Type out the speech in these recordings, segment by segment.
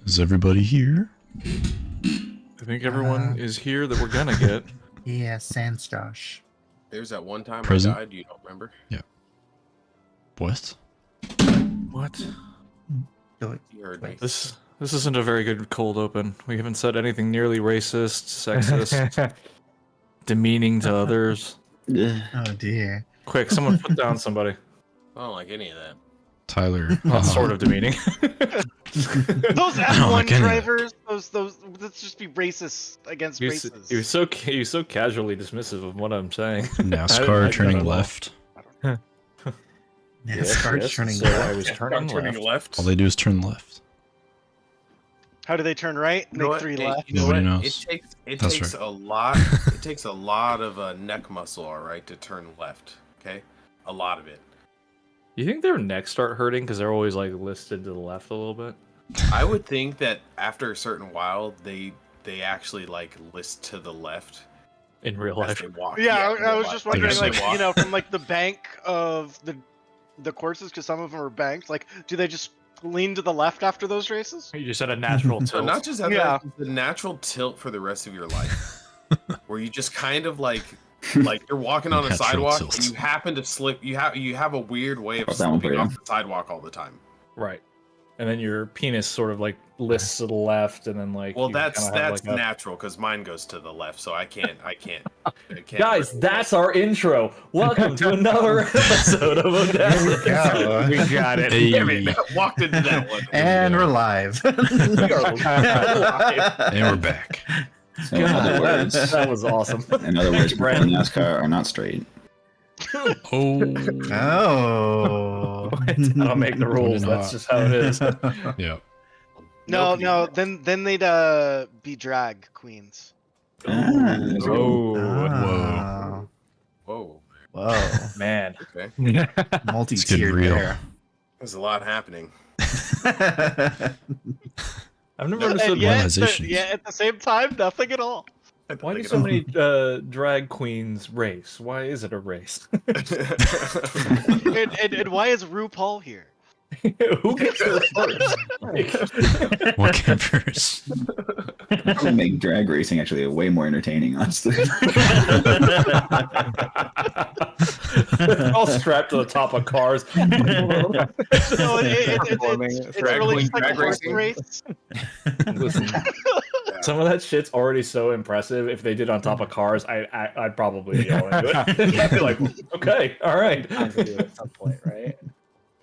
Is everybody here? I think everyone is here that we're gonna get. Yeah, sans Josh. There's that one time Present? I died, you don't remember? What? What? Do it. You heard me. This isn't a very good cold open. We haven't said anything nearly racist, sexist, demeaning to others. Oh dear. Quick, someone put down somebody. I don't like any of that. Tyler. Well, sort of demeaning. Those don't F1 like any of drivers, those, let's just be racist against races. You're so casually dismissive of what I'm saying. NASCAR I turning don't know. left. NASCAR Yes, turning so left. I was turning left. left. All they do is turn left. How do they turn right? You know Make what? 3 Hey, left. you know Nobody what? knows. It That's takes right. a lot. It takes a lot of neck muscle, all right, to turn left. Okay, a lot of it. You think their necks start hurting because they're always like listed to the left a little bit? I would think that after a certain while, they actually like list to the left In real as life. they walk. Yeah, in I real was life. just wondering, just like, walk. you know, from like the bank of the courses, because some of them are banked. Like, do they just lean to the left after those races? You just had a natural So tilt. not just that, Yeah. the natural tilt for the rest of your life, where you just kind of like you're walking on a Natural sidewalk tilt. and you happen to slip. You have a weird way of What's that one for slipping you? off the sidewalk all the time. Right. And then your penis sort of like lists to the left, and then like. Well, you that's kinda have, like, a- natural because mine goes to the left, so I can't. Guys, that's our intro. Welcome to another episode of Odasses. go. We got it. Hey. Damn it! Walked into that one. And we're live. We are live. And we're back. So in other words, That was awesome. people in NASCAR are not straight. Oh. Oh. I don't make the rules. Probably That's not. just how it is. Yeah. No. Then they'd be drag queens. Oh, Oh. Whoa. Whoa. man. Okay. Multi-tiered real. there. There's a lot happening. I've never And understood yet, Realizations. at the same time, nothing at all. why do so many drag queens race? Why is it a race? And why is RuPaul here? Who gets there first? What came first? That would make drag racing actually way more entertaining, honestly. All strapped to the top of cars. No, it's Drag really queen just like a drag horse racing? race. Listen, some of that shit's already so impressive. If they did on top of cars, I'd probably be all into it. I'd be like, okay, all right. At some point, right?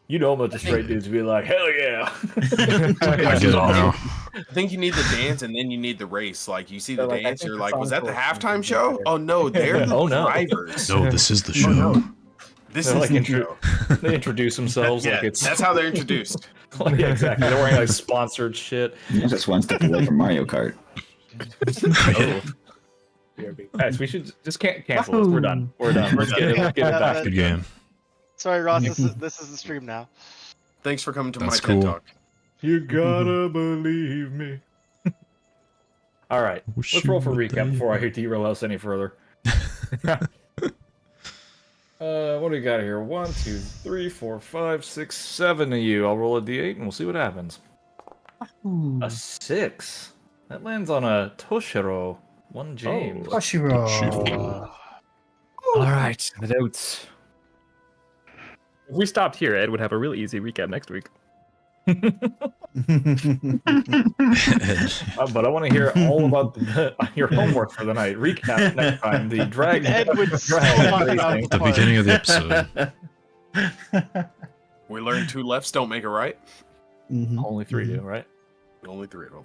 You know, a bunch of straight dudes be like, hell yeah. I get it now. I think you need the dance and then you need the race. Like you see the So, like, I dance, think you're the like, was that the songs will- halftime show? Oh no, they're the Oh, no. drivers. No, this is the Oh, show. no. This They're is like the intro- show. They introduce themselves Yeah, like it's that's how they're introduced. like, yeah, exactly. They're wearing like sponsored shit. You're just one step away from Mario Kart. Guys, we should just can't cancel this. We're done. We're done. Let's get it back. Good game. Sorry, Ross. This is the stream now. Thanks for coming to That's my cool. TED Talk. You gotta believe me. All right, let's roll for recap before I derail us any further. What do we got here? 1, 2, 3, 4, 5, 6, 7 of you. I'll roll a d8 and we'll see what happens. A 6. That lands on a Toshiro. 1 James. Toshiro. All right, the notes. If we stopped here, Ed would have a really easy recap next week. But I want to hear all about your homework for the night. Recap next time. The drag. Ed would so drag want racing. The beginning of the episode. We learned 2 lefts don't make a right. Mhm. Only 3 do, right? Only 3 of them.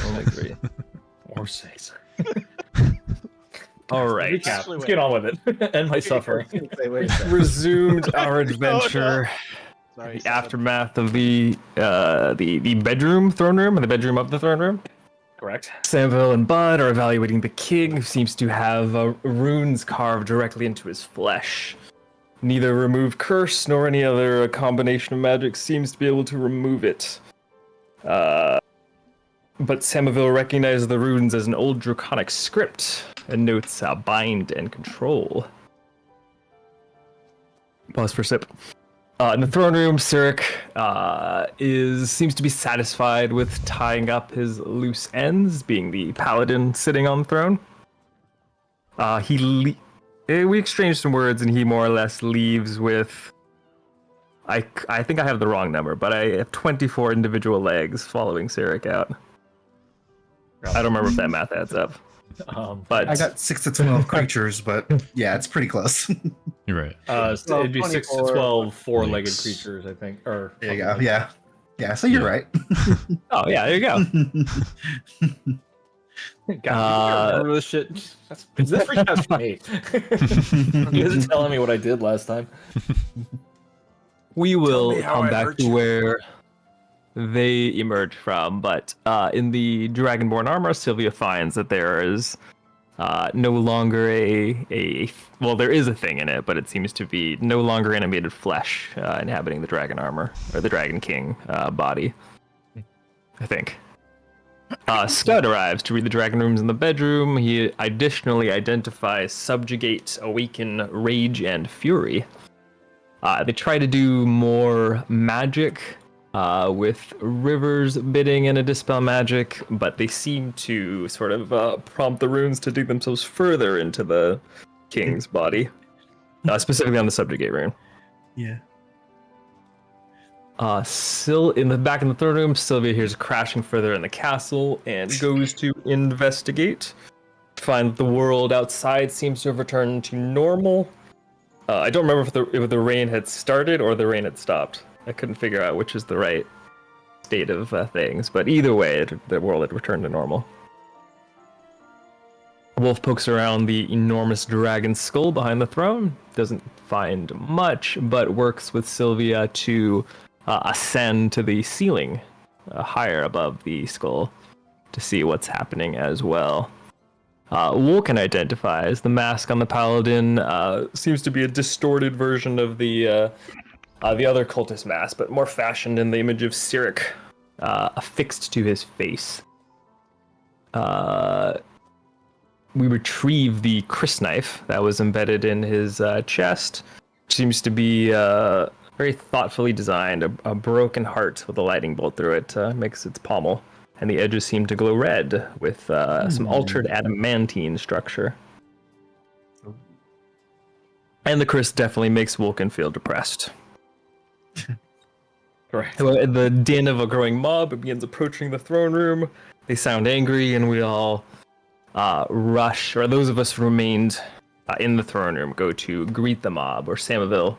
Only 3. Or 6. All right. Recap. Let's get on with it. End my suffering. Resumed our adventure. Sorry, The aftermath of the bedroom throne room and the bedroom of the throne room. Correct. Samville and Bud are evaluating the king, who seems to have runes carved directly into his flesh. Neither remove curse nor any other combination of magic seems to be able to remove it. But Samaville recognizes the runes as an old draconic script and notes bind and control. Pause for sip. In the throne room, Cyric seems to be satisfied with tying up his loose ends, being the paladin sitting on the throne. We exchanged some words, and he more or less leaves with. I think I have the wrong number, but I have 24 individual legs following Cyric out. I don't remember if that math adds up. But I got 6 to 12 creatures, but yeah, it's pretty close. You're right. So it'd be 6 to 24 12 four-legged legs. creatures, I think. Or There you something go. like Yeah. So you're Yeah. right. oh yeah, there you go. that. God, you remember this shit? This is for me. You guys are telling me what I did last time. We will me how come I back hurt to you. where they emerge from, but in the Dragonborn armor, Sylvia finds that there is no longer well, there is a thing in it, but it seems to be no longer animated flesh inhabiting the dragon armor, or the Dragon King body, I think. Scud arrives to read the dragon rooms in the bedroom. He additionally identifies Subjugate, Awaken, Rage, and Fury. They try to do more magic with River's bidding and a Dispel Magic, but they seem to sort of prompt the runes to dig themselves further into the king's body, specifically on the Subjugate rune. Yeah. In the back in the throne room, Sylvia hears crashing further in the castle and goes to investigate. Find that the world outside seems to have returned to normal. I don't remember if the rain had started or the rain had stopped. I couldn't figure out which is the right state of things, but either way, the world had returned to normal. Wolf pokes around the enormous dragon skull behind the throne. Doesn't find much, but works with Sylvia to ascend to the ceiling higher above the skull to see what's happening as well. Wolken identifies the mask on the paladin seems to be a distorted version of the other cultist mask, but more fashioned in the image of Cyric affixed to his face. We retrieve the crysknife that was embedded in his chest. Seems to be very thoughtfully designed. A broken heart with a lightning bolt through it makes its pommel, and the edges seem to glow red with some altered adamantine structure. And the crysk definitely makes Wolken feel depressed. Correct. The din of a growing mob begins approaching the throne room. They sound angry, and we all rush, or those of us who remained in the throne room go to greet the mob, or Samaville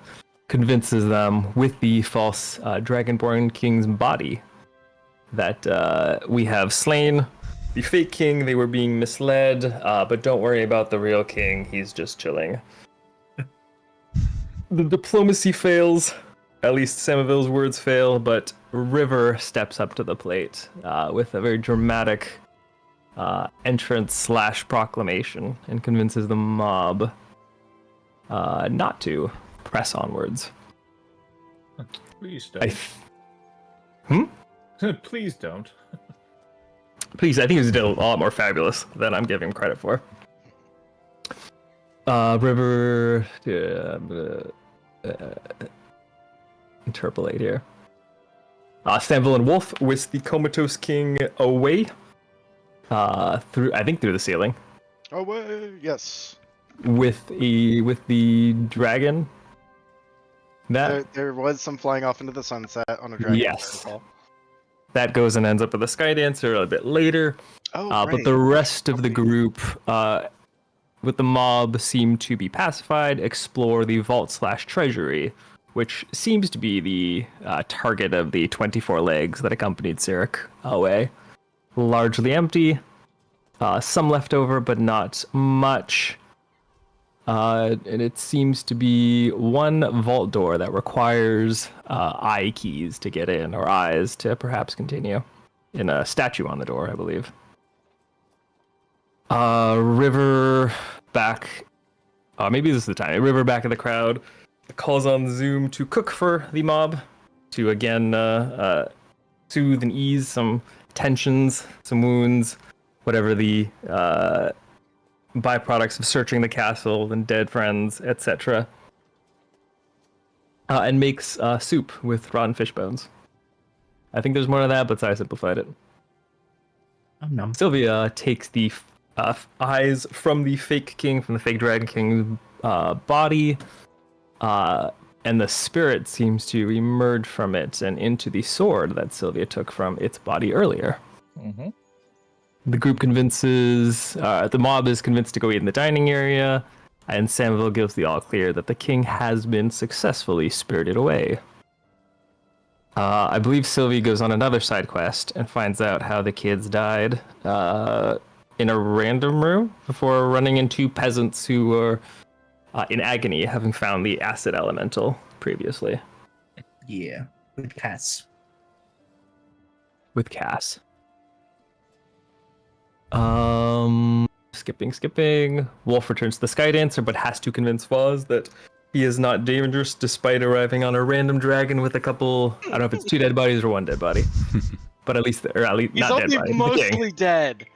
convinces them with the false Dragonborn king's body that we have slain the fake king. They were being misled, but don't worry about the real king. He's just chilling. The diplomacy fails. At least Samaville's words fail, but River steps up to the plate with a very dramatic entrance / proclamation and convinces the mob not to press onwards. Please don't. Please don't. Please, I think he did a lot more fabulous than I'm giving him credit for. River, interpolate here. Stanville and Wolf whisk the comatose king away through the ceiling Away, yes. with the dragon. There was some flying off into the sunset on a dragon. Yes. That goes and ends up with a sky dancer a bit later. Oh, But right. the rest of the group, with the mob, seem to be pacified, explore the vault / treasury, which seems to be the target of the 24 legs that accompanied Cyric away. Largely empty, some left over, but not much. And it seems to be one vault door that requires eye keys to get in, or eyes to perhaps continue. In a statue on the door, I believe. River back. Maybe this is the time. River back in the crowd calls on Zoom to cook for the mob to again soothe and ease some tensions, some wounds, whatever the byproducts of searching the castle and dead friends, etc. and makes soup with rotten fish bones. I think there's more to that, but I simplified it. Sylvia takes the eyes from the fake king, from the fake dragon king's body, and the spirit seems to emerge from it and into the sword that Sylvia took from its body earlier. Mm-hmm. The group convinces, the mob is convinced to go eat in the dining area, and Samville gives the all clear that the king has been successfully spirited away. I believe Sylvie goes on another side quest and finds out how the kids died in a random room before running into peasants who were in agony, having found the acid elemental previously. Yeah, with Cass. With Cass. Skipping. Wolf returns to the Sky Dancer, but has to convince Foz that he is not dangerous despite arriving on a random dragon with a couple, I don't know if it's 2 dead bodies or 1 dead body. But at least He's not only dead body. mostly dead.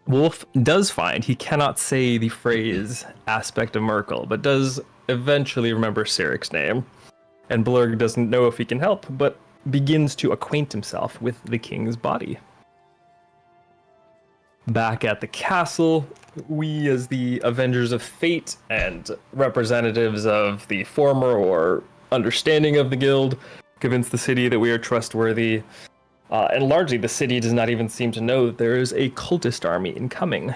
Wolf does find he cannot say the phrase aspect of Merkel, but does eventually remember Siric's name. And Blurg doesn't know if he can help, but begins to acquaint himself with the king's body. Back at the castle, we as the Avengers of Fate and representatives of the former or understanding of the guild convince the city that we are trustworthy. And largely the city does not even seem to know that there is a cultist army incoming.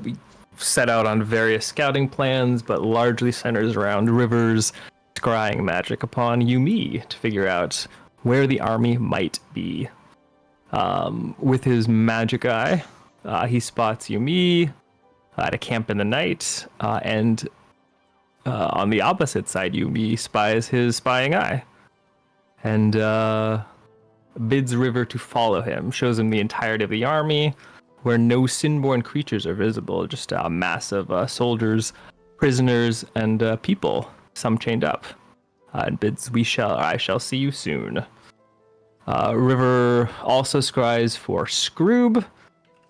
We set out on various scouting plans, but largely centers around Rivers scrying magic upon Yumi to figure out where the army might be. With his magic eye, he spots Yumi at a camp in the night, and on the opposite side, Yumi spies his spying eye, and bids River to follow him, shows him the entirety of the army, where no sin-born creatures are visible, just a mass of soldiers, prisoners, and people, some chained up, and bids I shall see you soon. River also scries for Scroob,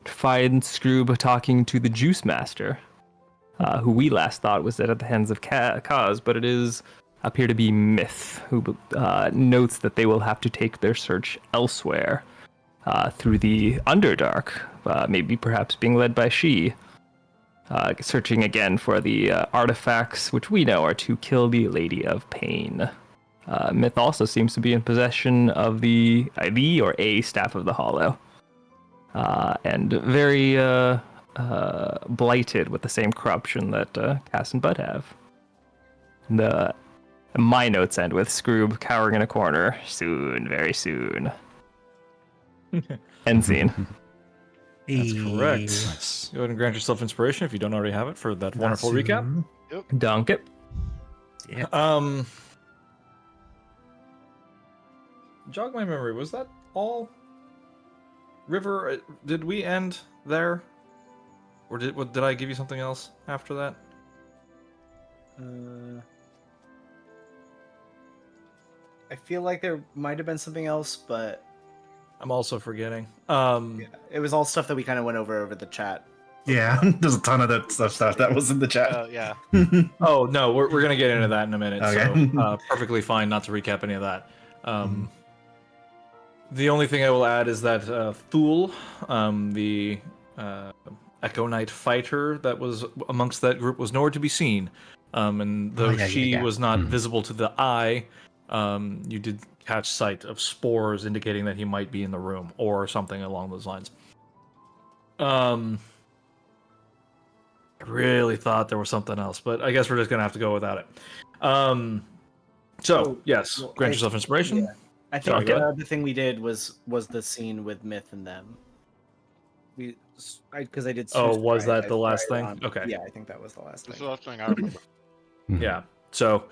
finds Scroob talking to the Juice Master, who we last thought was dead at the hands of Kaz, but it is appear to be Myth, who notes that they will have to take their search elsewhere, through the Underdark, maybe perhaps being led by she, searching again for the artifacts, which we know are to kill the Lady of Pain. Myth also seems to be in possession of the or a Staff of the Hollow, and very blighted with the same corruption that Cass and Bud have. My notes end with Scroob cowering in a corner. Soon, very soon. End scene. That's correct. Nice. Go ahead and grant yourself inspiration if you don't already have it for that wonderful recap. Dunk it. Yeah. Jog my memory. Was that all? River, did we end there? Or did I give you something else after that? I feel like there might have been something else, but I'm also forgetting. yeah, it was all stuff that we kind of went over the chat. Yeah, there's a ton of that stuff that was in the chat. Yeah. Oh no, we're gonna get into that in a minute. Okay. So perfectly fine not to recap any of that. The only thing I will add is that Thule, the Echo Knight fighter that was amongst that group, was nowhere to be seen. And though she was not visible to the eye, you did catch sight of spores indicating that he might be in the room or something along those lines. I really thought there was something else, but I guess we're just gonna have to go without it. Yes, grant yourself inspiration. Yeah. I think Sorry, go ahead. the thing we did was the scene with Myth and them. Because I did. Oh, was I that the last cried thing? on- Okay. Yeah, I think that was the last That's thing. the last thing I remember. Yeah. So,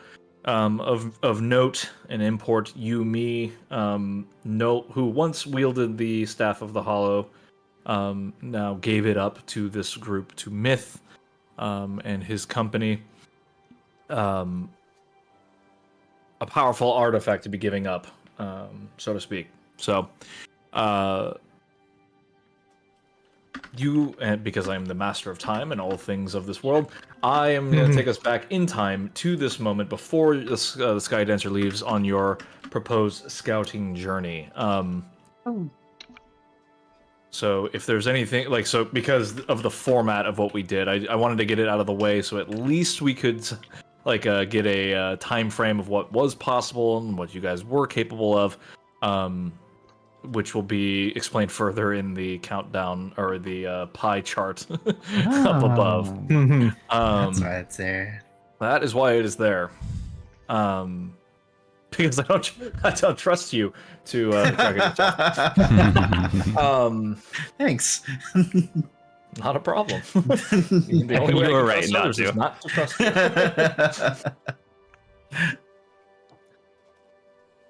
of note and import, Yumi, who once wielded the Staff of the Hollow, now gave it up to this group, to Myth, and his company. A powerful artifact to be giving up, so to speak. So, you, and because I am the master of time and all things of this world, I am going to take us back in time to this moment before the Sky Dancer leaves on your proposed scouting journey. So if there's anything because of the format of what we did, I wanted to get it out of the way so at least we could get a time frame of what was possible and what you guys were capable of, which will be explained further in the countdown or the pie chart up above. That's why it's there. That is why it is there. Because I don't trust you to track it yourself. Thanks. Not a problem. The only way You were I right can not trust others to. is not to trust you.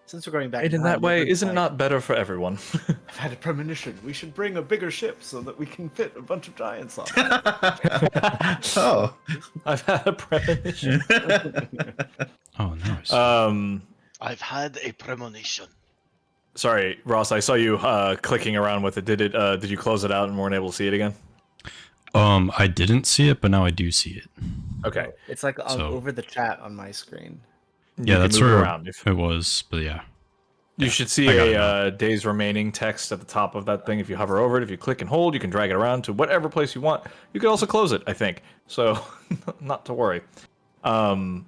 Since we're going back And in that way, isn't it not better for everyone? I've had a premonition. We should bring a bigger ship so that we can fit a bunch of giants on it. Oh. I've had a premonition. Oh, nice. I've had a premonition. Sorry, Ross. I saw you clicking around with it. Did you close it out and weren't able to see it again? I didn't see it, but now I do see it. Okay. It's like So- over the chat on my screen. Yeah, You that's can move where around. it was, but yeah. You should see I got a days remaining text at the top of that thing. If you hover over it, if you click and hold, you can drag it around to whatever place you want. You can also close it, I think. So, not to worry. Oh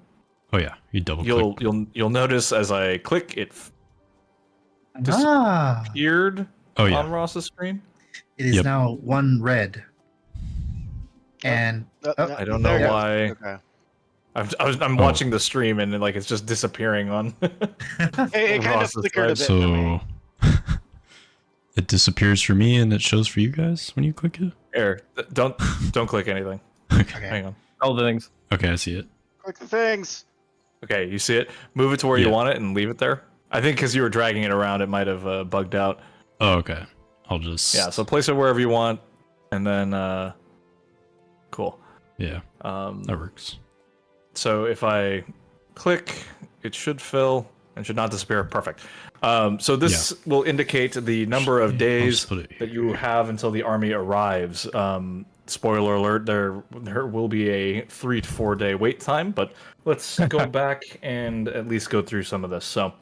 yeah, you double click. You'll notice as I click, it Ah. appeared Oh yeah. Um, on Ross's screen. It is Yep. now one red. And oh, I don't know There. why. Okay. I'm watching the stream and it's just disappearing on. Hey, it kind of Ross's flickered a side. bit for me. So it disappears for me and it shows for you guys when you click it. Here, don't click anything. Okay. Hang on. All the things. Okay, I see it. Click the things. Okay, you see it. Move it to where you Yeah. want it and leave it there. I think because you were dragging it around, it might have bugged out. Oh, okay. I'll just Yeah, so place it wherever you want, and then cool. yeah, that works. So if I click, it should fill and should not disappear. Perfect. So this will indicate the number of I'll days just put it that you have until the army arrives. Spoiler alert: there will be a 3 to 4 day wait time, but let's go back and at least go through some of this. So.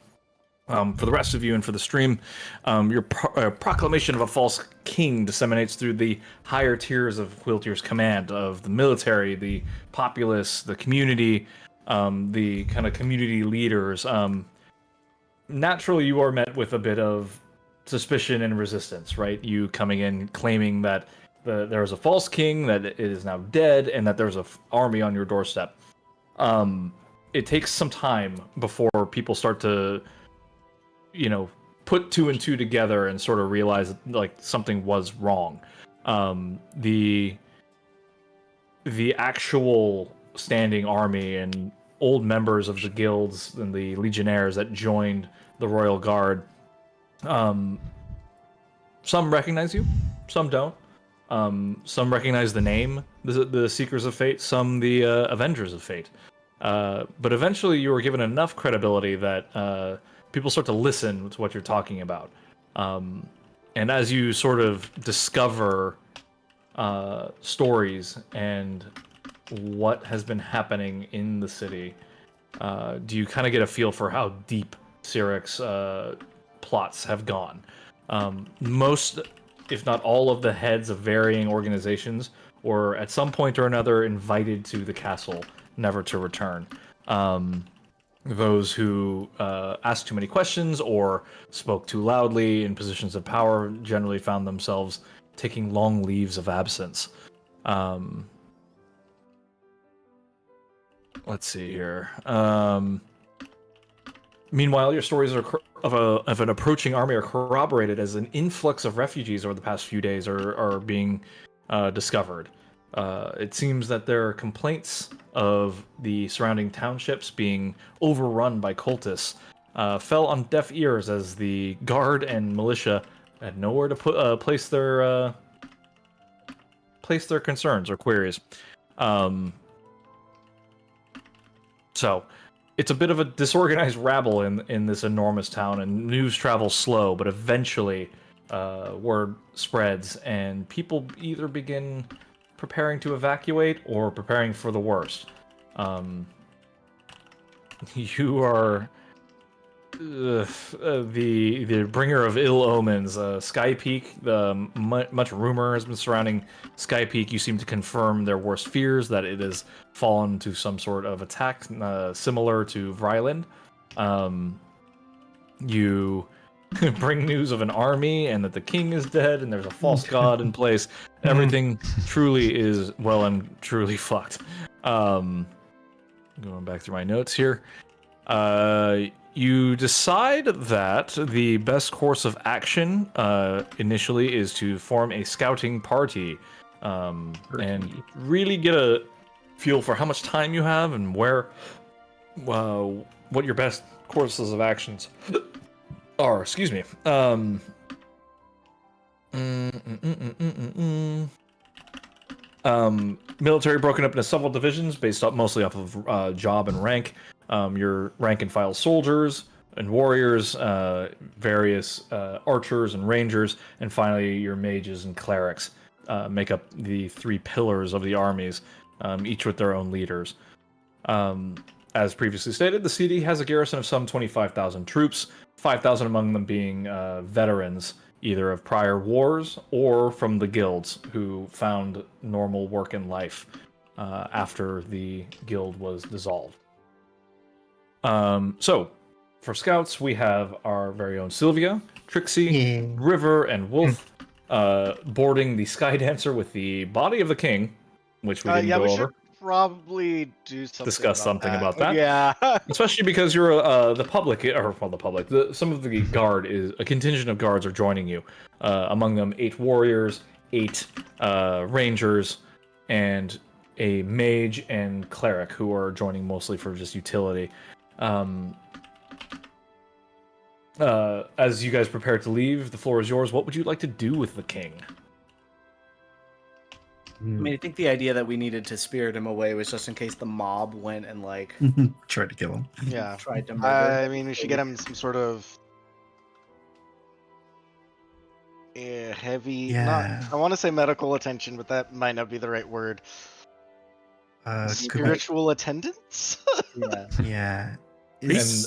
For the rest of you and for the stream, your proclamation of a false king disseminates through the higher tiers of Quiltier's command, of the military, the populace, the community, the kind of community leaders. Naturally, you are met with a bit of suspicion and resistance, right? You coming in claiming that there is a false king, that it is now dead, and that there's an army on your doorstep. It takes some time before people start to put two and two together and sort of realize something was wrong. The actual standing army and old members of the guilds and the legionnaires that joined the Royal Guard, some recognize you, some don't. Some recognize the name, the Seekers of Fate, some the Avengers of Fate. But eventually you were given enough credibility that people start to listen to what you're talking about. And as you sort of discover stories and what has been happening in the city, do you kind of get a feel for how deep Cyric's plots have gone? Most, if not all, of the heads of varying organizations were at some point or another invited to the castle, never to return. Those who asked too many questions or spoke too loudly in positions of power generally found themselves taking long leaves of absence. Let's see here. Meanwhile, your stories of an approaching army are corroborated as an influx of refugees over the past few days are being discovered. It seems that there are complaints of the surrounding townships being overrun by cultists fell on deaf ears as the guard and militia had nowhere to place their concerns or queries. So it's a bit of a disorganized rabble in this enormous town, and news travels slow, but eventually word spreads, and people either begin preparing to evacuate or preparing for the worst. You are the bringer of ill omens. Sky Peak, much rumor has been surrounding Sky Peak. You seem to confirm their worst fears, that it has fallen to some sort of attack similar to Vryland. You bring news of an army and that the king is dead and there's a false god in place. Everything truly is well and truly fucked. Going back through my notes here. You decide that the best course of action initially is to form a scouting party and really get a feel for how much time you have and where, what your best courses of actions are. Excuse me. Military broken up into several divisions based up mostly off of job and rank. Your rank and file soldiers and warriors, various archers and rangers, and finally your mages and clerics make up the three pillars of the armies, each with their own leaders. As previously stated, the city has a garrison of some 25,000 troops, 5,000 among them being veterans, either of prior wars or from the guilds who found normal work in life after the guild was dissolved. So, for scouts, we have our very own Sylvia, Trixie, River, and Wolf boarding the Sky Dancer with the body of the king, which we didn't go over. Should probably do something. Discuss something about that. Yeah. Especially because you're the public, or well, the public. Some of the guard is a contingent of guards are joining you. Among them, 8 warriors, 8 rangers, and a mage and cleric who are joining mostly for just utility. As you guys prepare to leave, the floor is yours. What would you like to do with the king? I mean, I think the idea that we needed to spirit him away was just in case the mob went and like Tried to kill him. Yeah. tried to murder. I mean, we should get him some sort of heavy. Yeah. I want to say medical attention, but that might not be the right word. Could Spiritual attendance. Yeah. yeah. And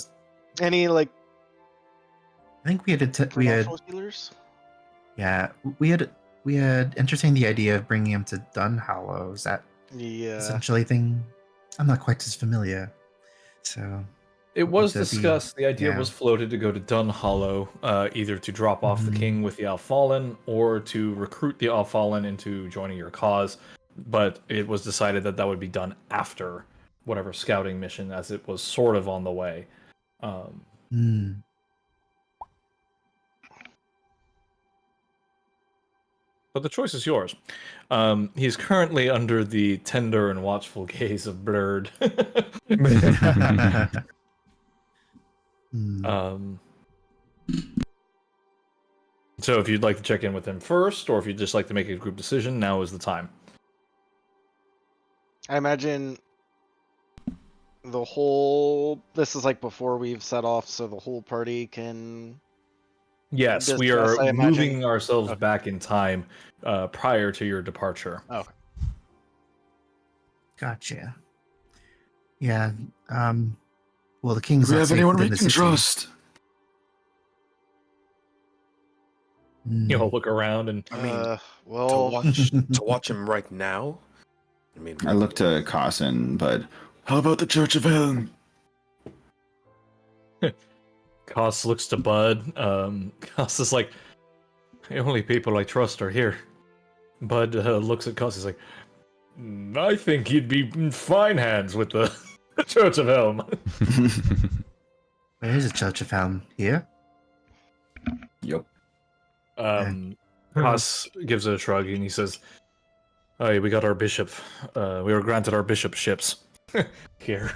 Any like I think we had supernatural healers? yeah we had entertained the idea of bringing him to Dunhollow. Is that Yeah. essentially thing? I'm not quite as familiar. So it was Would that be- discussed. The idea yeah. was floated to go to Dunhollow, either to drop off the king with the Outfallen or to recruit the Outfallen into joining your cause. But it was decided that that would be done after whatever scouting mission, as it was sort of on the way. But the choice is yours. He's currently under the tender and watchful gaze of Blurred. So if you'd like to check in with him first, or if you'd just like to make a group decision, now is the time. I imagine this is like before we've set off, so the whole party can. Yes, we Discuss, I are imagine. moving ourselves back in time prior to your departure. Okay. Gotcha. Yeah. Well, the king's Do we not have safe anyone we within the can city. trust? You all look around and I mean, to well, watch him right now. I mean, I look to Carson, but How about the Church of Helm? Koss looks to Bud. Koss is like, the only people I trust are here. Bud looks at Koss. He's like, I think you'd be in fine hands with the Church of Helm. Where is the Church of Helm? Here? yep. Koss gives a shrug and he says, "Hey, we got our bishop. We were granted our bishopships here.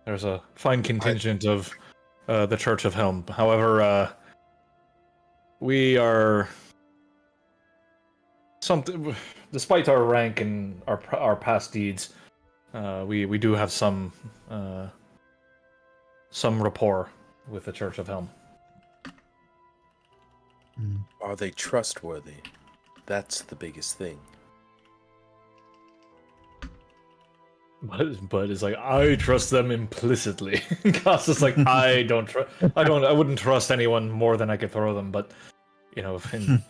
There's a fine contingent of the Church of Helm. However, we are something. Despite our rank and our past deeds, we do have some rapport with the Church of Helm." Are they trustworthy? That's the biggest thing. But it's like I trust them implicitly. Goss is like I wouldn't trust anyone more than I could throw them. But you know,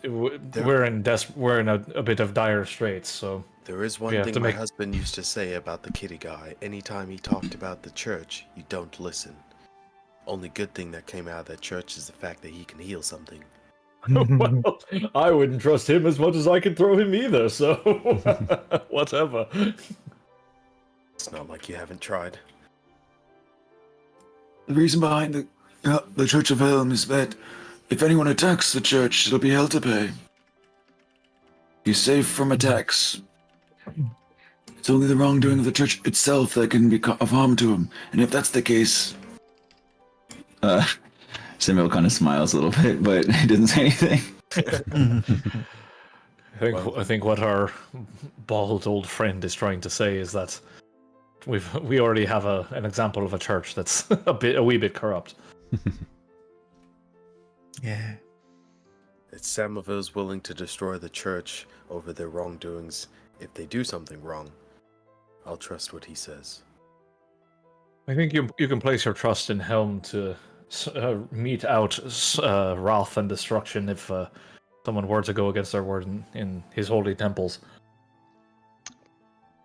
we're in a bit of dire straits. So There is one thing my husband used to say about the kitty guy. Anytime he talked about the church, you don't listen. Only good thing that came out of that church is the fact that he can heal something. Well, I wouldn't trust him as much as I could throw him either. So whatever. It's not like you haven't tried. The reason behind the Church of Helm is that if anyone attacks the church, it'll be hell to pay. He's safe from attacks. It's only the wrongdoing of the church itself that can be of harm to him. And if that's the case... Samuel kind of smiles a little bit, but he doesn't say anything. I think what our bald old friend is trying to say is that we already have an example of a church that's a wee bit corrupt. Yeah. If Samuel's willing to destroy the church over their wrongdoings, if they do something wrong, I'll trust what he says. I think you can place your trust in Helm to mete out wrath and destruction if someone were to go against their word in his holy temples.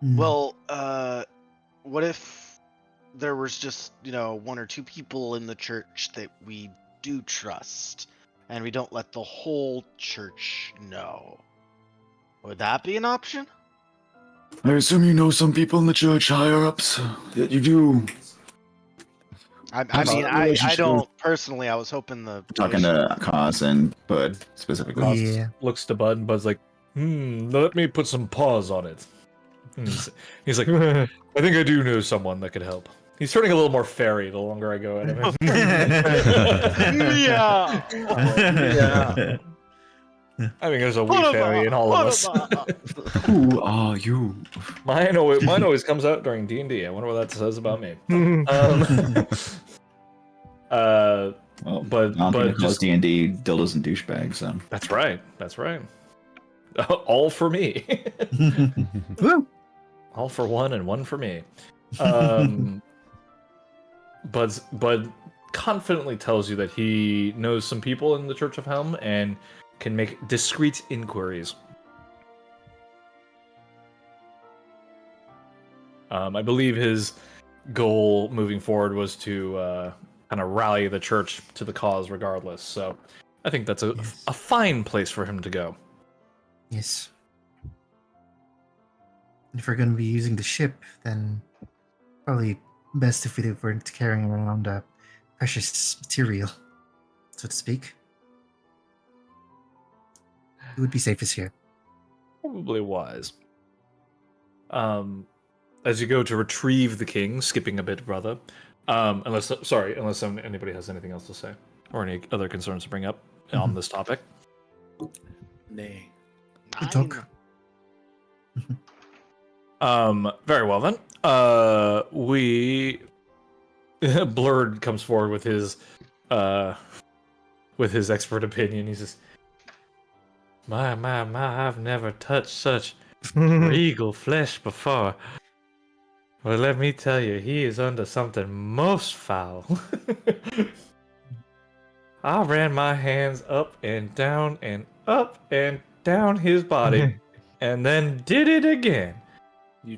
Well, what if there was just, one or two people in the church that we do trust, and we don't let the whole church know? Would that be an option? I assume you know some people in the church higher ups that you do. I mean, I don't personally. I was hoping talking to Kaz and Bud specifically. Yeah. Looks to Bud, and Bud's like, let me put some paws on it. He's like, I think I do know someone that could help. He's turning a little more fairy the longer I go at him. Yeah. I think there's a wee fairy in all of us. Who are you? Mine always comes out during D&D. I wonder what that says about me. But just D&D dildos and douchebags. So that's right. All for me. All for one and one for me. Bud confidently tells you that he knows some people in the Church of Helm and can make discreet inquiries. I believe his goal moving forward was to kind of rally the church to the cause regardless. So I think that's a fine place for him to go. Yes. If we're going to be using the ship, then probably best if we weren't carrying around precious material, so to speak. It would be safest here. Probably wise. As you go to retrieve the king, skipping a bit, brother. Unless anybody has anything else to say or any other concerns to bring up on this topic. Nay. Good talk. Very well then. Blurred comes forward with his expert opinion. He says, My, I've never touched such regal flesh before. Well, let me tell you, he is under something most foul. I ran my hands up and down his body, and then did it again.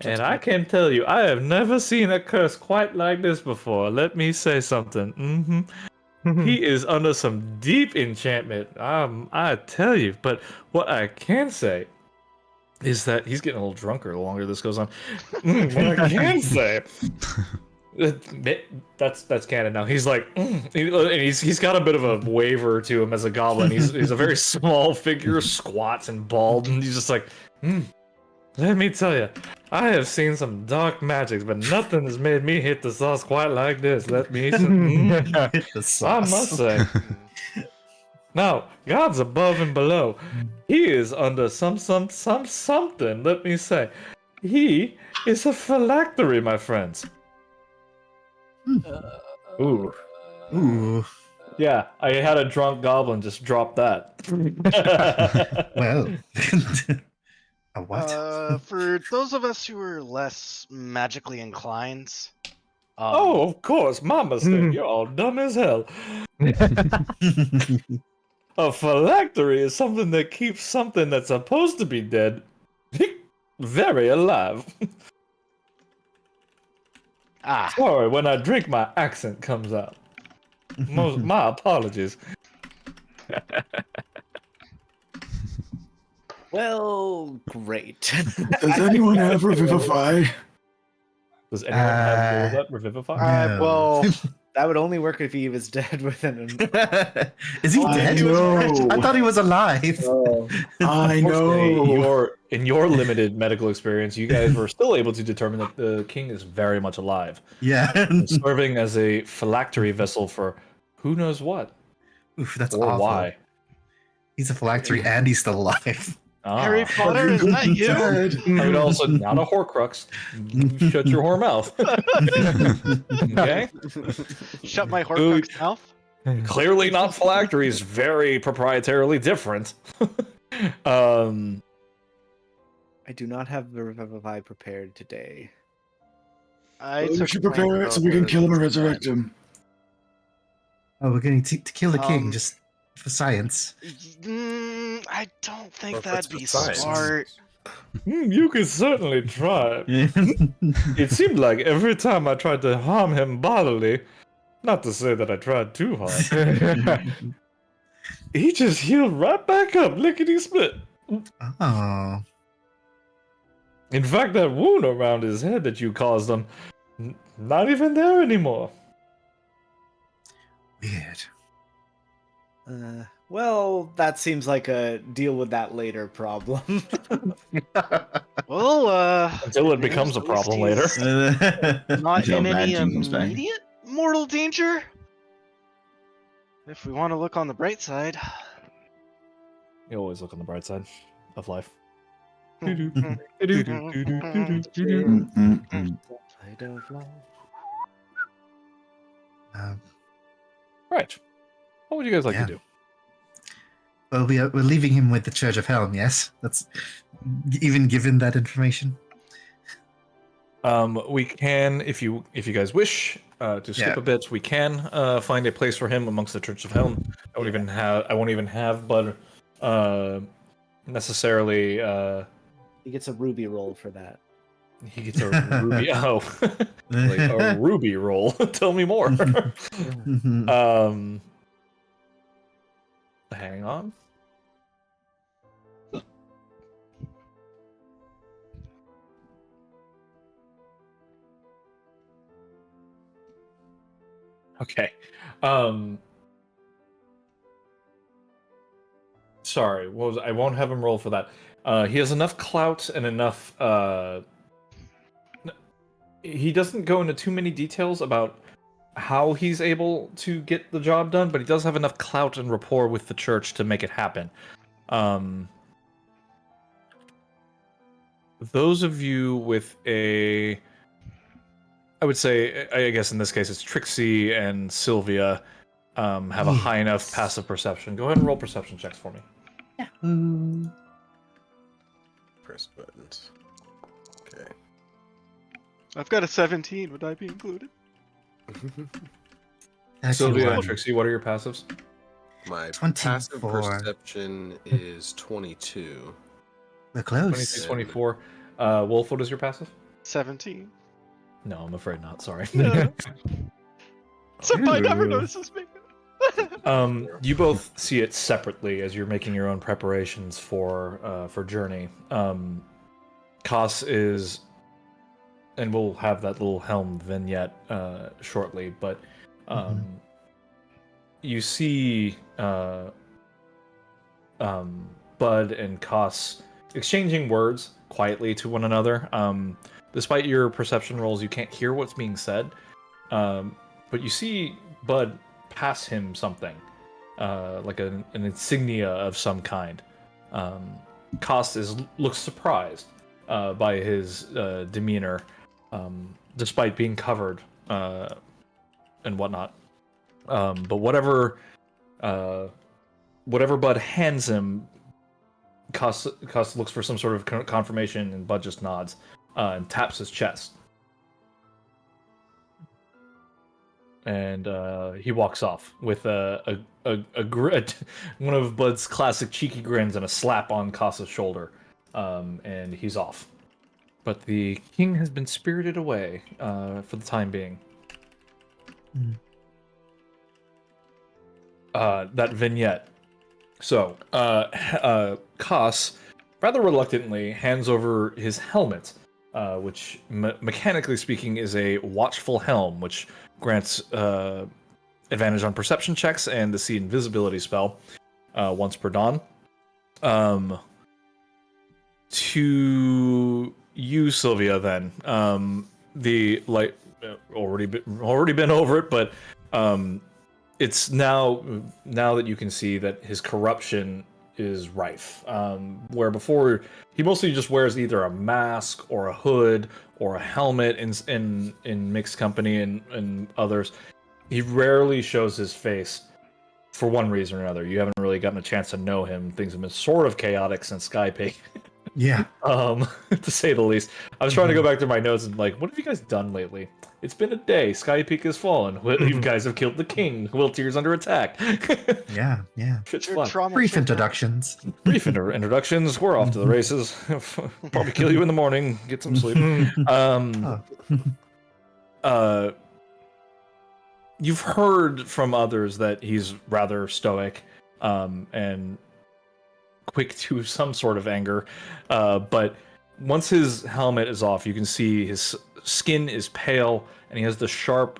And I can tell you, I have never seen a curse quite like this before. Let me say something. He is under some deep enchantment. I tell you. But what I can say is that he's getting a little drunker the longer this goes on. What I can say, that's canon now. He's like, he's got a bit of a waver to him as a goblin. He's a very small figure, squat and bald, and he's just like, let me tell you, I have seen some dark magics, but nothing has made me hit the sauce quite like this. Let me hit the sauce. I must say. Now, God's above and below. He is under something, let me say. He is a phylactery, my friends. Ooh. Yeah, I had a drunk goblin just drop that. Well, a what? For those of us who are less magically inclined, Oh, of course, my mistake. You're all dumb as hell. A phylactery is something that keeps something that's supposed to be dead very alive. Sorry, when I drink, my accent comes out. My apologies. Well, great. Does anyone have Revivify? Does anyone have that Revivify? No. Well, that would only work if he was dead within an... Is he dead? know. I thought he was alive. I know. In your limited medical experience, you guys were still able to determine that the king is very much alive. Yeah. Serving as a phylactery vessel for who knows what. Oof, that's or awful. why. He's a phylactery and he's still alive. Harry Potter, is that you? I mean, also not a Horcrux. You shut your whore mouth. Okay. Shut my Horcrux mouth. Clearly not phylacteries. Very proprietarily different. I do not have the Revivify prepared today. We should prepare it so we can kill him and resurrect him. Oh, we're going to kill the king just for science. I don't think Well, that'd that's be science. smart. You could certainly try. It seemed like every time I tried to harm him bodily, not to say that I tried too hard, he just healed right back up, lickety split. Oh. In fact, that wound around his head that you caused him, not even there anymore. Weird. Well, that seems like a deal with that later problem. Well, Until it becomes a problem later. not Until in any Bad Gene comes back. immediate mortal danger. If we want to look on the bright side. You always look on the bright side of life. Right. What would you guys like to do? Well, we're leaving him with the Church of Helm, yes? That's even given that information. We can, if you guys wish to skip a bit, we can find a place for him amongst the Church of Helm. I won't even have Bud necessarily. He gets a ruby roll for that. He gets a ruby. Like a ruby roll. Tell me more. Hang on. Okay. Sorry, what was I won't have him roll for that. He has enough clout and enough he doesn't go into too many details about how he's able to get the job done, but he does have enough clout and rapport with the church to make it happen. Those of you with I would say, I guess in this case it's Trixie and Sylvia, have a high enough passive perception. Go ahead and roll perception checks for me. Press buttons. Okay. I've got a 17. Would I be included? Sylvia and Trixie, what are your passives? My 24. passive perception is 22. We're close. 22, 24. Wolf, what is your passive? 17. No, I'm afraid not. Sorry. Somebody never notices me. You both see it separately as you're making your own preparations for journey. Koss is, and we'll have that little helm vignette shortly, but you see Bud and Koss exchanging words quietly to one another. Despite your perception rolls, you can't hear what's being said, but you see Bud pass him something, like an insignia of some kind. Koss looks surprised by his demeanor, despite being covered and whatnot. But whatever Bud hands him, Cuss looks for some sort of confirmation, and Bud just nods and taps his chest. And he walks off with one of Bud's classic cheeky grins and a slap on Cassa's shoulder, and he's off. But the king has been spirited away for the time being. That vignette. So, Cass rather reluctantly hands over his helmet, which mechanically speaking is a watchful helm, which grants advantage on perception checks and the see invisibility spell once per dawn. To you, Sylvia, then the light already been over it, but it's now that you can see that his corruption is rife. Where before he mostly just wears either a mask or a hood or a helmet in mixed company and others. He rarely shows his face for one reason or another. You haven't really gotten a chance to know him. Things have been sort of chaotic since Skypeak. Yeah. To say the least. I was trying to go back through my notes and like, what have you guys done lately? It's been a day. Skypeak has fallen. You guys have killed the king. Wiltier's under attack. Yeah. Shit's fun. Brief introductions. Brief introductions. We're off to the races. Probably kill you in the morning. Get some sleep. You've heard from others that he's rather stoic and quick to some sort of anger, but once his helmet is off, you can see his skin is pale and he has the sharp,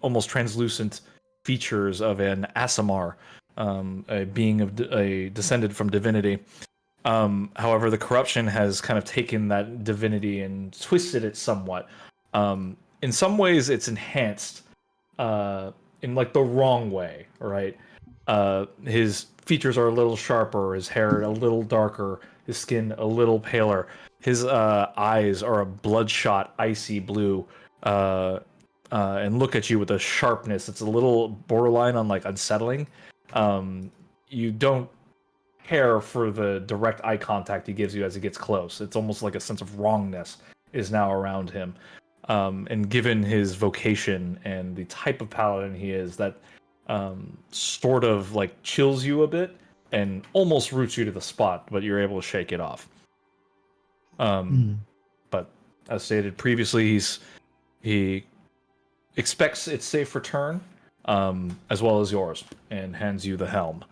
almost translucent features of an Asimar, a being a descended from divinity. However, the corruption has kind of taken that divinity and twisted it somewhat. In some ways, it's enhanced in like the wrong way, right? His features are a little sharper, his hair a little darker, his skin a little paler. His eyes are a bloodshot, icy blue, and look at you with a sharpness that's a little borderline on like unsettling. You don't care for the direct eye contact he gives you as he gets close. It's almost like a sense of wrongness is now around him. And given his vocation and the type of paladin he is, that sort of like chills you a bit and almost roots you to the spot, but you're able to shake it off. But as stated previously, he expects its safe return, as well as yours, and hands you the helm.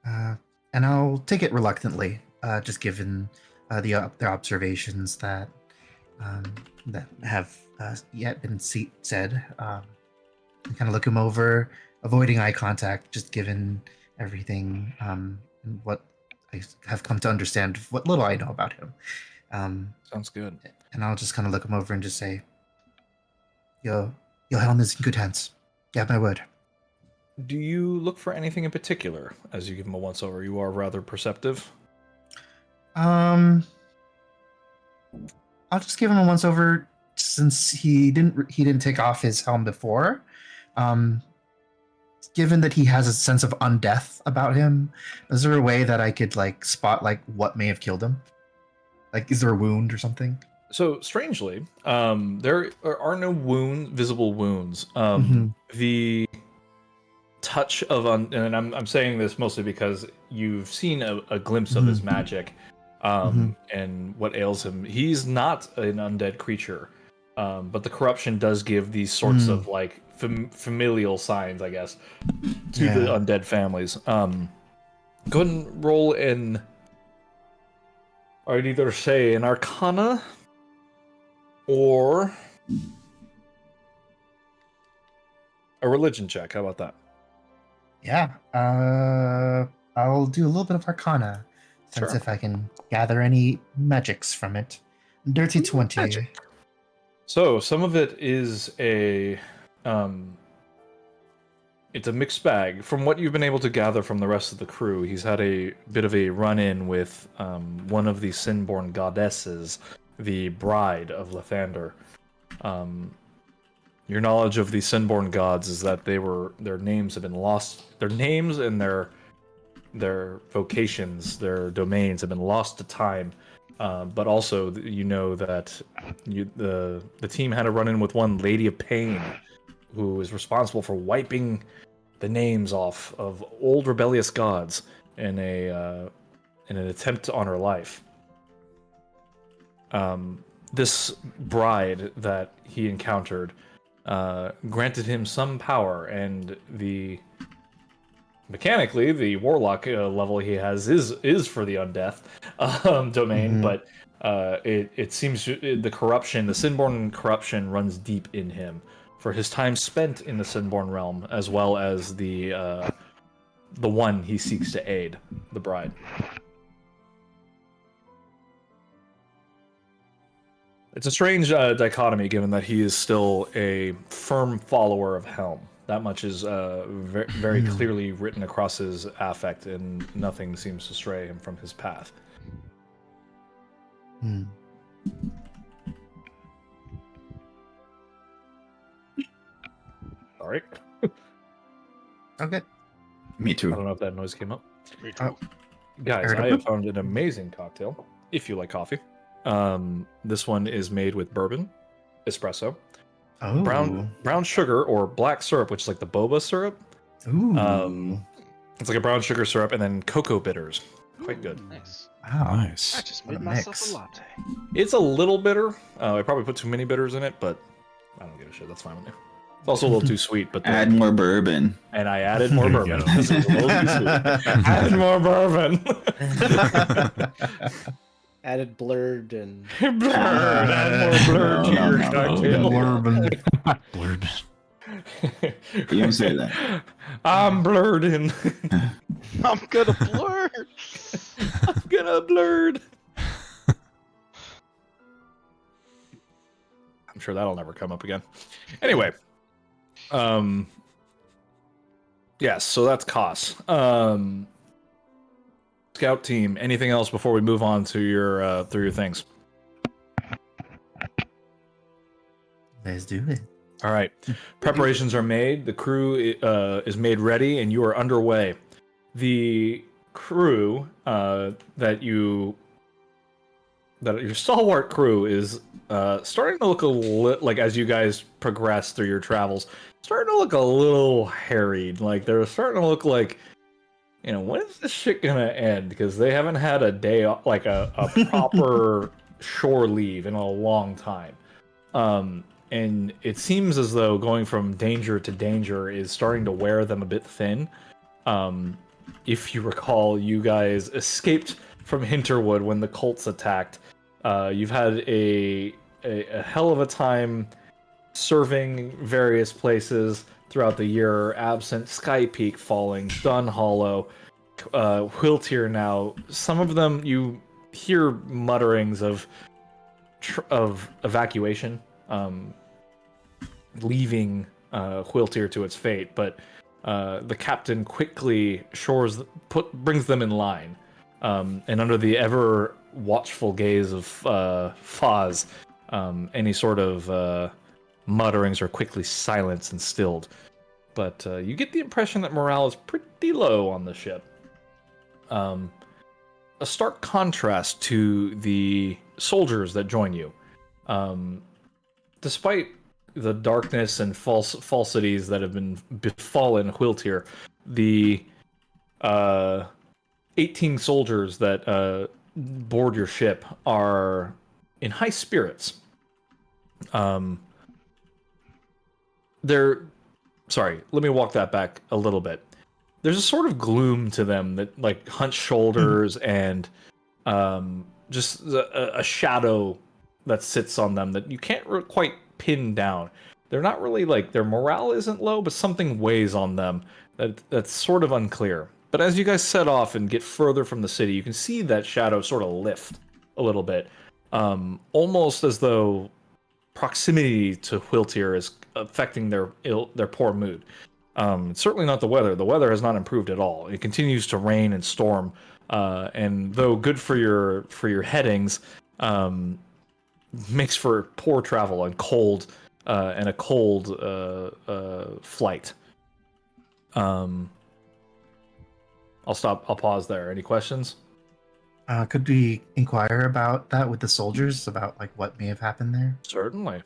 And I'll take it reluctantly, just given the observations that have yet been said. And kind of look him over, avoiding eye contact, just given everything and what I have come to understand, what little I know about him. Sounds good. And I'll just kind of look him over and just say, your helm is in good hands. You have my word. Do you look for anything in particular as you give him a once over? You are rather perceptive. I'll just give him a once over since he didn't take off his helm before. Given that he has a sense of undeath about him, is there a way that I could like spot like what may have killed him? Like, is there a wound or something? So strangely, there are no visible wounds. The touch of and I'm saying this mostly because you've seen a glimpse of his magic, and what ails him. He's not an undead creature, but the corruption does give these sorts of like familial signs, I guess, to the undead families. Go ahead and roll in. I'd either say an Arcana or a religion check. How about that? Yeah. I'll do a little bit of Arcana, since Sure. if I can gather any magics from it. Dirty 20. Magic. So some of it is it's a mixed bag. From what you've been able to gather from the rest of the crew, he's had a bit of a run-in with one of the Sin-born goddesses, the bride of Lathander. Your knowledge of the Sinborn gods is that their names have been lost. Their names and their vocations, their domains have been lost to time. But also, you know that the team had a run-in with one Lady of Pain, who is responsible for wiping the names off of old rebellious gods in an attempt on her life. This bride that he encountered granted him some power, and mechanically the warlock level he has is for the undeath domain, but it seems the corruption, the Sinborn corruption, runs deep in him for his time spent in the Sinborn realm, as well as the one he seeks to aid, the bride. It's a strange dichotomy, given that he is still a firm follower of Helm. That much is very clearly written across his affect, and nothing seems to stray him from his path. Sorry. Okay. Me too. I don't know if that noise came up. Me too. Guys, I have found an amazing cocktail, if you like coffee. This one is made with bourbon, espresso, brown sugar or black syrup, which is like the boba syrup. Ooh. It's like a brown sugar syrup, and then cocoa bitters. Quite good. Nice. Wow. Nice. I just What made a myself mix. a latte. It's a little bitter. I probably put too many bitters in it, but I don't give a shit. That's fine with me. It's also a little too sweet, but Add more bourbon. and I added more There you bourbon. go. This is a little too sweet. Added more bourbon. Added blurred and Add more blurred to your cocktail. Blurred. You don't say that. I'm blurred in. I'm gonna blur. I'm gonna blurred. I'm sure that'll never come up again. Anyway, yes, so that's Koss. Scout team, anything else before we move on to your through your things? Let's do it. All right. Preparations are made. The crew is made ready, and you are underway. The crew that your stalwart crew is starting to look like, as you guys progress through your travels, starting to look a little harried. Like they're starting to look like, when is this shit gonna end? Because they haven't had a day like a proper shore leave in a long time. And it seems as though going from danger to danger is starting to wear them a bit thin. If you recall, you guys escaped from Hinterwood when the cults attacked. You've had a hell of a time serving various places throughout the year, absent Sky Peak falling, Dun Hollow, Whiltier now. Some of them you hear mutterings of evacuation. Leaving Whiltier to its fate, but the captain quickly brings them in line, and under the ever watchful gaze of Foz, any sort of mutterings are quickly silenced and stilled. But you get the impression that morale is pretty low on the ship. A stark contrast to the soldiers that join you. Despite the darkness and falsities that have been befallen Whiltier, the 18 soldiers that board your ship are in high spirits. Sorry, let me walk that back a little bit. There's a sort of gloom to them that, like, hunched shoulders and just a shadow that sits on them that you can't quite pin down. They're not really, like, their morale isn't low, but something weighs on them that's sort of unclear. But as you guys set off and get further from the city, you can see that shadow sort of lift a little bit, almost as though proximity to Whiltier is affecting their poor mood. It's certainly not the weather. The weather has not improved at all. It continues to rain and storm, and though good for your headings, makes for poor travel and cold and a cold flight. I'll pause there. Any questions? Could we inquire about that with the soldiers, about like what may have happened there? Certainly.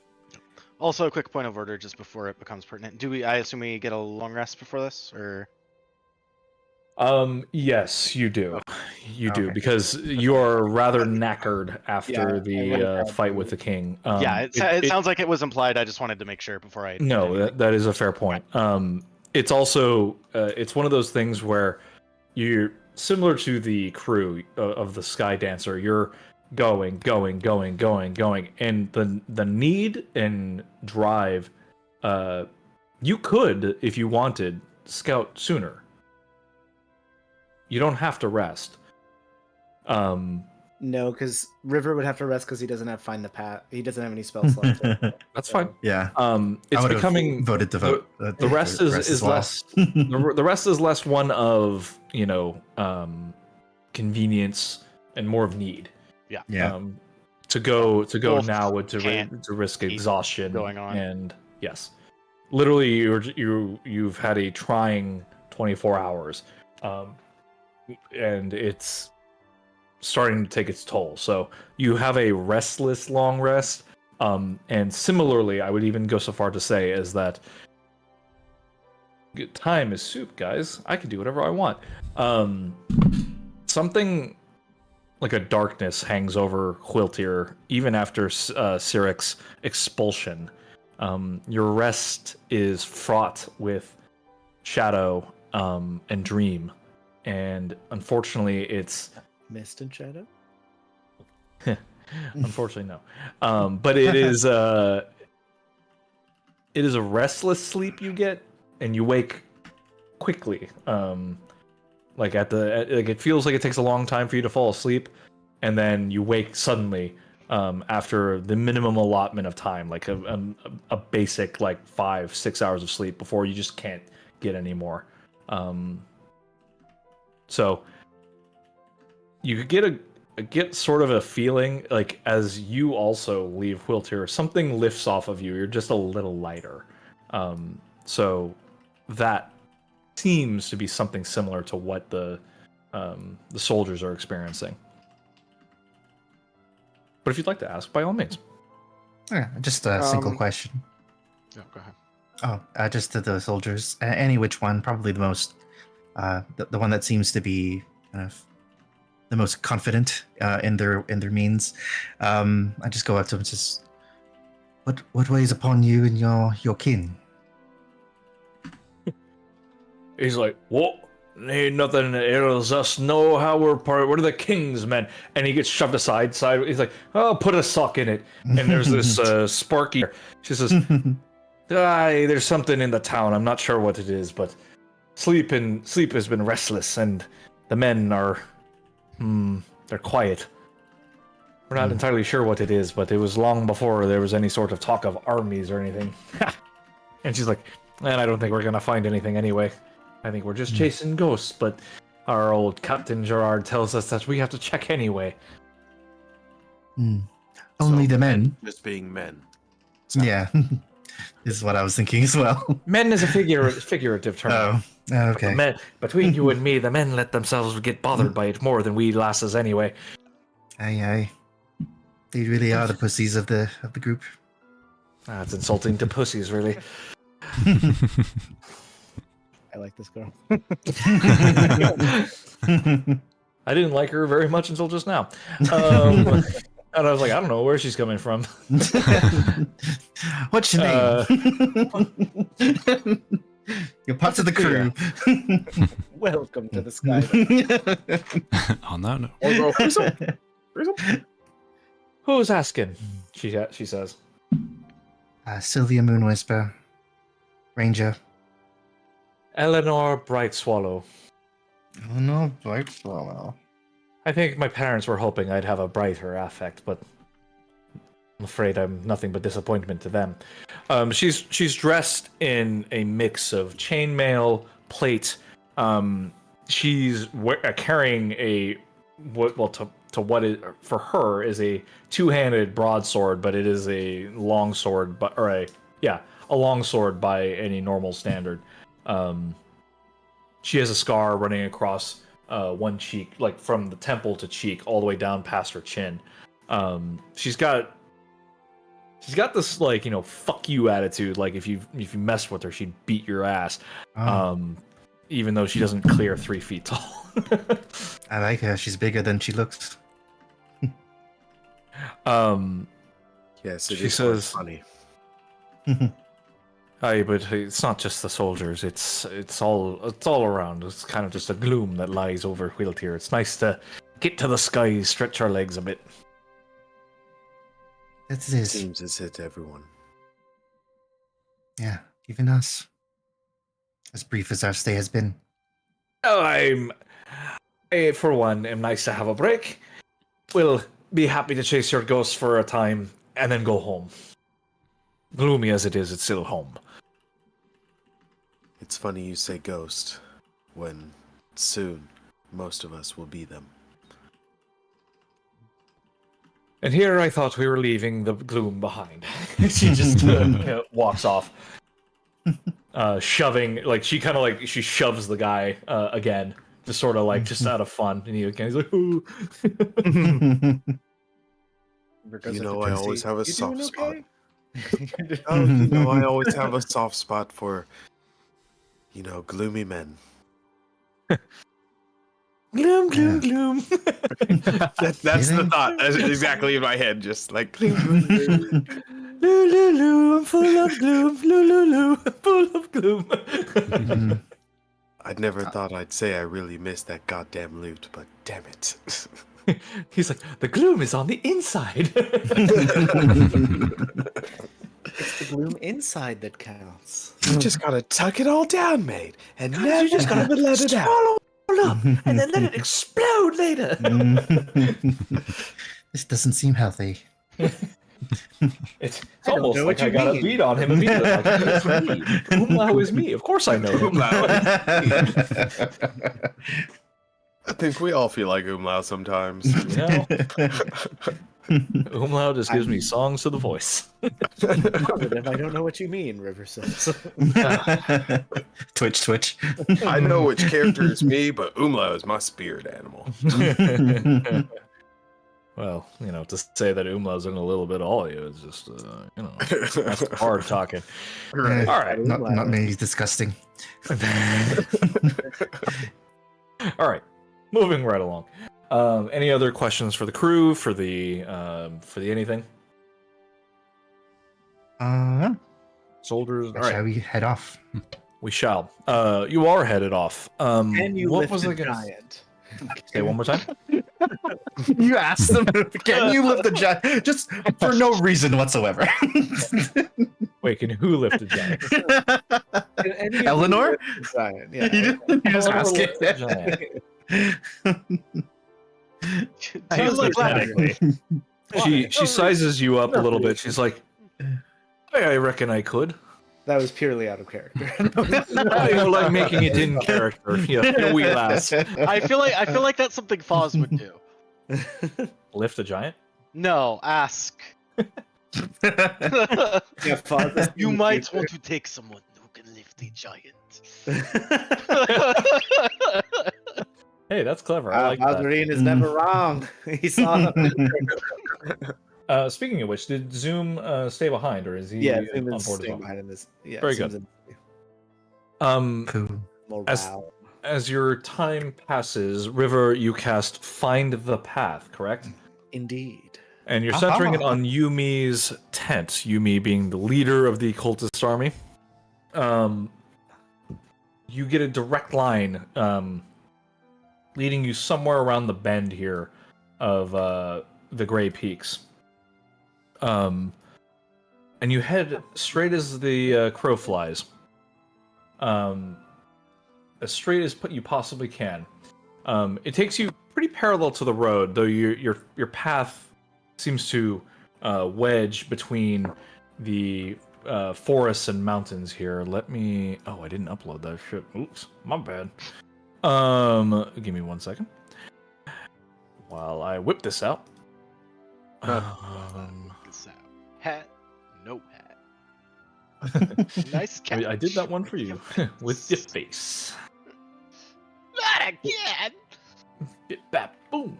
Also, a quick point of order just before it becomes pertinent. I assume we get a long rest before this, or? Yes, you do. You do, Okay. because you are rather knackered after the fight with the king. Yeah, it sounds like it was implied. I just wanted to make sure before I. No, that is a fair point. It's also it's one of those things where you're similar to the crew of the Sky Dancer. You're going, and the need and drive. You could, if you wanted, scout sooner. You don't have to rest. No, because River would have to rest because he doesn't have find the path. He doesn't have any spell slots. That's fine. Yeah. It's I would've becoming voted to vote. The rest is well. less. The rest is less one of convenience and more of need. Yeah. Yeah. To go Both now would to risk exhaustion going on. and yes, literally you've had a trying 24 hours, and it's starting to take its toll. So you have a restless long rest, and similarly, I would even go so far to say is that time is soup, guys. I can do whatever I want. Something like a darkness hangs over Quiltir even after Cyric's expulsion. Your rest is fraught with shadow and dream, and unfortunately, it's Mist and shadow. unfortunately no. But it is a restless sleep you get, and you wake quickly. Like it feels like it takes a long time for you to fall asleep, and then you wake suddenly after the minimum allotment of time, like a basic like 5-6 hours of sleep before you just can't get any more. So you could get sort of a feeling like as you also leave Quiltir, something lifts off of you. You're just a little lighter. So that seems to be something similar to what the soldiers are experiencing. But if you'd like to ask, by all means. Yeah, just a single question. Yeah, go ahead. Oh, just to the soldiers. Any which one, probably the most, the one that seems to be kind of the most confident in their means. I just go up to them and says, "What weighs upon you and your kin?" He's like, "What? Ain't nothing that ails us. Know how we're the king's men." And he gets shoved aside. He's like, "Oh, put a sock in it." And there's this Sparky. She says, there's something in the town. I'm not sure what it is, but sleep has been restless, and the men are, they're quiet. We're not entirely sure what it is, but it was long before there was any sort of talk of armies or anything." And she's like, "And I don't think we're gonna find anything anyway. I think we're just chasing ghosts, but our old Captain Gerard tells us that we have to check anyway." Only the men. Just being men. Yeah. This is what I was thinking as well. Men is a figurative term. Oh, okay. Men, between you and me, the men let themselves get bothered by it more than we lasses anyway. Aye. They really are the pussies of the group. It's insulting to pussies, really. I like this girl. I didn't like her very much until just now. And I was like, I don't know where she's coming from. What's your name? You're part of the crew. Welcome to the sky. On that note. Who's asking? She says. Sylvia Moonwhisper. Ranger. Eleanor Bright Swallow. Oh no, Bright Swallow. I think my parents were hoping I'd have a brighter affect, but I'm afraid I'm nothing but disappointment to them. She's dressed in a mix of chainmail, plate. She's carrying what is for her is a two-handed broadsword, but it is a long sword, or a yeah, a longsword by any normal standard. She has a scar running across one cheek, like from the temple to cheek, all the way down past her chin. She's got this like, you know, fuck you attitude. Like if you mess with her, she'd beat your ass. Even though she doesn't clear 3 feet tall. I like her. She's bigger than she looks. Yes, it she is says, funny. "Aye, but it's not just the soldiers. It's all around. It's kind of just a gloom that lies over Wilt here. It's nice to get to the skies, stretch our legs a bit." It is. Seems it's hit everyone. Yeah, even us. As brief as our stay has been. Oh, I, for one, am nice to have a break. We'll be happy to chase your ghosts for a time and then go home. Gloomy as it is, it's still home. It's funny you say ghost, when soon most of us will be them. And here I thought we were leaving the gloom behind. She just walks off. Shoving, like, she kind of like, she shoves the guy again. Just sort of like, just out of fun. And he's like, ooh. You know, I always have a soft spot. Oh, you know, I always have a soft spot for, you know, gloomy men. Gloom, gloom, gloom. That's the thought. That's exactly in my head. Just like gloom, gloom, gloom. Loo, loo, loo, I'm full of gloom. Loo, loo, loo, I'm full of gloom. I'd never thought I'd say I really missed that goddamn loot, but damn it. He's like, the gloom is on the inside. It's the gloom inside that counts. You just gotta tuck it all down, mate, and God, never you just gotta let it out. swallow it up and then let it explode later. This doesn't seem healthy. It's almost like I got a beat on him immediately. Like, it's me. Umlau is me. Of course I know Umlau. I think we all feel like Umlau sometimes. You know? Umlau just gives me songs to the voice. Positive, I don't know what you mean, River says. Twitch. I know which character is me, but Umlau is my spirit animal. Well, you know, to say that Umlau's in a little bit of all of you is just, you know, that's hard talking. Right. All right. Not me. He's disgusting. All right. Moving right along. Any other questions for the crew, for the anything? Soldiers. All right. Shall we head off? We shall. You are headed off. Can you what lift was a I gonna giant? say one more time? You asked them, can you lift the giant? Just for no reason whatsoever. Wait, can who lift a giant? Eleanor? Giant, yeah. You just Eleanor ask lift a giant. Hypothetically. She sizes you up a little bit. She's like, I reckon I could. That was purely out of character. You're like making it in character. Yeah, we lass. I feel like that's something Foz would do. Lift a giant? No, ask. You might want to take someone who can lift a giant. Hey, that's clever. I like that. Algerine is never wrong. He saw Speaking of which, did Zoom stay behind, or is he yeah, on board staying as well? behind in this. Yeah, Very Zoom's good. in As, morale. as your time passes, River, you cast Find the Path, correct? Indeed. And you're centering it on Yumi's tent, Yumi being the leader of the cultist army. You get a direct line leading you somewhere around the bend here of the Gray Peaks. And you head straight as the crow flies. As straight as you possibly can. It takes you pretty parallel to the road, though your path seems to wedge between the forests and mountains here. Let me... Oh, I didn't upload that shit. Oops, my bad. Give me 1 second. While I whip this out. Hat, no hat. Nice catch. I did that one for you with your face. Not again. Bit bap boom.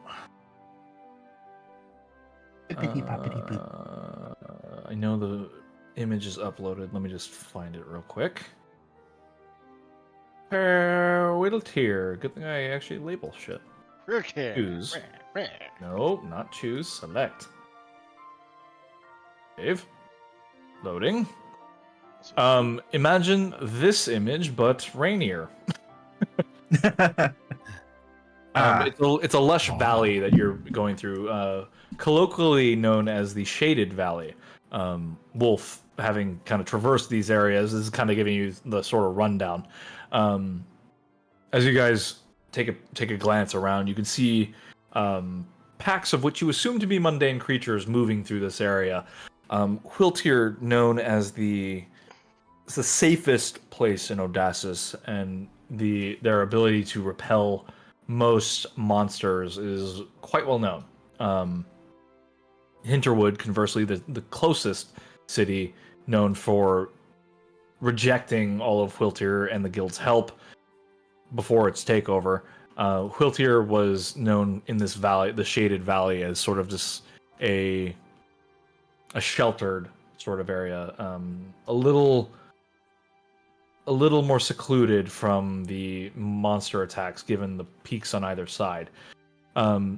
I know the image is uploaded. Let me just find it real quick. Whittle tier. Good thing I actually label shit. Okay. Choose. No, not choose. Select. Save. Loading. Imagine this image, but rainier. It's a lush valley that you're going through, colloquially known as the Shaded Valley. Wolf, having kind of traversed these areas, is kind of giving you the sort of rundown. As you guys take a glance around, you can see packs of what you assume to be mundane creatures moving through this area. Quiltier, known as the safest place in Odasses, and their ability to repel most monsters is quite well known. Hinterwood, conversely, the closest city, known for rejecting all of Quiltier and the guild's help before its takeover. Quiltier was known in this valley, the Shaded Valley, as sort of just a sheltered sort of area, a little more secluded from the monster attacks, given the peaks on either side.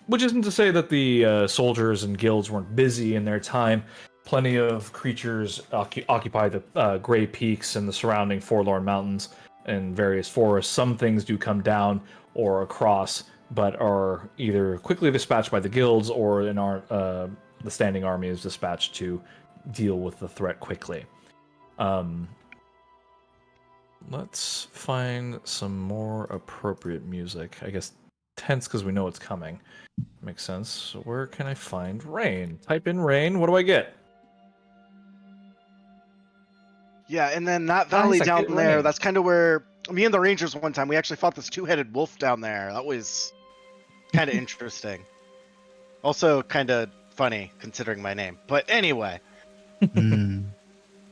Which isn't to say that the soldiers and guilds weren't busy in their time. Plenty of creatures occupy the Gray Peaks and the surrounding Forlorn Mountains and various forests. Some things do come down or across, but are either quickly dispatched by the guilds or the standing army is dispatched to deal with the threat quickly. Let's find some more appropriate music. I guess tense because we know it's coming. Makes sense. So where can I find rain? Type in rain. What do I get? Yeah, and then that valley Nice, I down get there, rain. that's kind of where me and the Rangers one time, we actually fought this two-headed wolf down there. That was kind of interesting. Also kind of funny considering my name. But anyway.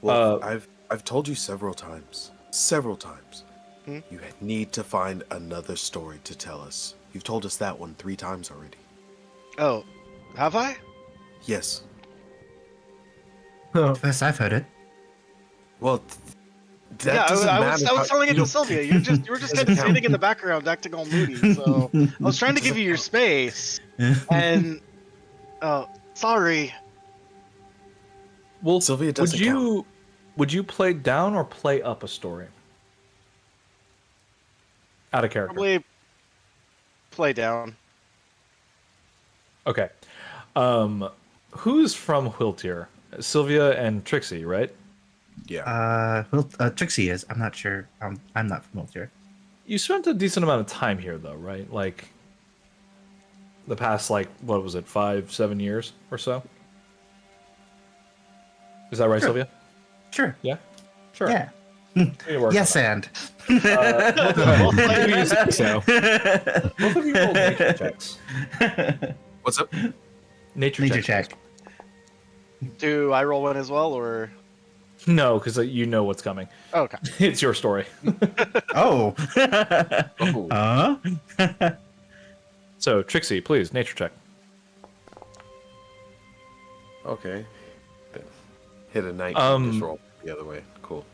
Well, I've told you several times. Hmm? You need to find another story to tell us. You've told us that one 3 times already. Oh, have I? Yes. First I've heard it. Well, that Yeah, doesn't I matter. was telling it You to Sylvia. You were just kind of sitting in the background, acting all moody. So I was trying to give you your space, and sorry. Well, Sylvia doesn't count. Would you play down or play up a story? Out of character. Probably play down. Okay. Who's from Whiltier? Sylvia and Trixie, right? Yeah. Trixie is. I'm not sure. I'm not from here. You spent a decent amount of time here, though, right? Like, the past, like, what was it, 5-7 years or so? Is that right, Sure. Sylvia? Sure. Yeah? Sure. Yeah. We work Yes, on and. so. Both of you roll nature checks. What's up? Nature check. Do I roll one as well, or? No, because you know what's coming. Oh, okay. It's your story. Oh. So, Trixie, please, nature check. Okay. Hit a 19. Just roll the other way. Cool.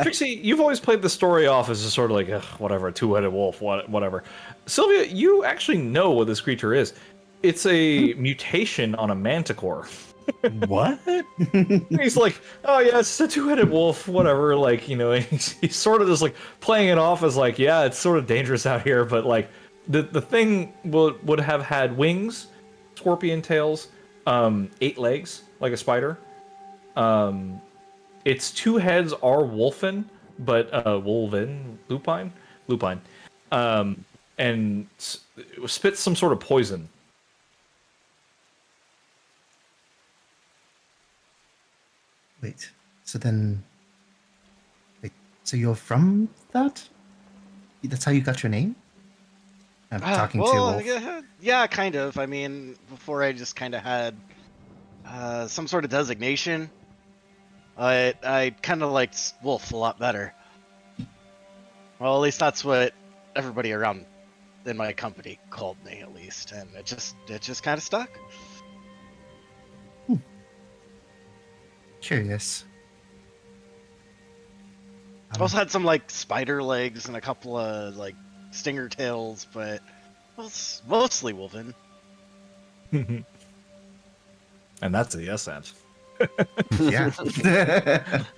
Trixie, you've always played the story off as a sort of like, ugh, whatever, a two-headed wolf, whatever. Sylvia, you actually know what this creature is. It's a mutation on a manticore. What? He's like, oh yeah, it's a two-headed wolf, whatever. Like, you know, he's sort of just like playing it off as like, yeah, it's sort of dangerous out here, but like the thing would have had wings, scorpion tails, 8 legs like a spider. Its 2 heads are wolfen, but lupine, and spits some sort of poison. Wait. So then. Wait. So you're from that? That's how you got your name? I'm talking to Wolf. Yeah, kind of. I mean, before I just kind of had some sort of designation. I kind of liked Wolf a lot better. Well, at least that's what everybody around in my company called me, at least, and it just kind of stuck. Curious. I also had some like spider legs and a couple of like stinger tails, but it was mostly Wolven. And that's a yes and. Yeah.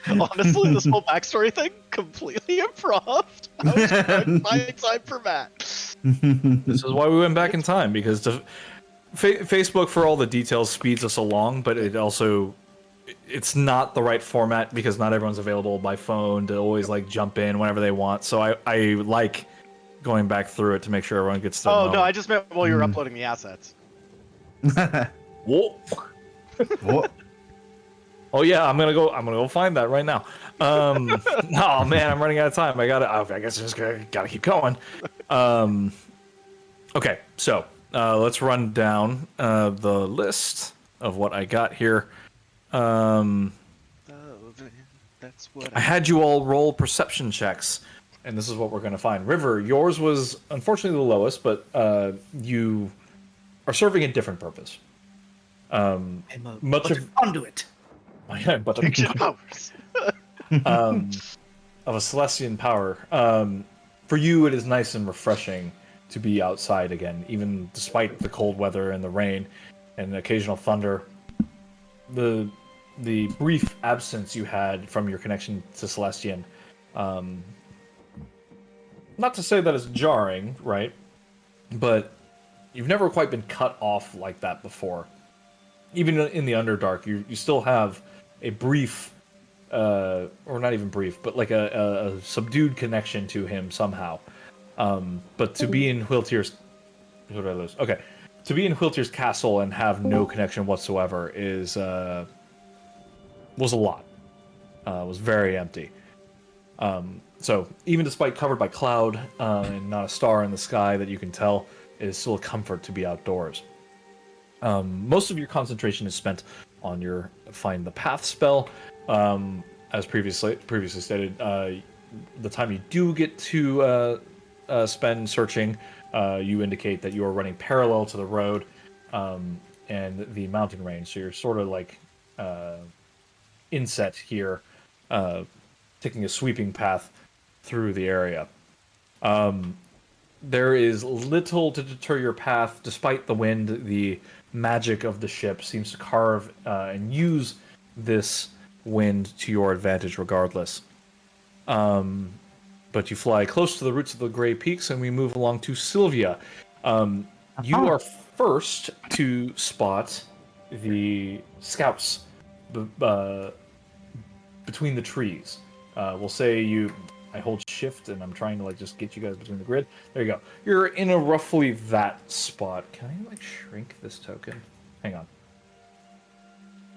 Honestly, this whole backstory thing completely improv. I was trying to find time for Matt. This is why we went back in time, because Facebook, for all the details, speeds us along, but it also it's not the right format because not everyone's available by phone to always like jump in whenever they want. So I like going back through it to make sure everyone gets to Oh know. no, I just meant while you were uploading the assets. Whoa. Whoa. Oh yeah, I'm gonna go find that right now. Oh man, I'm running out of time. I guess I just gotta keep going. Okay, so let's run down the list of what I got here. That's what I had you all roll perception checks, and this is what we're gonna find. River, yours was unfortunately the lowest, but you are serving a different purpose. Much of conduit. but Ancient powers. of a Celestian power. For you, it is nice and refreshing to be outside again, even despite the cold weather and the rain and the occasional thunder. The brief absence you had from your connection to Celestian, not to say that it's jarring, right? But you've never quite been cut off like that before. Even in the Underdark, you still have a brief, or not even brief, but like a subdued connection to him somehow. But to be in Hwiltyr's... Who did I lose? Okay. To be in Hwiltyr's castle and have no connection whatsoever was a lot. Was very empty. So even despite covered by cloud and not a star in the sky that you can tell, it is still a comfort to be outdoors. Most of your concentration is spent on your Find the Path spell. As previously stated, the time you do get to spend searching, you indicate that you are running parallel to the road and the mountain range. So you're sort of like inset here, taking a sweeping path through the area. There is little to deter your path, despite the wind. The magic of the ship seems to carve and use this wind to your advantage regardless. But you fly close to the roots of the Grey Peaks, and we move along to Sylvia. You are first to spot the scouts between the trees. We'll say I hold shift and I'm trying to like just get you guys between the grid. There you go. You're in a roughly that spot. Can I like shrink this token? Hang on.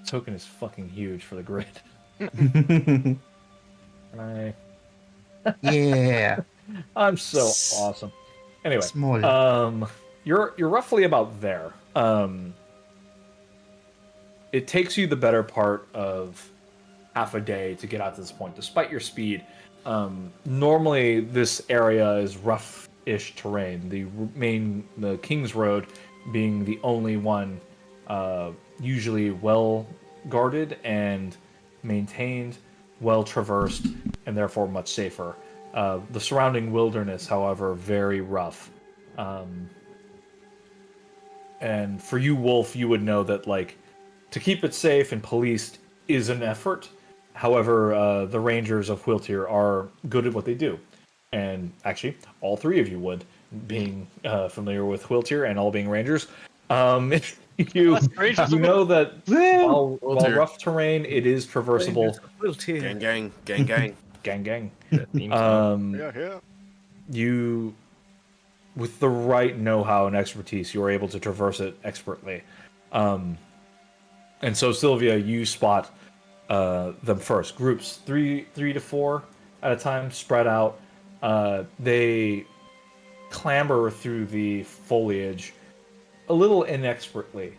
Token is fucking huge for the grid. Can I? Yeah. I'm so awesome. Anyway, Small. you're roughly about there. It takes you the better part of half a day to get out to this point, despite your speed. Normally, this area is rough-ish terrain. The King's Road being the only one usually well guarded and maintained, well traversed, and therefore much safer. The surrounding wilderness, however, very rough. And for you, Wolf, you would know that like to keep it safe and policed is an effort. However, the Rangers of Hwiltyr are good at what they do. And actually, all three of you would, being familiar with Hwiltyr and all being Rangers. You know that while rough terrain, it is traversable. Gang, gang, gang, gang. Gang, gang. Yeah. You, with the right know-how and expertise, you are able to traverse it expertly. And so, Sylvia, you spot them first. Groups, three to four at a time, spread out. They clamber through the foliage a little inexpertly,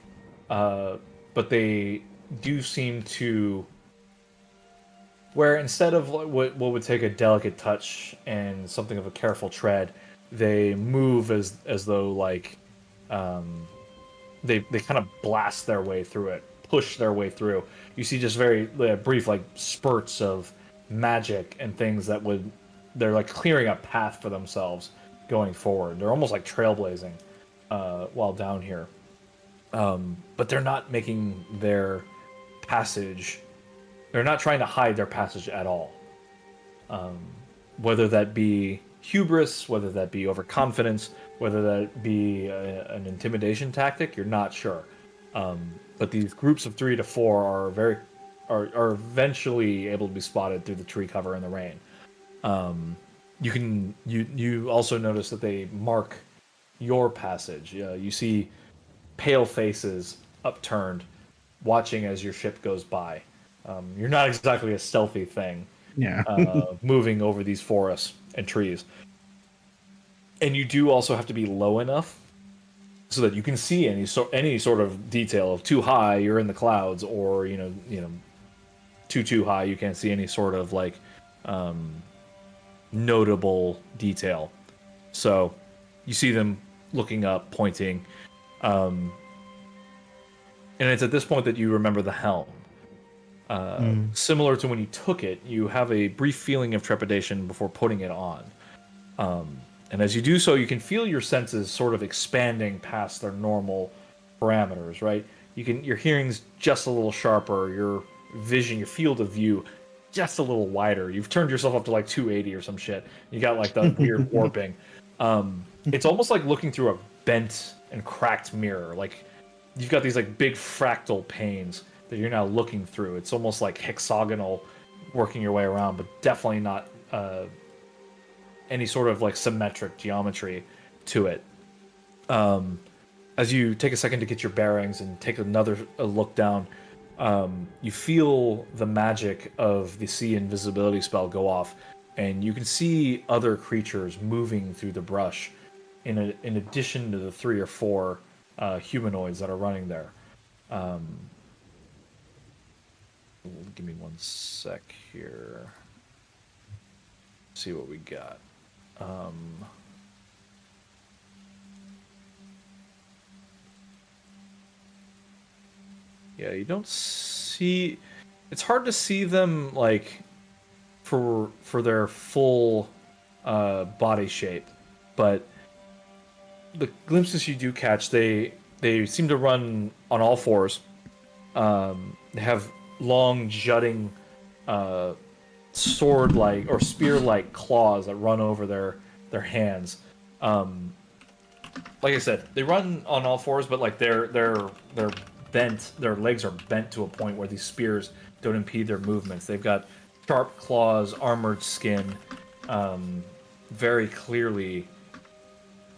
but they do seem to where instead of what would take a delicate touch and something of a careful tread, they move as though like they kind of blast their way through it, push their way through. You see just very brief like spurts of magic and things that they're like clearing a path for themselves going forward. They're almost like trailblazing while down here. But they're not making their passage. They're not trying to hide their passage at all. Whether that be hubris, whether that be overconfidence, whether that be an intimidation tactic, you're not sure. But these groups of 3 to 4 are eventually able to be spotted through the tree cover in the rain. You also notice that they mark your passage. You see pale faces upturned, watching as your ship goes by. You're not exactly a stealthy thing, moving over these forests and trees. And you do also have to be low enough so that you can see any sort of detail. Of too high, you're in the clouds, or too high, you can't see any sort of like notable detail. So you see them looking up, pointing, and it's at this point that you remember the helm. Similar to when you took it, you have a brief feeling of trepidation before putting it on. And as you do so, you can feel your senses sort of expanding past their normal parameters, right? Your hearing's just a little sharper, your vision, your field of view, just a little wider. You've turned yourself up to like 280 or some shit. You got like the weird warping. It's almost like looking through a bent and cracked mirror. Like you've got these like big fractal panes that you're now looking through. It's almost like hexagonal, working your way around, but definitely not any sort of like symmetric geometry to it. As you take a second to get your bearings and take another look down, you feel the magic of the see invisibility spell go off, and you can see other creatures moving through the brush in addition to the 3 or 4 humanoids that are running there. Give me one sec here. See what we got. Yeah, you don't see. It's hard to see them like for their full body shape, but the glimpses you do catch, they seem to run on all fours. They have long jutting sword-like or spear-like claws that run over their hands. Like I said, they run on all fours, but like they're bent. Their legs are bent to a point where these spears don't impede their movements. They've got sharp claws, armored skin, very clearly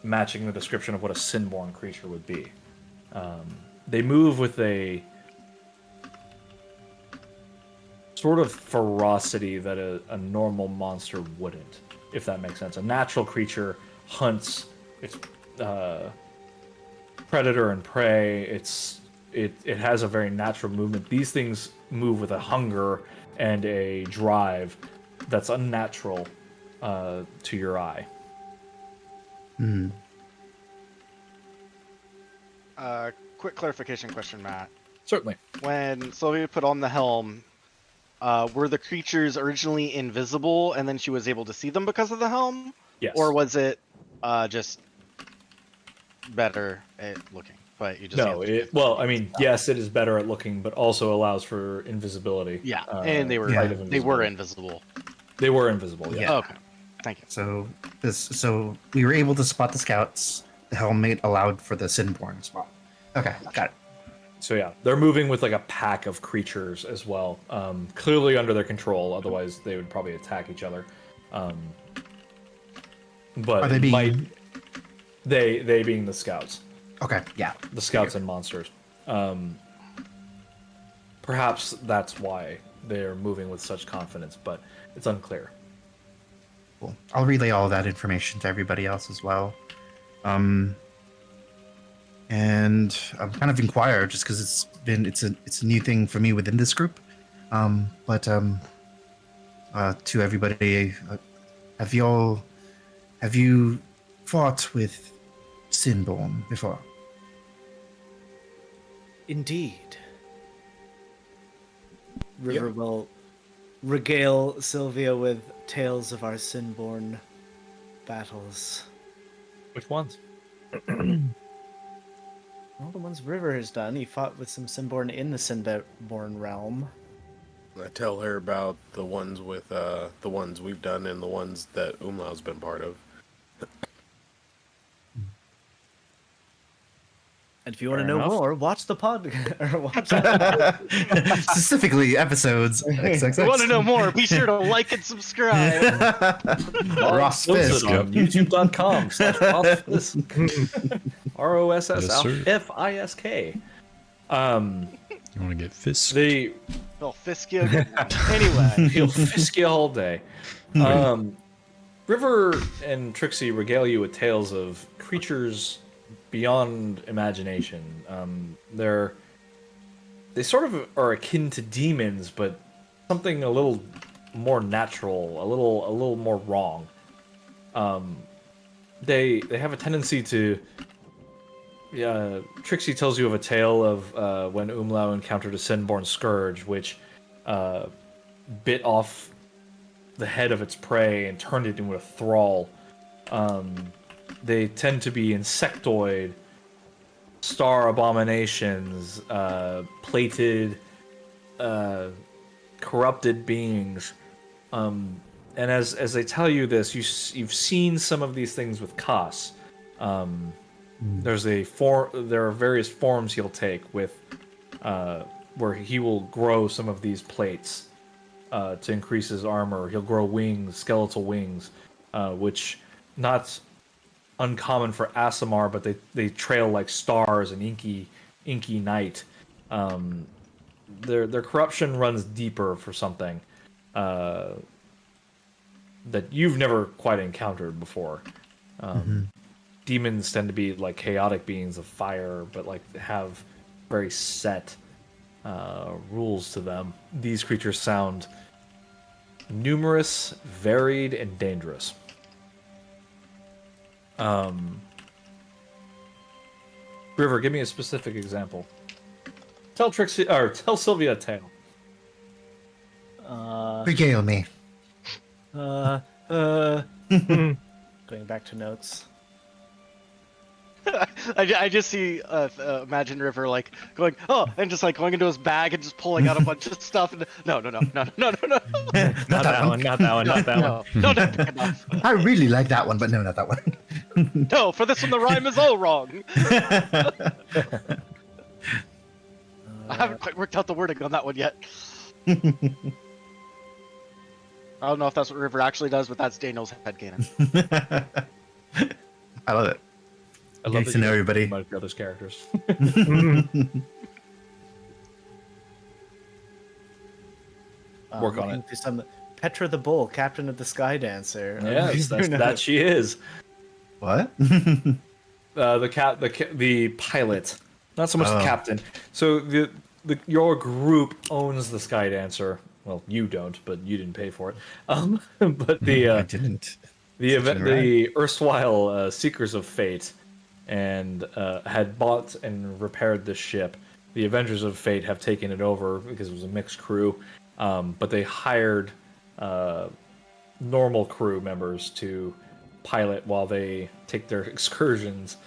matching the description of what a Sinborn creature would be. They move with a sort of ferocity that a normal monster wouldn't, if that makes sense. A natural creature hunts its predator and prey. It has a very natural movement. These things move with a hunger and a drive that's unnatural to your eye. Quick clarification question, Matt. Certainly. When Sylvia put on the helm, were the creatures originally invisible and then she was able to see them because of the helm? Yes. Or was it just better at looking? But you just yes, it is better at looking, but also allows for invisibility. Yeah, and they were invisible. They were invisible. Yeah. Oh, okay. Thank you. So we were able to spot the scouts. The helmet allowed for the Sinborn spot. Okay, got it. So yeah, they're moving with like a pack of creatures as well, clearly under their control. Otherwise, they would probably attack each other. But are they being... they being the scouts? Okay, yeah, the scouts and monsters. Perhaps that's why they're moving with such confidence, but it's unclear. Cool. I'll relay all of that information to everybody else as well. And I'm kind of inquire just because it's a new thing for me within this group. But to everybody, have you fought with Sinborn before? Indeed. River will regale Sylvia with tales of our Sinborn battles. Which ones? All the ones River has done. He fought with some Sinborn in the Sinborn realm. I tell her about the ones with the ones we've done and the ones that Umlau's been part of. And if you want to Fair know enough. more, watch the pod. Or watch Specifically, episodes. If you want to know more, be sure to like and subscribe. Ross Fisk. on youtube.com/rossfisk. ROSSFISK. You want to get fist? They Well, Fiskio. Anyway. feel fisky all day. River and Trixie regale you with tales of creatures beyond imagination. They sort of are akin to demons, but something a little more natural, a little more wrong. They have a tendency to. Trixie tells you of a tale of when Umlau encountered a Sinborn scourge, which bit off the head of its prey and turned it into a thrall. They tend to be insectoid, star abominations, plated, corrupted beings. And as they tell you this, you've seen some of these things with Kas. There are various forms he'll take with, where he will grow some of these plates to increase his armor. He'll grow wings, skeletal wings, which not uncommon for Aasimar, but they trail like stars and inky night. Their corruption runs deeper for something that you've never quite encountered before. Demons tend to be like chaotic beings of fire, but like have very set rules to them. These creatures sound numerous, varied, and dangerous. River, give me a specific example. Tell Sylvia a tale. Regale me. Going back to notes. I just see imagine River like going and just like going into his bag and just pulling out a bunch of stuff and no Not that one. Not that one. Not that one. no pick enough. I really like that one, but no, not that one. No, for this one the rhyme is all wrong. I haven't quite worked out the wording on that one yet. I don't know if that's what River actually does, but that's Daniel's headcanon. I love it. I love Nice to know everybody. About the other's characters. Work on it. Some Petra the Bull, captain of the Sky Dancer. Yes, that she is. What? The pilot, not so much the captain. So your group owns the Sky Dancer. Well, you don't, but you didn't pay for it. But I didn't. The erstwhile Seekers of Fate and had bought and repaired this ship. The Avengers of Fate have taken it over because it was a mixed crew, but they hired normal crew members to pilot while they take their excursions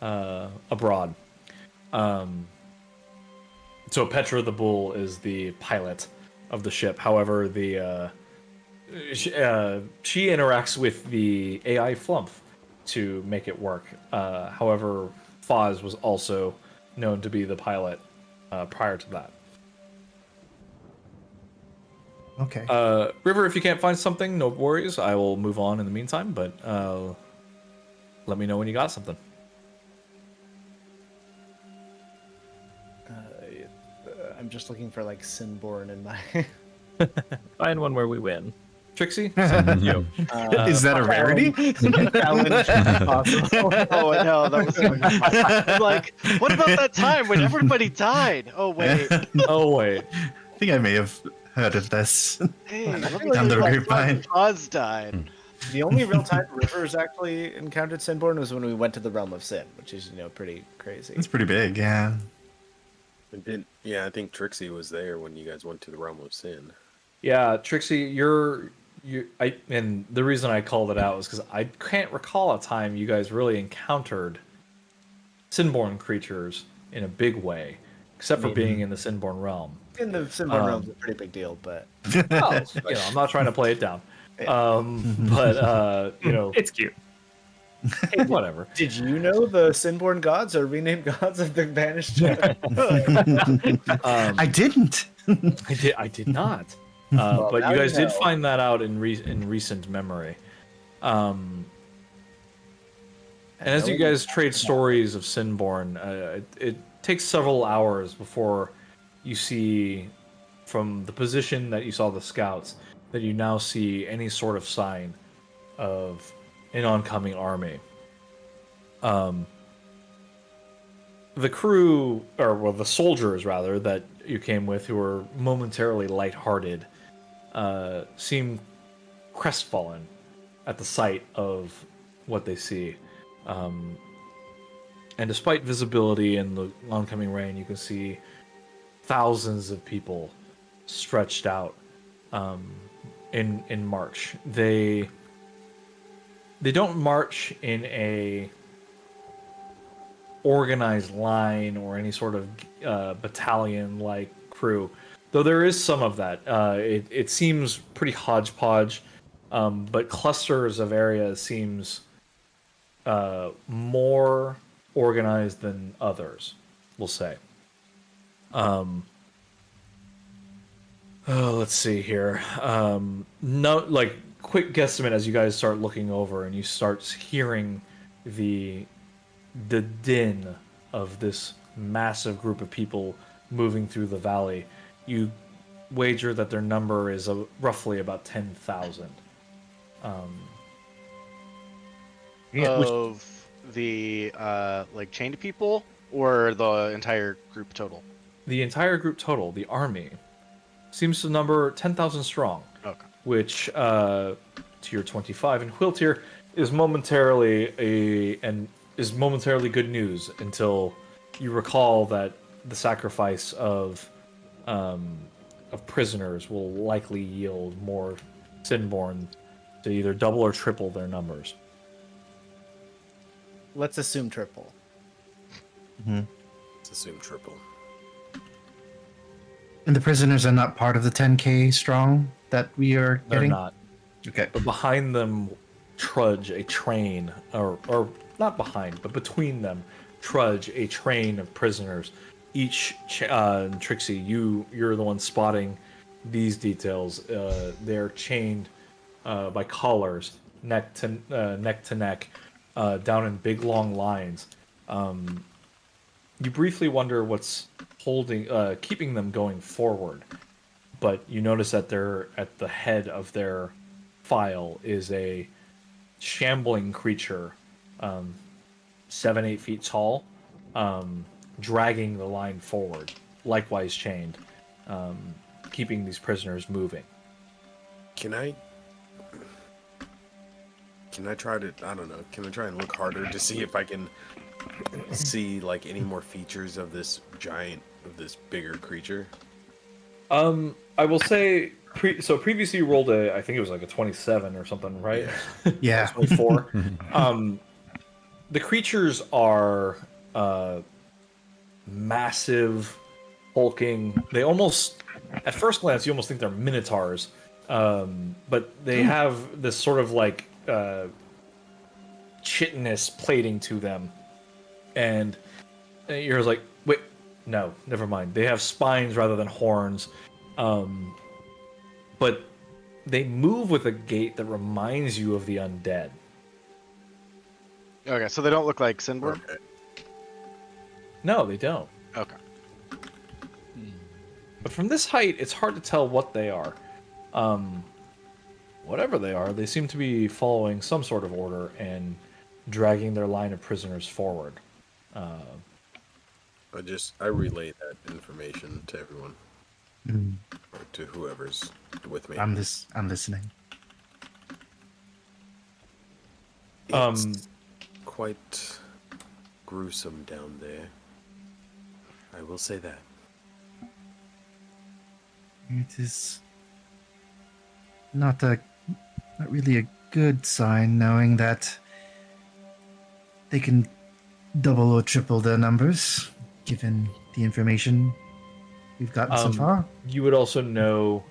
abroad. So Petra the Bull is the pilot of the ship. However, she interacts with the AI Flump to make it work. However, Foz was also known to be the pilot prior to that. Okay. River, if you can't find something, no worries. I will move on in the meantime, but let me know when you got something. I'm just looking for like Sinborn in my. Find one where we win. Trixie? You. Is that a rarity? Oh no, that was like, what about that time when everybody died? Oh wait. Oh wait. I think I may have heard of this. Hey, I let feel me like tell the you about grapevine. Oz died. The only real time Rivers actually encountered Sinborn was when we went to the Realm of Sin, which is, pretty crazy. It's pretty big, yeah. Yeah, I think Trixie was there when you guys went to the Realm of Sin. Yeah, Trixie, and the reason I called it out is because I can't recall a time you guys really encountered Sinborn creatures in a big way, except for being in the Sinborn realm. In the Sinborn realm's a pretty big deal, but Well, I'm not trying to play it down. It's cute. Hey, whatever. did you know the Sinborn gods are renamed gods of the vanished Jedi? I didn't. I did not. But now you guys you did know. find that out in recent memory. And as you guys trade stories of Sinborn, it takes several hours before you see, from the position that you saw the scouts, that you now see any sort of sign of an oncoming army. The crew, the soldiers rather, that you came with, who were momentarily lighthearted, seem crestfallen at the sight of what they see. And despite visibility and the oncoming rain, you can see thousands of people stretched out in march. They don't march in a organized line or any sort of battalion-like crew, though there is some of that. It seems pretty hodgepodge, but clusters of areas seems more organized than others, we'll say. Let's see here. Quick guesstimate as you guys start looking over and you start hearing the din of this massive group of people moving through the valley. You wager that their number is roughly about 10,000. Of the chained people or the entire group total? The entire group total, the army, seems to number 10,000 strong. Okay. Which, to your 25 and Quilt here, is momentarily good news until you recall that the sacrifice of prisoners will likely yield more Sinborn to either double or triple their numbers. Let's assume triple. Let's assume triple. And the prisoners are not part of the 10K strong that we are They're getting? not. Okay. But behind them trudge a train, or not behind, but between them trudge a train of prisoners. Each, Trixie, you're the one spotting these details. They're chained by collars, neck to neck, down in big long lines. You briefly wonder what's keeping them going forward, but you notice that they're at the head of their file is a shambling creature, 7-8 feet tall, dragging the line forward, likewise chained, keeping these prisoners moving. Can I try to, I don't know, can I try and look harder to see if I can see any more features of this bigger creature? I will say, previously you rolled I think it was like a 27 or something, right? Yeah. 24. The creatures are massive, hulking. They almost, at first glance, you almost think they're minotaurs, but they have this sort of chitinous plating to them, and you're like, wait, no, never mind. They have spines rather than horns, but they move with a gait that reminds you of the undead. Okay, so they don't look like Sinborn? Okay. No, they don't. Okay. But from this height, it's hard to tell what they are. Whatever they are, they seem to be following some sort of order and dragging their line of prisoners forward. I relay that information to everyone. Mm, Or to whoever's with me. I'm listening. It's quite gruesome down there. I will say that. It is not really a good sign knowing that they can double or triple their numbers given the information we've gotten so far. You would also know,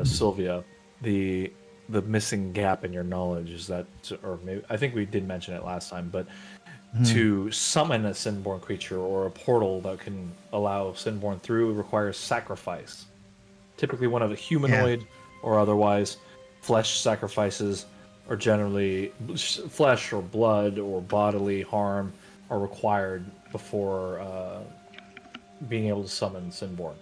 Sylvia, the missing gap in your knowledge is that, or maybe I think we did mention it last time, but to summon a Sinborn creature or a portal that can allow Sinborn through requires sacrifice. Typically one of a humanoid or otherwise. Flesh sacrifices are generally flesh or blood or bodily harm are required before being able to summon Sinborn.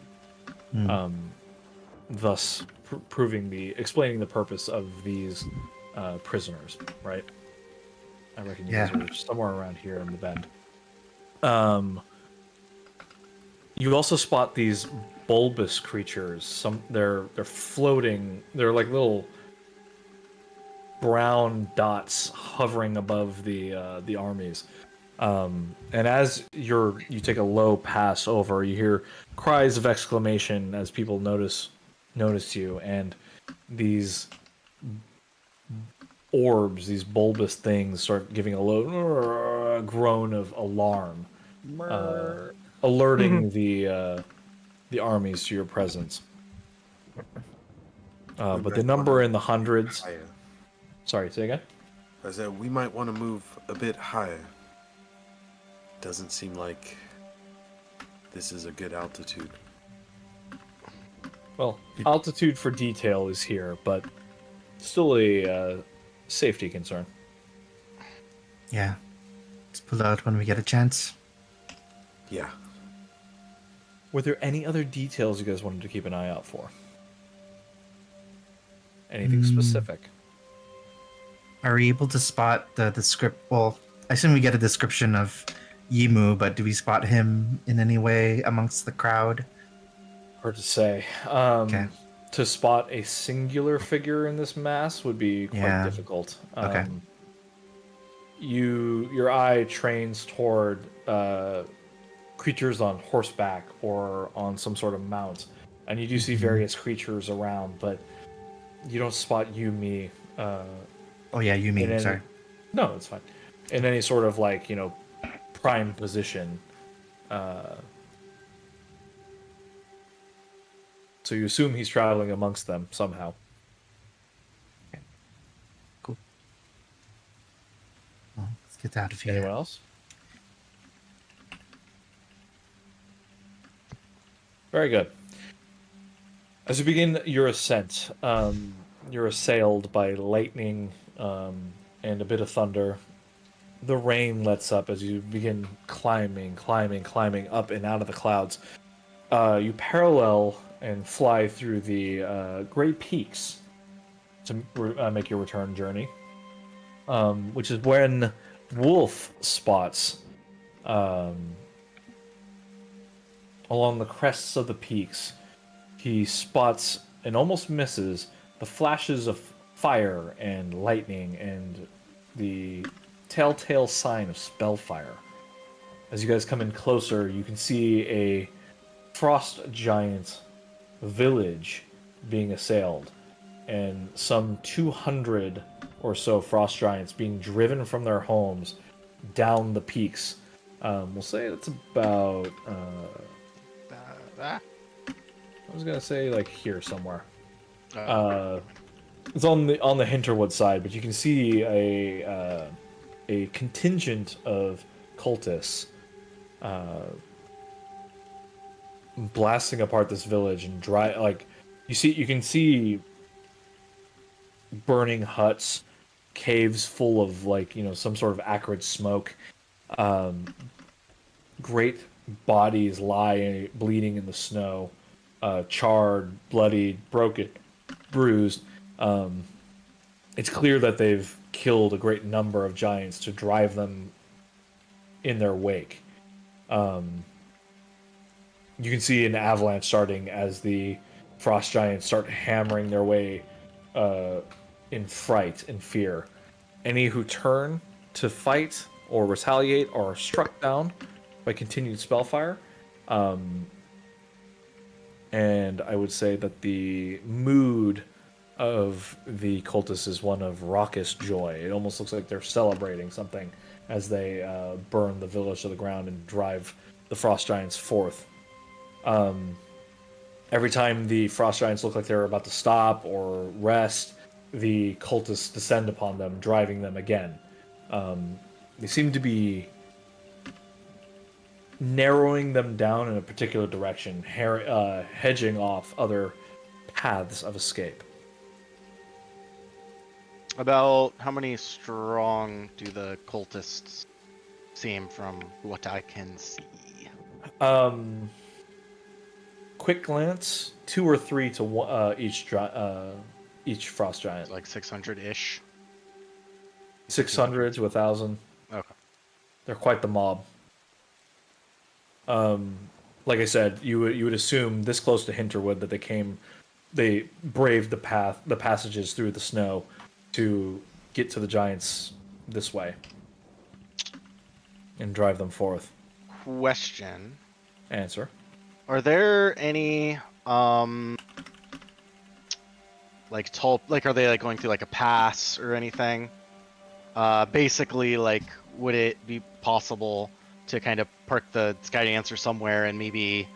Thus explaining the purpose of these prisoners, right? I reckon you guys are somewhere around here in the bend. You also spot these bulbous creatures. They're floating. They're like little brown dots hovering above the armies. And as you take a low pass over, you hear cries of exclamation as people notice you, and these orbs, these bulbous things, start giving a low groan of alarm, alerting the armies to your presence. But the number in the hundreds. Higher. Sorry, say again. I said we might want to move a bit higher. Doesn't seem like this is a good altitude. Well, altitude for detail is here, but still a safety concern. Yeah. Let's pull out when we get a chance. Yeah. Were there any other details you guys wanted to keep an eye out for? Anything specific? Are we able to spot the script? Well, I assume we get a description of Yimu, but do we spot him in any way amongst the crowd? Hard to say. Okay. To spot a singular figure in this mass would be quite difficult. Okay. Your eye trains toward creatures on horseback or on some sort of mount, and you do see various creatures around, but you don't spot Yumi. Yumi. Sorry. No, it's fine. In any sort of prime position. So you assume he's traveling amongst them somehow. Okay. Cool. Well, let's get out of here. Anyone else? Very good. As you begin your ascent, you're assailed by lightning and a bit of thunder. The rain lets up as you begin climbing up and out of the clouds. You parallel and fly through the Great Peaks to make your return journey, which is when Wolf spots along the crests of the peaks. He spots and almost misses the flashes of fire and lightning and the telltale sign of spellfire. As you guys come in closer, you can see a frost giant village being assailed, and some 200 or so frost giants being driven from their homes down the peaks. We'll say it's about I was gonna say like here somewhere. It's on the Hinterwood side, but you can see a contingent of cultists blasting apart this village and you can see burning huts, caves full of some sort of acrid smoke. Great bodies lie bleeding in the snow, charred, bloodied, broken, bruised. It's clear that they've killed a great number of giants to drive them in their wake. you can see an avalanche starting as the frost giants start hammering their way in fright and fear. Any who turn to fight or retaliate are struck down by continued spellfire. And I would say that the mood of the cultists is one of raucous joy. It almost looks like they're celebrating something as they burn the village to the ground and drive the frost giants forth. Every time the frost giants look like they're about to stop or rest, the cultists descend upon them, driving them again. They seem to be narrowing them down in a particular direction, hedging off other paths of escape. About how many strong do the cultists seem from what I can see? Quick glance, 2 or 3 to one, each frost giant. Like 600-ish? 600 to 1,000. Okay. They're quite the mob. Like I said, you would assume this close to Hinterwood that they braved the passages through the snow to get to the giants this way and drive them forth. Question. Answer. Are there any are they like going through like a pass or anything? Basically, like, would it be possible to kind of park the Skydancer somewhere and maybe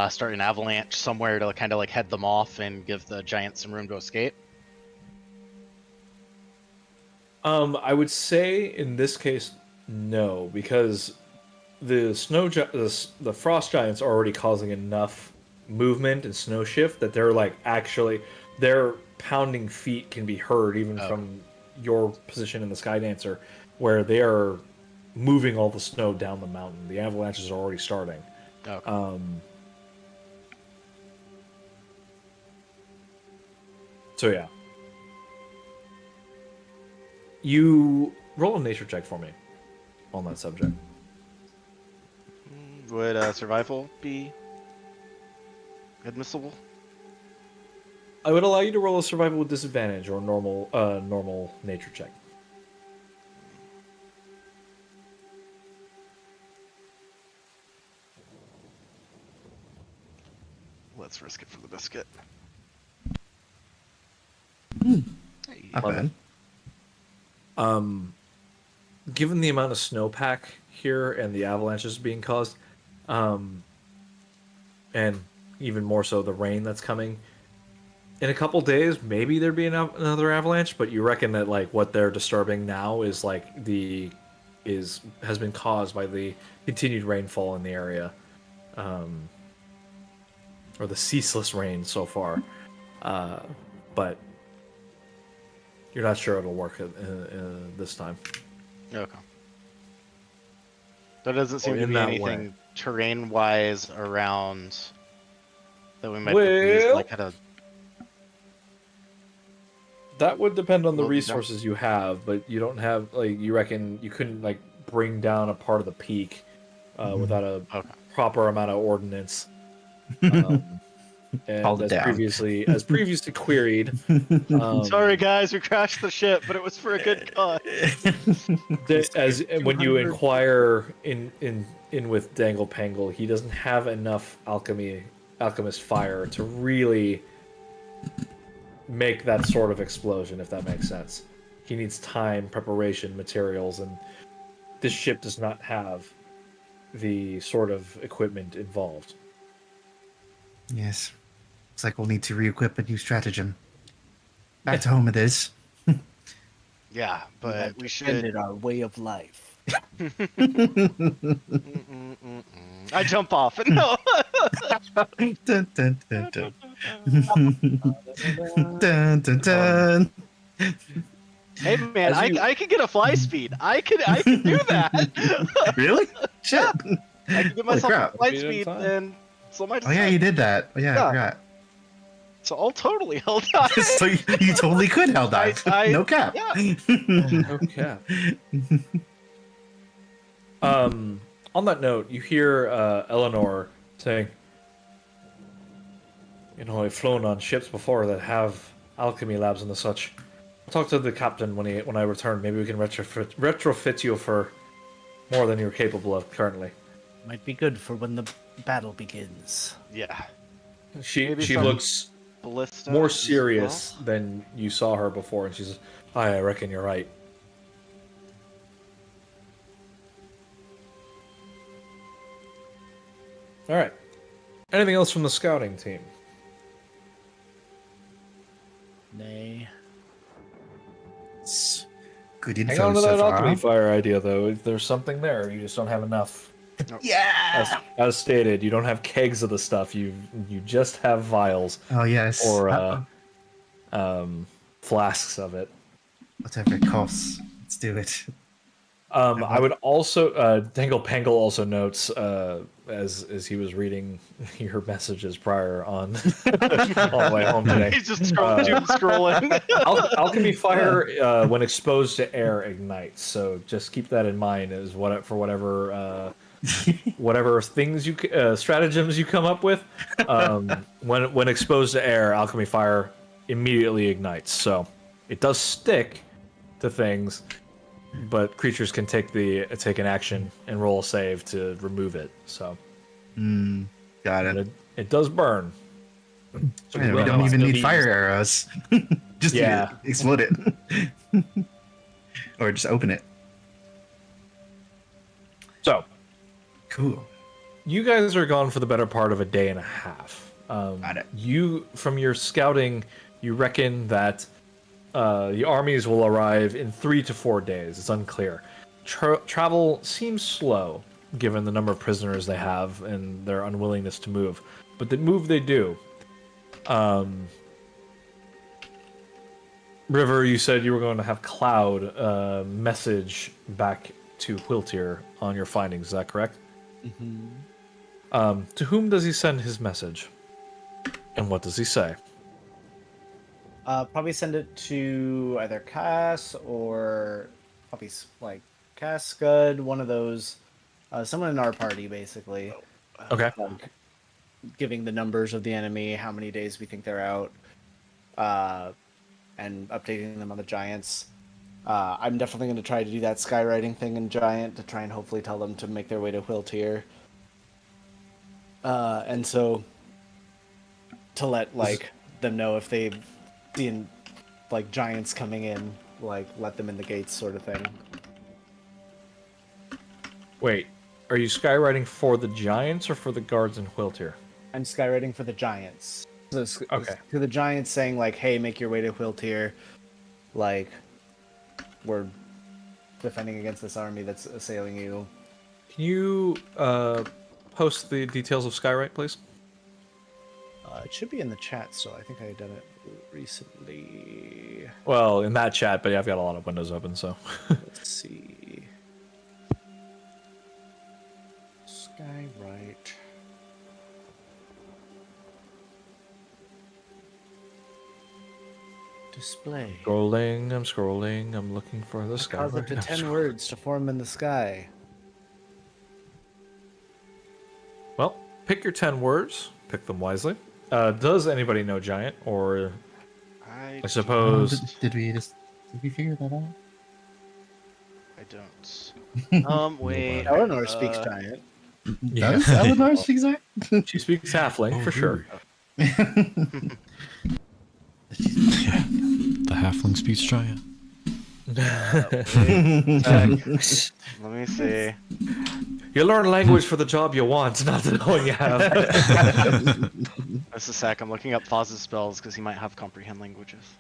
start an avalanche somewhere to kind of like head them off and give the giants some room to escape? I would say in this case, no, because the frost giants are already causing enough movement and snow shift that they're like their pounding feet can be heard even from your position in the Skydancer, where they are moving all the snow down the mountain. The avalanches are already starting. Okay. So yeah. You roll a nature check for me on that subject. Would survival be admissible? I would allow you to roll a survival with disadvantage or normal nature check. Let's risk it for the biscuit. Not bad. Given the amount of snowpack here and the avalanches being caused, and even more so the rain that's coming, in a couple days maybe there'd be another avalanche. But you reckon that like what they're disturbing now is like has been caused by the continued rainfall in the area, or the ceaseless rain so far, but you're not sure it'll work this time. Okay. There doesn't seem to be anything terrain-wise around that we might use, like kind of. That would depend on the resources you have, but you don't have you reckon you couldn't bring down a part of the peak without a proper amount of ordnance. And as previously queried. Sorry guys, we crashed the ship, but it was for a good cause. When you inquire in with Dangle Pangle, he doesn't have enough alchemist fire to really make that sort of explosion, if that makes sense. He needs time, preparation, materials, and this ship does not have the sort of equipment involved. Yes. Looks like we'll need to re-equip a new stratagem. Back to home it is. Yeah, but we should. Our way of life. I jump off. No. Dun, dun, dun, dun. Dun, dun, dun. Hey man, I can get a fly speed. I can do that. Really? Shit. I can give myself a fly speed and slow my. Oh yeah, you did that. Oh yeah, I forgot. So I'll totally hell dive. So you totally could hell dive. No cap. Yeah. No cap. On that note, you hear Eleanor saying, I've flown on ships before that have alchemy labs and the such. I'll talk to the captain when I return. Maybe we can retrofit you for more than you're capable of currently. Might be good for when the battle begins. Yeah. She Maybe some looks ballista more as serious well? than you saw her before, and she says, I reckon you're right. All right. Anything else from the scouting team? Nay. It's good Hang info on to so that far. alchemy fire idea, though. If there's something there, you just don't have enough. Yeah. As stated, you don't have kegs of the stuff. You just have vials Oh yes. or flasks of it. Whatever it costs, let's do it. I would also Dangle Pangle also notes as he was reading your messages prior on on the way home today. He's just scrolling. Alchemy fire when exposed to air ignites. So just keep that in mind as whatever things stratagems you come up with. When exposed to air, alchemy fire immediately ignites. So it does stick to things, but creatures can take an action and roll a save to remove it. So Got it. It does burn. So Yeah, we don't even need fire arrows. Just explode it. Or just open it. So cool. You guys are gone for the better part of a day and a half. Got it. You, from your scouting, you reckon that the armies will arrive in 3 to 4 days. It's unclear. Travel seems slow, given the number of prisoners they have and their unwillingness to move. But the move they do. River, you said you were going to have Cloud message back to Quiltier on your findings. Is that correct? Mm-hmm. To whom does he send his message? And what does he say? Probably send it to either Cass or probably like Cass, Scud, one of those. Someone in our party, basically. Okay. Like, giving the numbers of the enemy, how many days we think they're out, and updating them on the giants. I'm definitely going to try to do that skywriting thing in Giant to try and hopefully tell them to make their way to Whiltier. And so to let like them know if they see like giants coming in, like let them in the gates, sort of thing. Wait, are you skywriting for the giants or for the guards in Whiltier? I'm skywriting for the giants. So Okay. To the giants, saying like, "Hey, make your way to Whiltier. Like, we're defending against this army that's assailing you." Can you post the details of Skywrite, please? It should be in the chat, so I think I had done it recently. Well, in that chat, but yeah, I've got a lot of windows open, so. Let's see. Skywrite. Display. I'm scrolling, I'm looking for the Cause up Skywrite. to 10 words to form in the sky. Well, pick your 10 words. Pick them wisely. Does anybody know Giant, or I suppose... Did we figure that out? I don't. Wait. Eleanor speaks Giant. Yeah. Does Eleanor speak that? She speaks Halfling, for sure. The halfling speaks giant. Let me see. You learn language for the job you want, not the one you have. Just a sec. I'm looking up Foz's spells because he might have comprehend languages.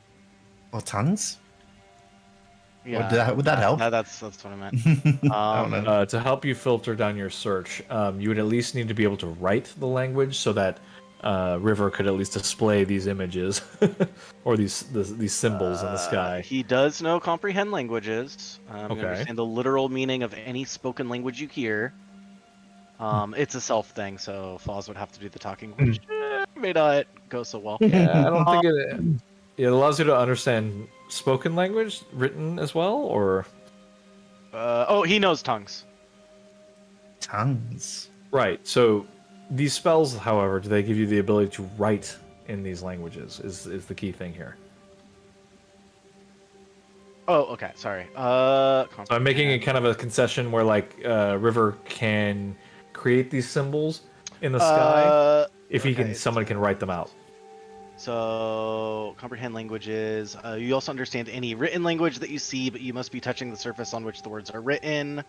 Well, tongues? Yeah. Would that help? That's what I meant. To help you filter down your search, you would at least need to be able to write the language so that River could at least display these images or these symbols in the sky. He does know comprehend languages. You Okay. understand the literal meaning of any spoken language you hear. It's a self thing, so Foz would have to do the talking, which may not go so well. Yeah, I don't think it allows you to understand spoken language written as well, or Oh, he knows tongues. Tongues. right. So these spells, however, do they give you the ability to write in these languages is the key thing here. Oh, okay. Sorry. So I'm making a kind of a concession where like River can create these symbols in the sky if he can, someone can write them out. So comprehend languages. You also understand any written language that you see, but you must be touching the surface on which the words are written.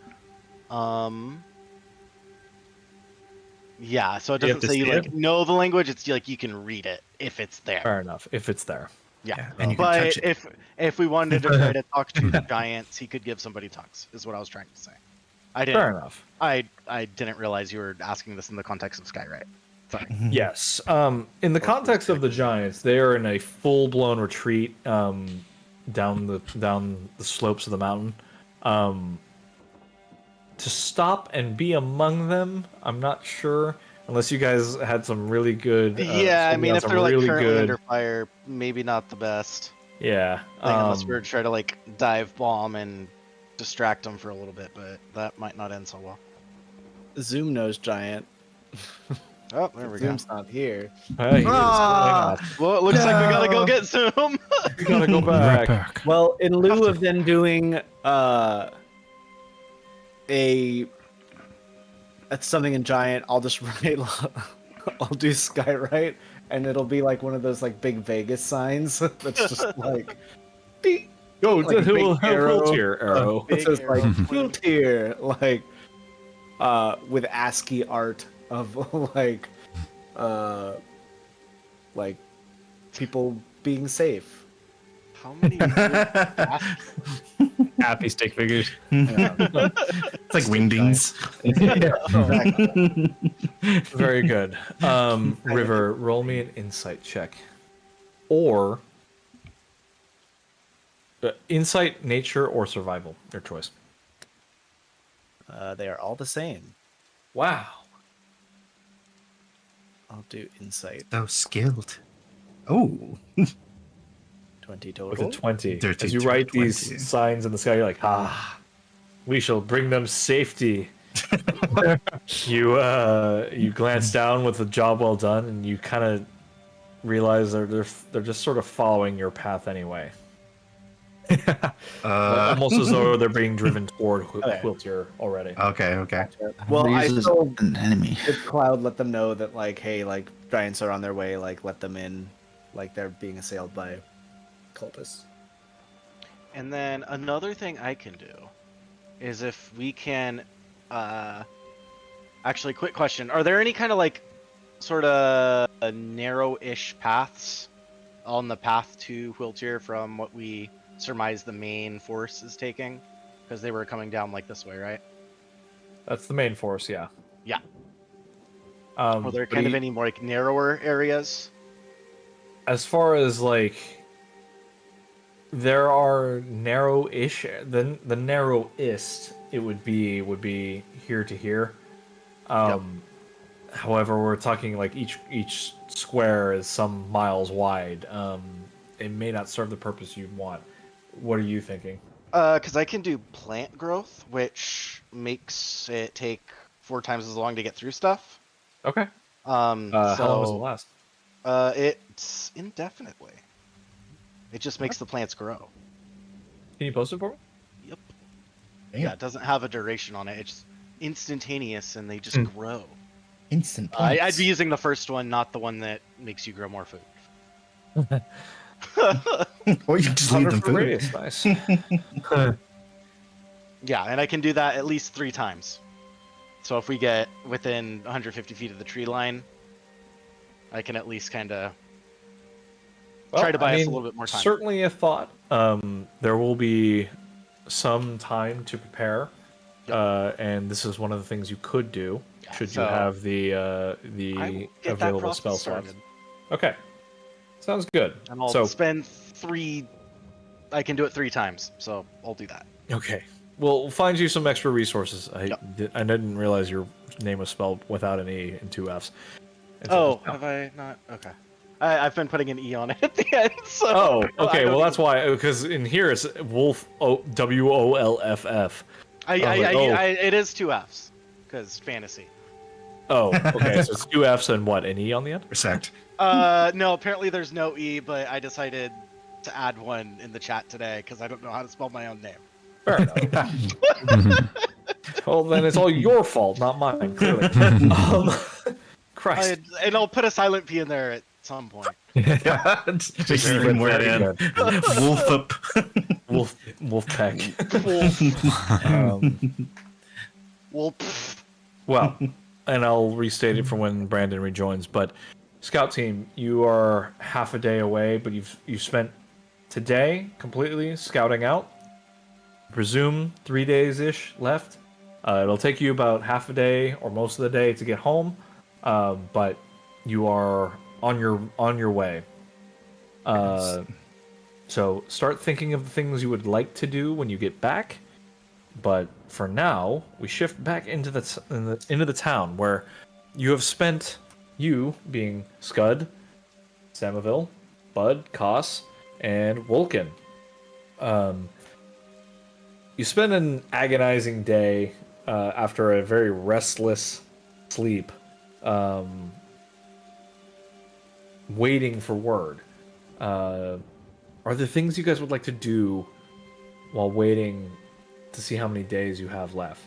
Yeah, so it You have doesn't to say you see like it? know the language. It's like you can read it if it's there. Fair enough, if it's there. Yeah, and you can but touch it. if we wanted to try to talk to the giants, he could give somebody tongues. Is what I was trying to say. I didn't. Fair enough. I didn't realize you were asking this in the context of Skywrite. Sorry. Yes. In the context of the giants, they are in a full-blown retreat down the slopes of the mountain. To stop and be among them, I'm not sure. Unless you guys had some really good. Yeah, I mean, if they're like really currently good, under fire, maybe not the best. yeah. Thing, unless we're trying to like dive bomb and distract them for a little bit, but that might not end so well. Zoom knows giant. Oh, there we go. Zoom's not here. Hey, Well, it looks like we gotta go get Zoom. we gotta go Right back. back. Well, in lieu of then doing something in giant, I'll just write. I'll do Skywrite, and it'll be like one of those like big Vegas signs that's just like. Beep. Go Like a big arrow. arrow. It says like arrow. quilt here, like with ASCII art of like people being safe. How many? Happy stick figures. It's like wingdings. Very good. River, roll me an insight check, or insight, nature, or survival. Your choice. They are all the same. Wow. I'll do insight. So skilled. Oh. 20 total. With a 20. Dirty As you write 20. these signs in the sky, you're like, we shall bring them safety. You glance down with a job well done, and you kind of realize they're just sort of following your path anyway. Almost as though they're being driven toward Quiltier already. Okay. Well, I Raises still an enemy. did Cloud let them know that like, hey, like giants are on their way. Like, let them in. Like they're being assailed by cultists. And then another thing I can do is if we can, actually, quick question: are there any kind of like, sort of narrow-ish paths on the path to Quiltier from what we surmise the main force is taking? Because they were coming down like this way, right? That's the main force, yeah. Yeah. Are there kind of any more like narrower areas? As far as like, there are narrow-ish. The narrowest it would be here to here. However, we're talking like each square is some miles wide. It may not serve the purpose you want. What are you thinking? Because I can do plant growth, which makes it take 4 times as long to get through stuff. Okay. How long does it last? It's indefinitely. It just makes the plants grow. Can you post it for me? Yep. Damn. Yeah, it doesn't have a duration on it. It's instantaneous, and they just grow. Instant. I'd be using the first one, not the one that makes you grow more food. Or you just leave them food. Nice. Yeah, and I can do that at least 3 times. So if we get within 150 feet of the tree line, I can at least kind of try to buy us a little bit more time. Certainly a thought. There will be some time to prepare, and this is one of the things you could do should you have the available spell slots. Okay, sounds good. And I'll spend 3. I can do it 3 times, so I'll do that. Okay, we'll find you some extra resources. I didn't realize your name was spelled without an E and 2 Fs. Have I not? Okay. I've been putting an E on it at the end. So okay. Well, that's why. Because in here it's Wolf, WOLFF. It is 2 Fs because fantasy. Oh, okay. So it's 2 Fs and what? An E on the end? Respect. No, apparently there's no E, but I decided to add one in the chat today because I don't know how to spell my own name. Fair enough. Well, then it's all your fault, not mine, clearly. Christ. And I'll put a silent P in there at some point. Makes it even more Very Dan. good. Wolf up. Wolfpack. Well, Well, and I'll restate it for when Brandon rejoins. But Scout team, you are half a day away, but you've spent today completely scouting out. Presume 3 days ish left. It'll take you about half a day or most of the day to get home, but you are on your way. So start thinking of the things you would like to do when you get back. But for now, we shift back into the town where you have spent, you being Scud, Samaville, Bud, Koss, and Vulcan. You spend an agonizing day after a very restless sleep, waiting for word. Are there things you guys would like to do while waiting to see how many days you have left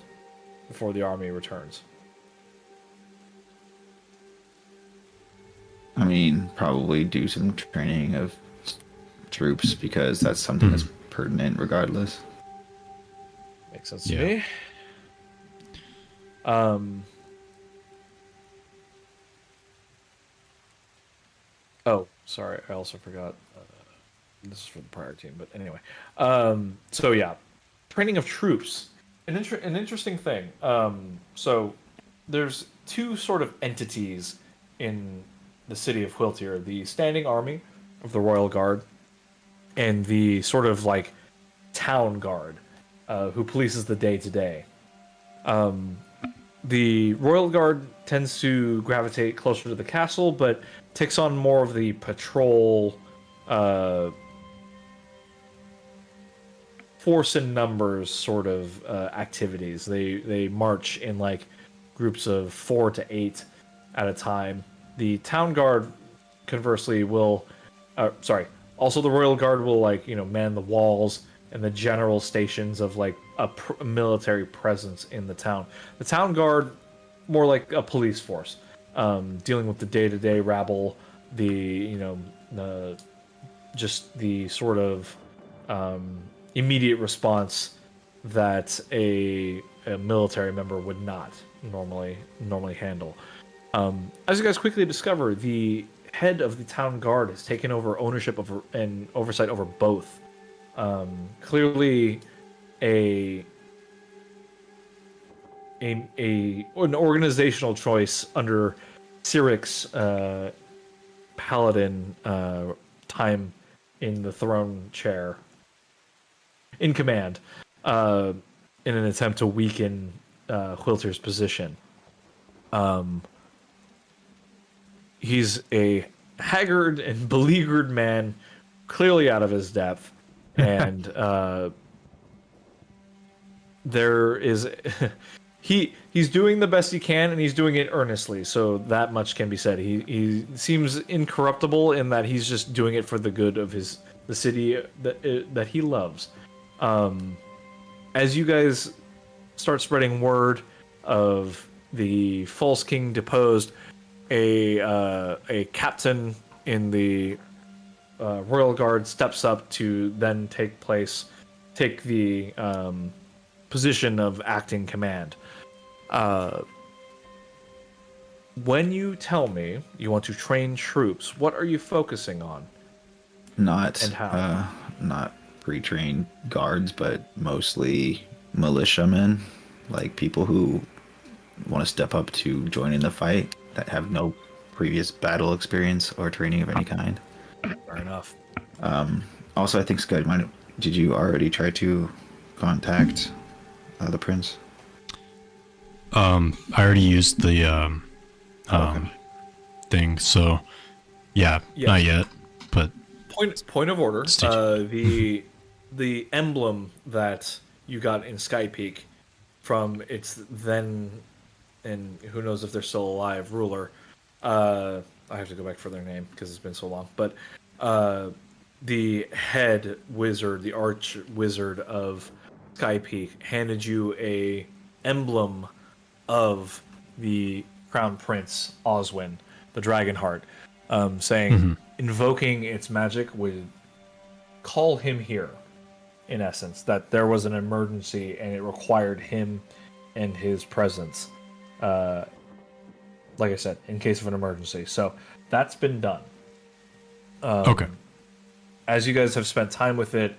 before the army returns? I mean, probably do some training of troops because that's something that's pertinent regardless. Makes sense to me. Oh, sorry. I also forgot. This is for the prior team, but anyway. So yeah, training of troops. An interesting thing. So there's two sort of entities in the city of Whiltir: the standing army of the Royal Guard, and the sort of like town guard, who polices the day to day. The Royal Guard tends to gravitate closer to the castle, but takes on more of the patrol, force in numbers sort of activities. They march in like groups of 4 to 8 at a time. The town guard, conversely, will, also the Royal Guard will man the walls and the general stations of like a military presence in the town. The town guard, more like a police force, dealing with the day-to-day rabble, just the sort of immediate response that a military member would not normally handle. As you guys quickly discover, the head of the town guard has taken over ownership of and oversight over both. Clearly, an organizational choice under Cyric's paladin time in the throne chair, in command, in an attempt to weaken Whiltir's position. He's a haggard and beleaguered man, clearly out of his depth, and there is he's doing the best he can, and he's doing it earnestly. So that much can be said. He seems incorruptible in that he's just doing it for the good of the city that he loves. As you guys start spreading word of the false king deposed, a captain in the Royal Guard steps up to then take the position of acting command. When you tell me you want to train troops, what are you focusing on? Not and how? Not pre-trained guards, but mostly militiamen, like people who want to step up to join in the fight that have no previous battle experience or training of any kind. Fair enough. Also, I think Scud, did you already try to contact the prince? I already used the thing, so yeah, Yes. not yet, but Point of order. Stay tuned. The emblem that you got in Skypeak from its then, and who knows if they're still alive, ruler, I have to go back for their name because it's been so long. But the head wizard, the arch wizard of Sky Peak, handed you a emblem of the Crown Prince Oswin, the Dragonheart, saying invoking its magic would call him here. In essence, that there was an emergency and it required him and his presence. Like I said, in case of an emergency. So that's been done. Okay. As you guys have spent time with it,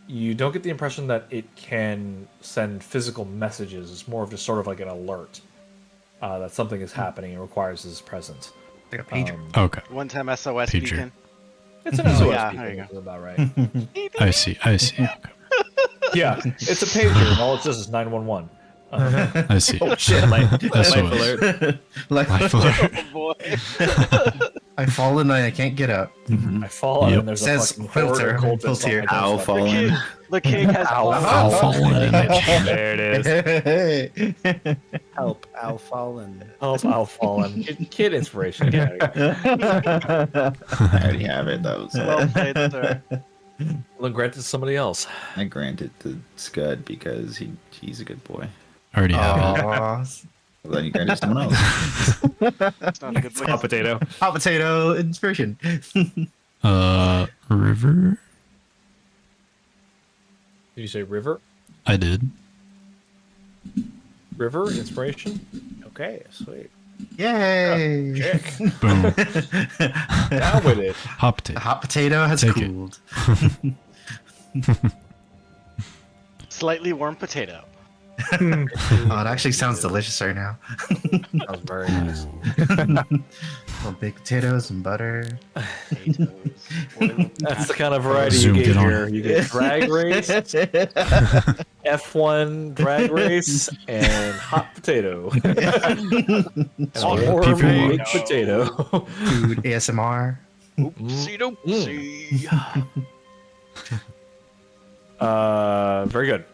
you don't get the impression that it can send physical messages. It's more of just sort of like an alert that something is happening and requires his presence. Like a pager. Okay. One-time SOS Pager. beacon. It's an SOS yeah, beacon, there you is go. about right. I see. Okay. Yeah, it's a pager, and all it says is 911. I see. Oh shit! Life SOS. alert. Life alert. Oh boy. I've fallen and I can't get up. I fall out, Yep. and there's Says a fucking Quilter, horde of cultists Quilter. on my Ow, doorstep. fallen. The king has I'll fallen. There it is. Hey. Help, Al Fallen. Oh, I'll fallen. Kid inspiration. Get out of here. I already have it. That was well played, sir. Well, grant it to somebody else. I granted to Scud because he's a good boy. I already have it. Aw. Well, then you granted to someone else. It's not a good Hot potato. Hot potato inspiration. River. Did you say river? I did. River inspiration? Okay, sweet. Yay! Boom. Down with it. Hot potato. The hot potato has Take it. cooled. Slightly warm potato. Oh, it actually sounds delicious right now. That was very nice. Little baked potatoes and butter. Potatoes. Boiled That's the kind of variety Zoom, you get get on. here. You get drag race, F1 drag race, and hot potato. And a warm People baked watch. potato. Food ASMR. Oopsie doopsie. Very good.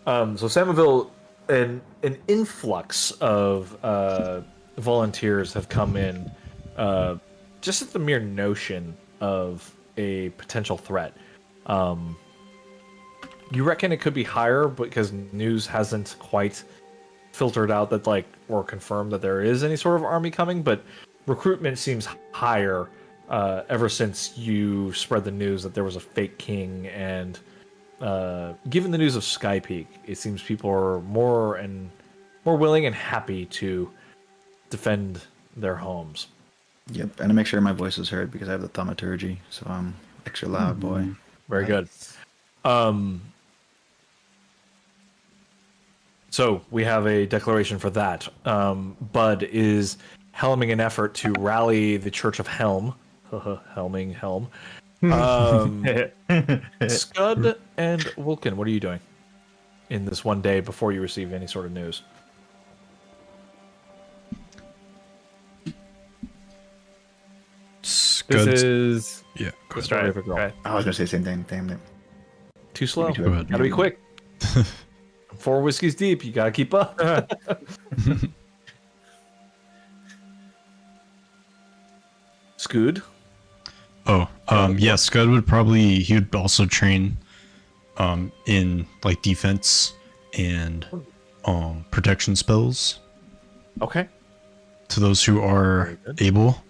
So Samoville, an influx of volunteers have come in, just at the mere notion of a potential threat. You reckon it could be higher because news hasn't quite filtered out that or confirmed that there is any sort of army coming, but recruitment seems higher ever since you spread the news that there was a fake king. And given the news of Sky Peak, it seems people are more willing and happy to defend their homes. Yep, and to make sure my voice is heard because I have the thaumaturgy, so I'm extra loud, boy. Very good. So we have a declaration for that. Bud is helming an effort to rally the Church of Helm. Helming Helm. Scud and Vulcan, what are you doing in this one day before you receive any sort of news? Scud. This is. Yeah. Go ahead. Story of a girl. Okay. I was gonna say the same thing. Damn it. Too slow. Me too. Go ahead. Gotta be quick. 4 whiskeys deep. You gotta keep up. Scood. Oh, yeah, Scud would he would also train in defense and protection spells Okay. to those who are able.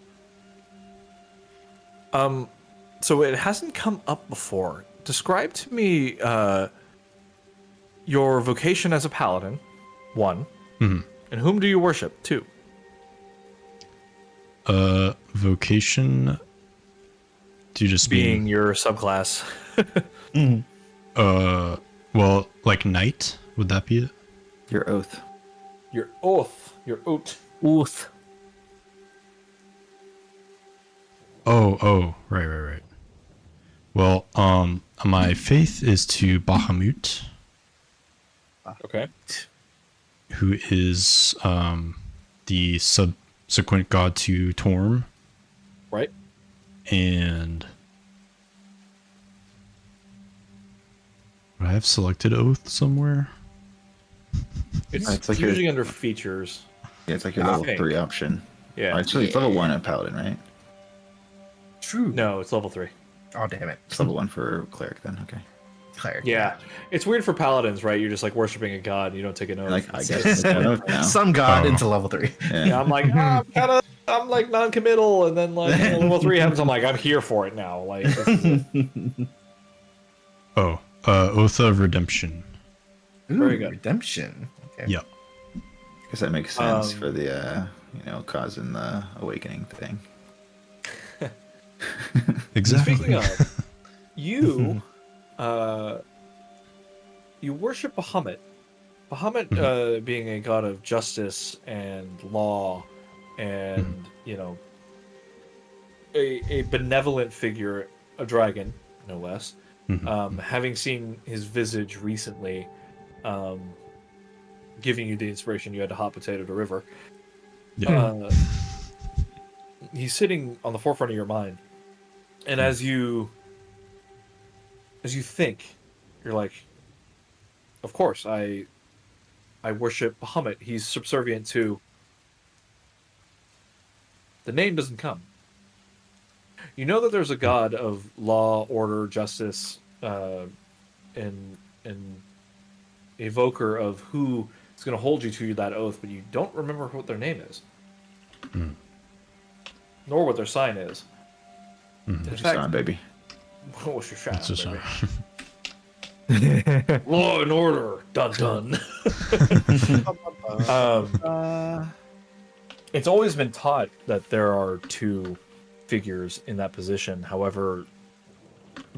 So it hasn't come up before. Describe to me your vocation as a paladin, 1. Mhm. And whom do you worship, 2? Vocation. Do you just Being your subclass. well, knight, would that be it? Your oath. Your oath. Your oath. Ooth. Oh, right. Well, my faith is to Bahamut, Okay. who is the subsequent god to Torm, Right. and would I have selected oath somewhere? It's It's like your- usually under features. Yeah, it's like your level Okay. 3 option. Yeah. Actually, it's level 1 at Paladin, right? True. No, it's level 3. Oh, damn it. It's level 1 for cleric then. Okay. Cleric. Yeah, it's weird for paladins, right? You're just like worshiping a god, and you don't take an oath. Like I It's- guess I don't know. Some god Oh. into level 3. Yeah, I'm like, I'm like non-committal, and then like level 3 happens. I'm like, I'm here for it now. Like, this is it. Oh, Oath of Redemption. Ooh, Very good. Redemption. Okay. Yeah. I guess that makes sense Um, for the causing the awakening thing. Exactly. Speaking of, you, you worship Bahamut. Bahamut, being a god of justice and law, and a benevolent figure, a dragon, no less. Having seen his visage recently, giving you the inspiration you had to hot potato to river. Yeah. He's sitting on the forefront of your mind, and as you think, you're like, of course, I worship Bahamut. He's subservient to. The name doesn't come. You know that there's a god of law, order, justice, and evoker of who is going to hold you to that oath, but you don't remember what their name is, nor what their sign is. In Just fact, on, baby. what's your shot, It's just, baby? Law and order, dun dun. It's always been taught that there are two figures in that position. However,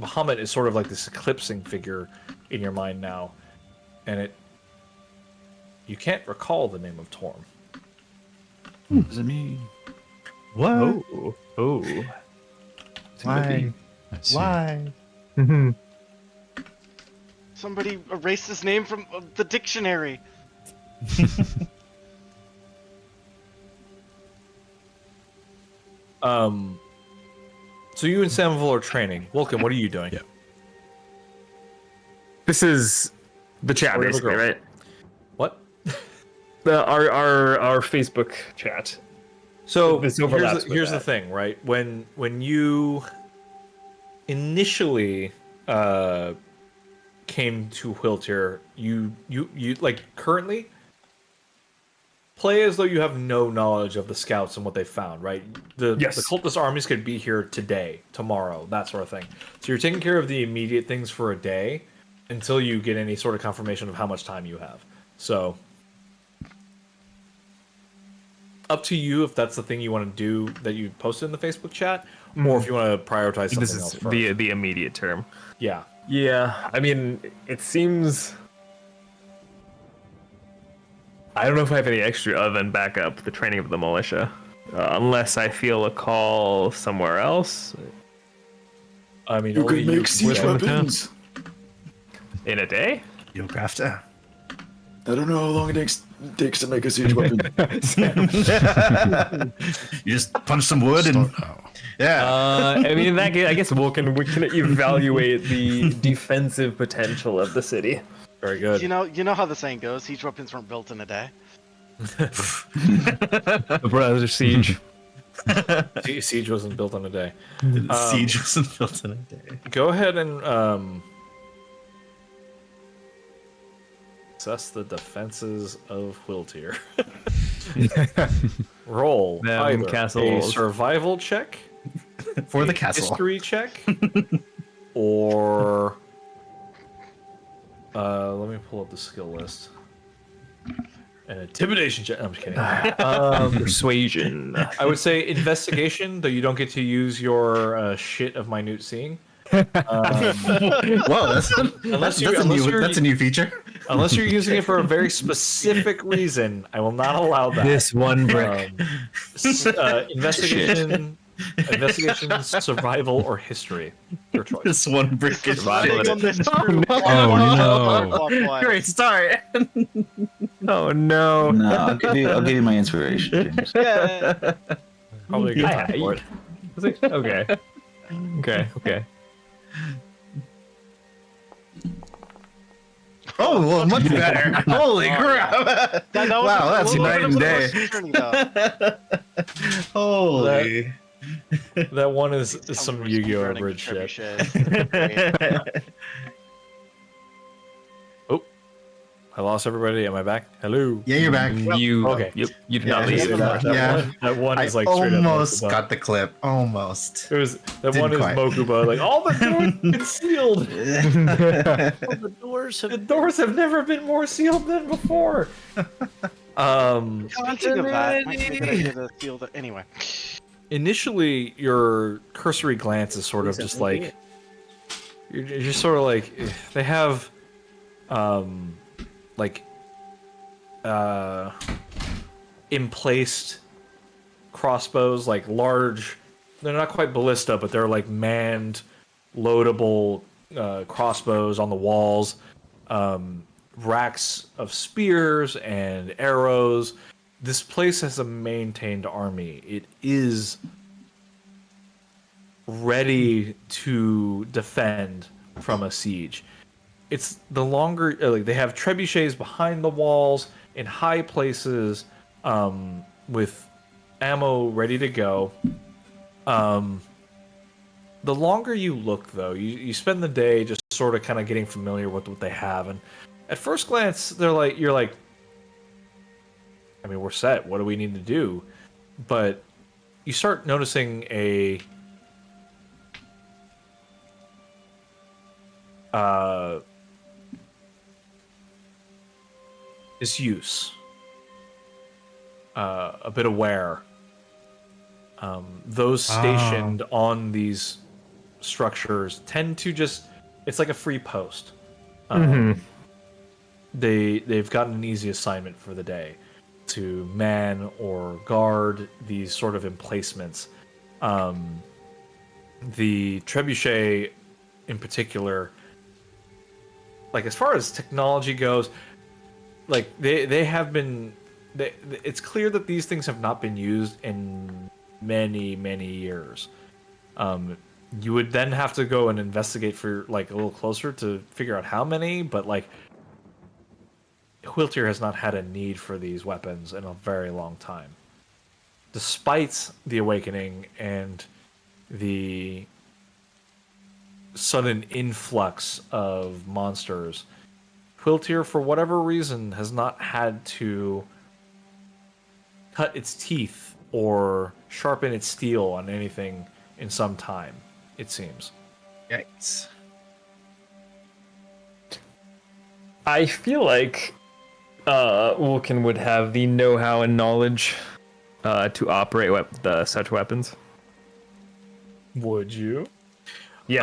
Bahamut is sort of like this eclipsing figure in your mind now, and you can't recall the name of Torm. Is it me? What? Oh. Why? I see. Why? Somebody erase his name from the dictionary. So you and Samuel are training. Wilkin, what are you doing? Yeah. This is the chat, Or the basically, girl. right? What? Our Facebook chat. So This here's, overlaps the, with here's the that. thing, right? When you initially came to Wiltir, you like currently play as though you have no knowledge of the scouts and what they found, right? The cultist armies could be here today, tomorrow, that sort of thing. So you're taking care of the immediate things for a day until you get any sort of confirmation of how much time you have. So up to you if that's the thing you want to do that you posted in the Facebook chat, or if you want to prioritize something This else is first. the immediate term. Yeah. Yeah, I mean, it seems. I don't know if I have any extra other than backup the training of the militia, unless I feel a call somewhere else. I mean, You only could make siege within the town. weapons. In a day? You'll craft a. I don't know how long it takes to make a siege weapon. You just punch some wood and. Yeah. I mean, in that case, I guess we can evaluate the defensive potential of the city. Very good. You know how the saying goes: siege weapons weren't built in a day. The Brother Siege. Siege wasn't built on a day. Siege wasn't built in a day. Go ahead and assess the defenses of Wiltir. Roll Them either a castles. survival check, For the a castle. history check, or let me pull up the skill list. An intimidation check. I'm just kidding. Persuasion. I would say investigation, though you don't get to use your shit of minute seeing. Whoa, that's a new feature. Unless you're using it for a very specific reason, I will not allow that. This one brick. Investigation, survival, or history. Your choice. This one brick is Survival. Sitting on this Oh, no! Great start. Oh no. No, I'll give you my inspiration, James. Yeah. Probably a good time for it. Okay. Okay. Oh, well, much better. Holy crap. That was Wow, a that's little night bit and of a day. closer journey, though. Holy. That one is Tell me some we're Yu-Gi-Oh! speedrunning Abridged shit. Trebuchet. Oh, I lost everybody. Am I back? Hello. Yeah, you're back. You Okay. You did Yeah, not I leave. see that. That Yeah. one, that one I is like straight up almost Mokuba. got the clip. Almost. It was that Didn't one is quite. Mokuba. Like all the doors have been sealed. The doors The doors have never been more sealed than before. Speaking of that, might be a good idea to seal the. Anyway. Initially, your cursory glance is sort of just like you're just sort of like they have like emplaced crossbows, like large. They're not quite ballista, but they're like manned, loadable crossbows on the walls. Racks of spears and arrows. This place has a maintained army. It is ready to defend from a siege. It's the longer like they have trebuchets behind the walls in high places, with ammo ready to go. The longer you look, though, you spend the day just sort of kind of getting familiar with what they have, and at first glance, you're like, I mean, we're set. What do we need to do? But you start noticing a disuse, a bit of wear. Those stationed on these structures tend to just, it's like a free post. They've gotten an easy assignment for the day to man or guard these sort of emplacements. The trebuchet in particular, like as far as technology goes, like they have been, it's clear that these things have not been used in many years. You would then have to go and investigate for like a little closer to figure out how many, but like Quiltier has not had a need for these weapons in a very long time. Despite the awakening and the sudden influx of monsters, Quiltier, for whatever reason, has not had to cut its teeth or sharpen its steel on anything in some time, it seems. Yikes. I feel like Vulcan would have the know-how and knowledge to operate such weapons. Would you? Yes.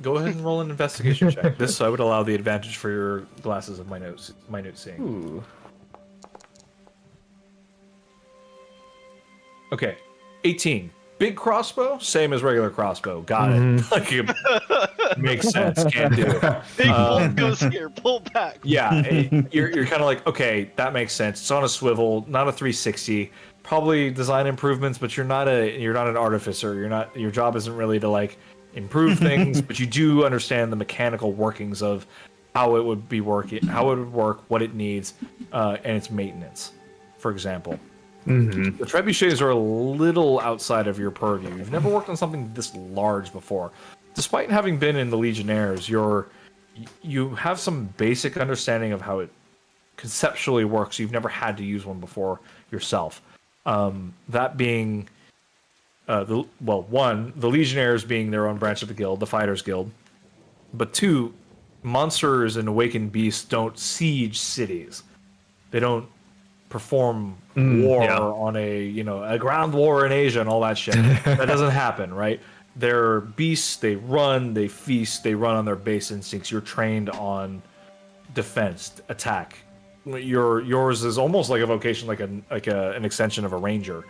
Go ahead and roll an investigation check. This I would allow the advantage for your glasses of minute seeing. Ooh. Okay, 18. Big crossbow, same as regular crossbow. Got it. Like, it makes sense. Can do. Big bolt goes here. Pull back. Yeah, you're kind of like, okay, that makes sense. It's on a swivel, not a 360. Probably design improvements, but you're not an artificer. Your job isn't really to like improve things, but you do understand the mechanical workings of how it would be working, how it would work, what it needs, and its maintenance, for example. The trebuchets are a little outside of your purview. You've never worked on something this large before. Despite having been in the Legionnaires, you have some basic understanding of how it conceptually works. You've never had to use one before yourself. That being, the Legionnaires being their own branch of the guild, the Fighters Guild. But two, monsters and awakened beasts don't siege cities. They don't perform war on a ground war in Asia and all that shit. That doesn't happen, right? They're beasts, they run, they feast, they run on their base instincts. You're trained on defense, attack. Yours is almost like a vocation, like an extension of a ranger.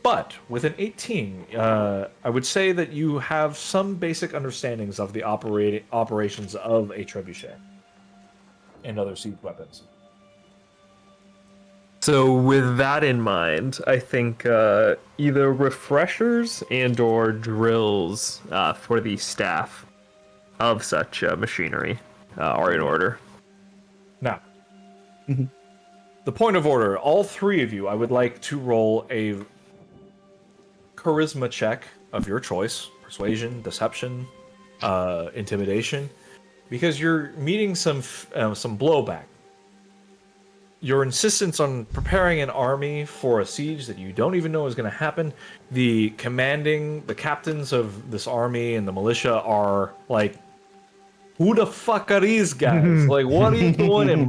But with an 18, I would say that you have some basic understandings of the operations of a trebuchet and other siege weapons. So with that in mind, I think either refreshers and or drills for the staff of such machinery are in order. Now, the point of order, all three of you, I would like to roll a charisma check of your choice: persuasion, deception, intimidation, because you're meeting some blowback. Your insistence on preparing an army for a siege that you don't even know is going to happen. The captains of this army and the militia are like, who the fuck are these guys? Like, what are you doing in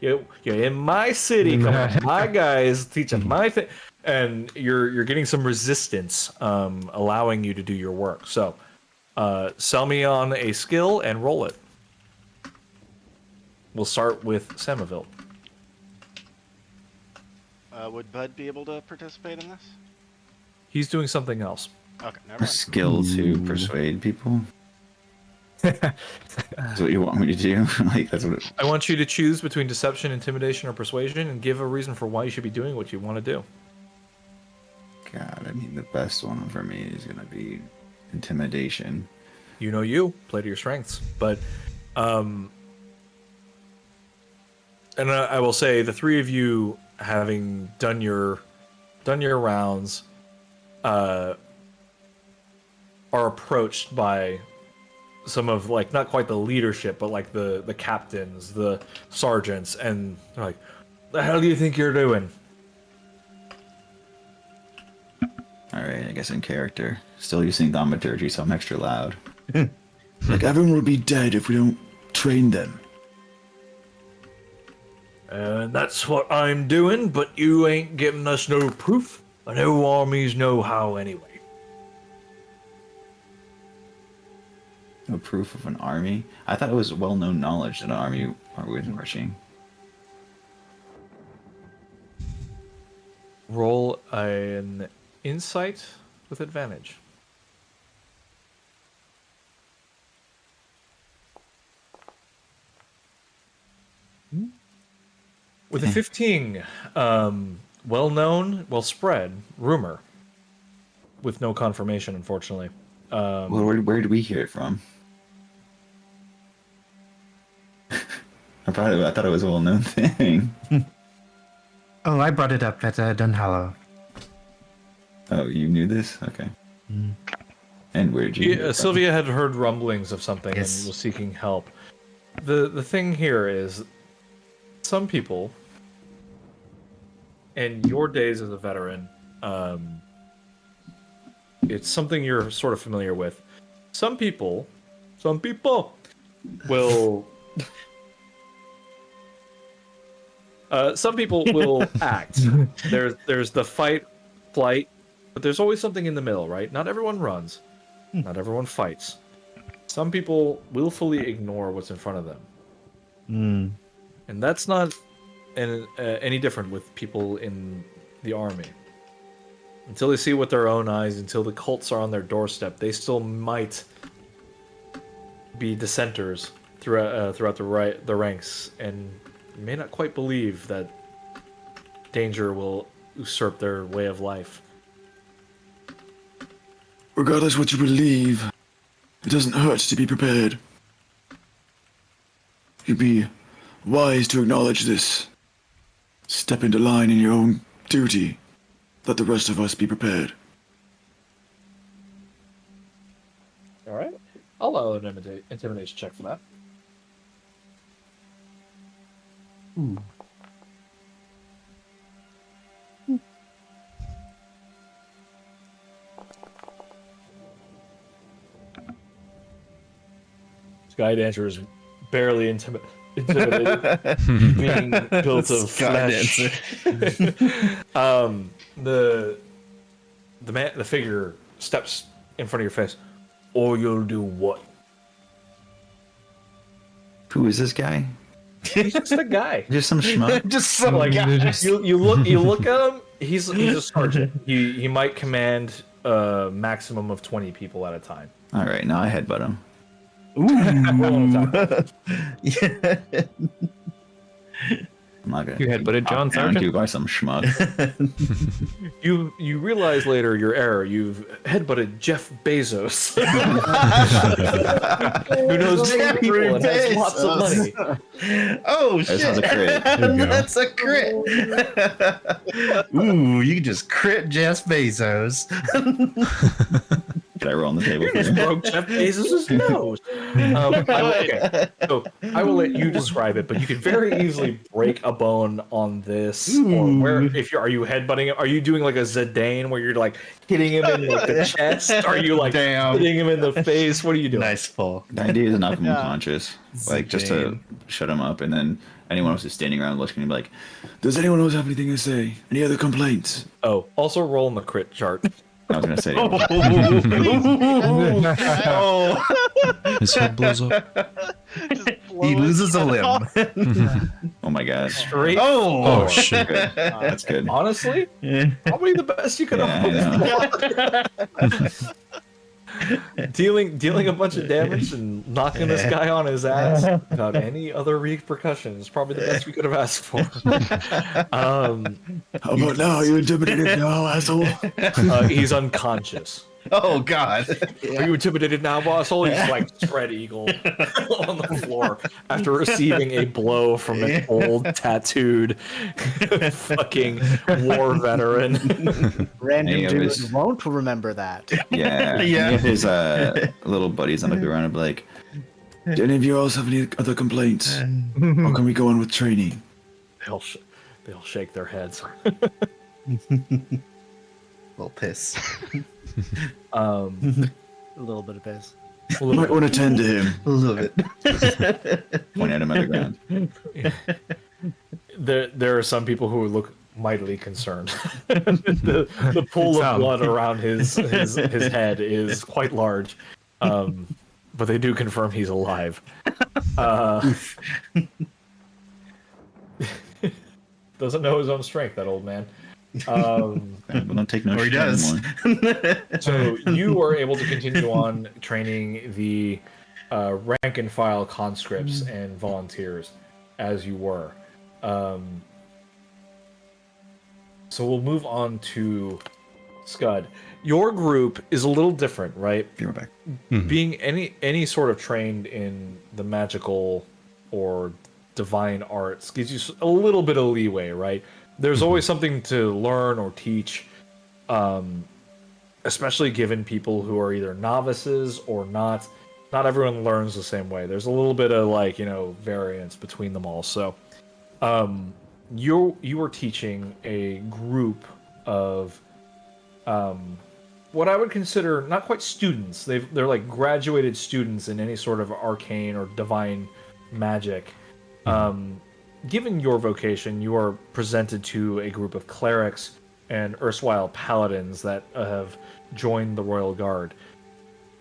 you're in my city, coming to my guys, teaching my thing, and you're getting some resistance, allowing you to do your work. So, sell me on a skill and roll it. We'll start with Samaville. Would Bud be able to participate in this? He's doing something else. Okay, never A mind. skill to persuade people. That's what you want me to do? Like that's what. I want you to choose between deception, intimidation, or persuasion, and give a reason for why you should be doing what you want to do. God, I mean, the best one for me is gonna be intimidation. You play to your strengths, but and I will say the three of you, having done your rounds, are approached by some of, like, not quite the leadership, but like the captains, the sergeants, and they're like, "The hell do you think you're doing?" All right, I guess in character, still using thaumaturgy, so I'm extra loud. Like everyone will be dead if we don't train them. And that's what I'm doing, but you ain't giving us no proof. No armies know how anyway. No proof of an army. I thought it was well-known knowledge that an army was marching. Roll an insight with advantage. With a 15, well-known, well-spread rumor, with no confirmation, unfortunately. Well, where did we hear it from? I thought it was a well-known thing. Oh, I brought it up at Dunhallow. Oh, you knew this? Okay. And where did you? hear it from? Sylvia had heard rumblings of something Yes. and was seeking help. The thing here is, some people, in your days as a veteran, it's something you're sort of familiar with. Some people will some people will act. There's the fight, flight, but there's always something in the middle, right? Not everyone runs. Not everyone fights. Some people willfully ignore what's in front of them. And that's not any different with people in the army. Until they see with their own eyes, until the cults are on their doorstep, they still might be dissenters throughout the ranks, and may not quite believe that danger will usurp their way of life. Regardless what you believe, it doesn't hurt to be prepared. You'd be wise to acknowledge this. Step into line in your own duty. Let the rest of us be prepared. All right, I'll allow an intimidation check for that. Skydancer is barely intimidated, being built of flesh. The figure steps in front of your face. Or you'll do what? Who is this guy? He's just a guy. Just some schmuck. Just some Like, guy. you look at him. He's a sergeant. He might command a maximum of 20 people at a time. All right, now I headbutt him. Roll an attack. Yeah. I'm not gonna. You headbutted John down Sargent? to by some schmuck. You realize later your error. You've headbutted Jeff Bezos, who knows many people and has lots of money. Oh This shit! was a crit. There you go. That's a crit. Ooh, you just crit Jeff Bezos. Did I roll on the table? You For just you? broke Jeff Bezos' nose. So I will let you describe it, but you could very easily break a bone on this. Or where, are you headbutting him? Are you doing like a Zidane where you're like hitting him in like the chest? Are you like hitting him in the face? What are you doing? Nice pull. The idea is to knock him unconscious, like just to Zidane. shut him up, and then anyone else who's standing around looking, be like, Does anyone else have anything to say? Any other complaints? Oh, also roll in the crit chart. I was gonna say, Oh, His head blows up. he loses a limb. oh my god, Straight. Oh shit. good. That's good. Honestly, probably the best you could Yeah, have. Dealing a bunch of damage and knocking this guy on his ass without any other repercussions is probably the best we could have asked for. How about now? You intimidated now, asshole? He's unconscious. Oh god. Are you intimidated now, boss? He's like spread eagle on the floor after receiving a blow from an old tattooed fucking war veteran. Random Any of dude his- won't remember that. Yeah, Yeah. Any of his little buddies, I'm gonna be around and be like, Do any of you else have any other complaints? Or can we go on with training? They'll shake their heads. Little piss. A little bit of piss. You might want to tend to him. A little bit. point at him at the ground. There are some people who look mightily concerned. the pool of blood around his head is quite large, but they do confirm he's alive. Doesn't know his own strength, that old man. Well, don't take no Or he shit does. anymore. So you are able to continue on training the rank and file conscripts and volunteers as you were. So we'll move on to Scud. Your group is a little different, right? Be right back. Being any sort of trained in the magical or divine arts gives you a little bit of leeway, right? There's always something to learn or teach, especially given people who are either novices or not. Not everyone learns the same way. There's a little bit of variance between them all. So, you are teaching a group of what I would consider not quite students. They're like graduated students in any sort of arcane or divine magic. Given your vocation, you are presented to a group of clerics and erstwhile paladins that have joined the Royal Guard.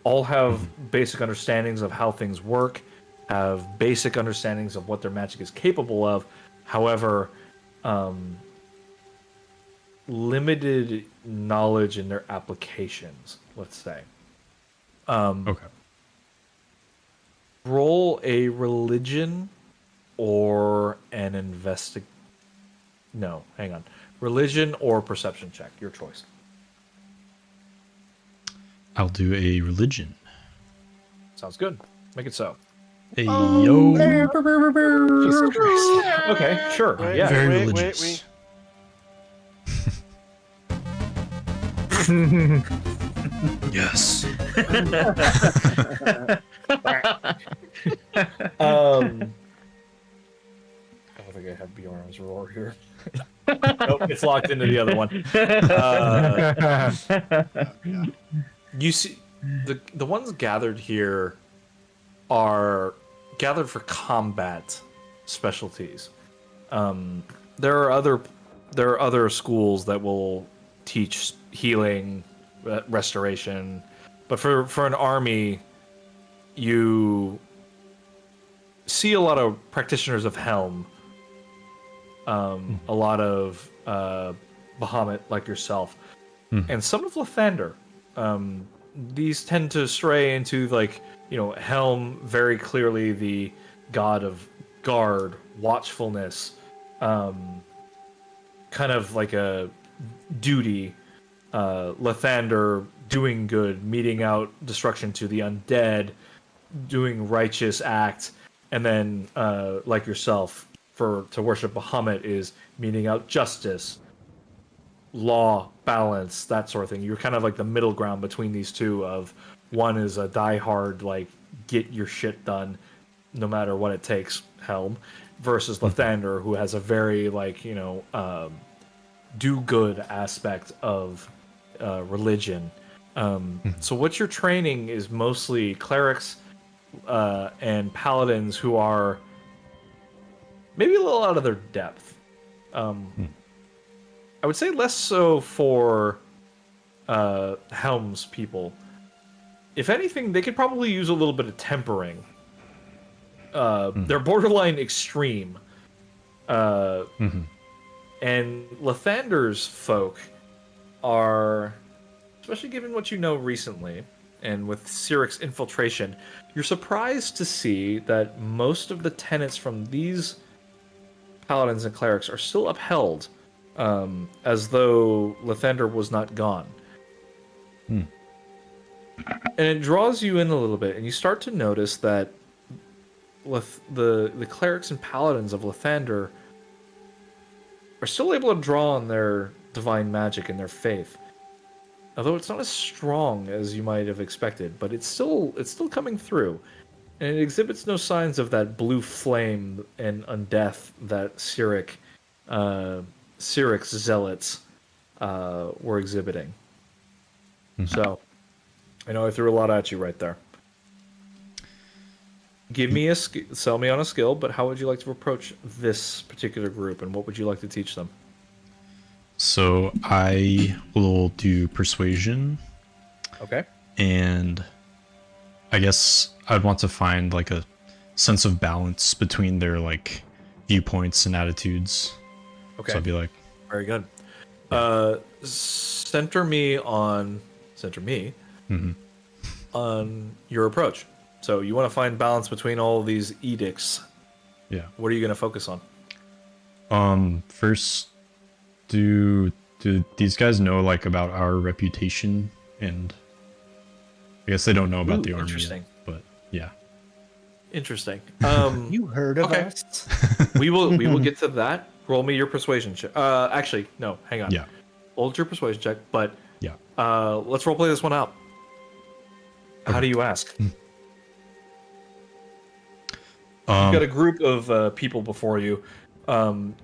All have basic understandings of how things work, have basic understandings of what their magic is capable of. However, limited knowledge in their applications, let's say. Okay. Roll a religion or an No, hang on. Religion or perception check, your choice. I'll do a religion. Sounds good. Make it so. Hey, yo. Jesus Christ. Okay, sure. Wait, Yeah. Very wait, religious. Yes. I don't think I have Bjorn's roar here. Nope, it's locked into the other one. You see, the ones gathered here are gathered for combat specialties. There are other schools that will teach healing, restoration, but for an army, you see a lot of practitioners of Helm, a lot of Bahamut like yourself, and some of Lathander. These tend to stray into Helm, very clearly the god of guard, watchfulness, kind of like a duty. Lathander doing good, meting out destruction to the undead, doing righteous acts, and then like yourself, to worship Bahamut is meting out justice, law, balance, that sort of thing. You're kind of like the middle ground between these two. Of one is a diehard like get your shit done, no matter what it takes, helm, versus Lathander, who has a very like do good aspect of religion. So what you're training is mostly clerics and paladins who are maybe a little out of their depth. I would say less so for Helm's people. If anything, they could probably use a little bit of tempering. They're borderline extreme. And Lathander's folk are, especially given what you know recently, and with Cyric's infiltration, you're surprised to see that most of the tenets from these paladins and clerics are still upheld, as though Lathander was not gone. And it draws you in a little bit, and you start to notice that the clerics and paladins of Lathander are still able to draw on their divine magic and their faith. Although it's not as strong as you might have expected, but it's still coming through. And it exhibits no signs of that blue flame and undeath that Cyric's zealots were exhibiting. So, I know I threw a lot at you right there. Give me sell me on a skill, but how would you like to approach this particular group, and what would you like to teach them? So I will do persuasion. Okay. And I guess I'd want to find like a sense of balance between their like viewpoints and attitudes. Okay. So I'd be like, very good. Center me on your approach. So you want to find balance between all these edicts. Yeah. What are you going to focus on? First, do these guys know like about our reputation? And I guess they don't know about the army yet, but yeah. Interesting. You heard of us? we will get to that. Roll me your persuasion check. Actually, no, hang on. Yeah. Hold your persuasion check, but yeah. Let's roleplay this one out. Okay. How do you ask? You've got a group of people before you,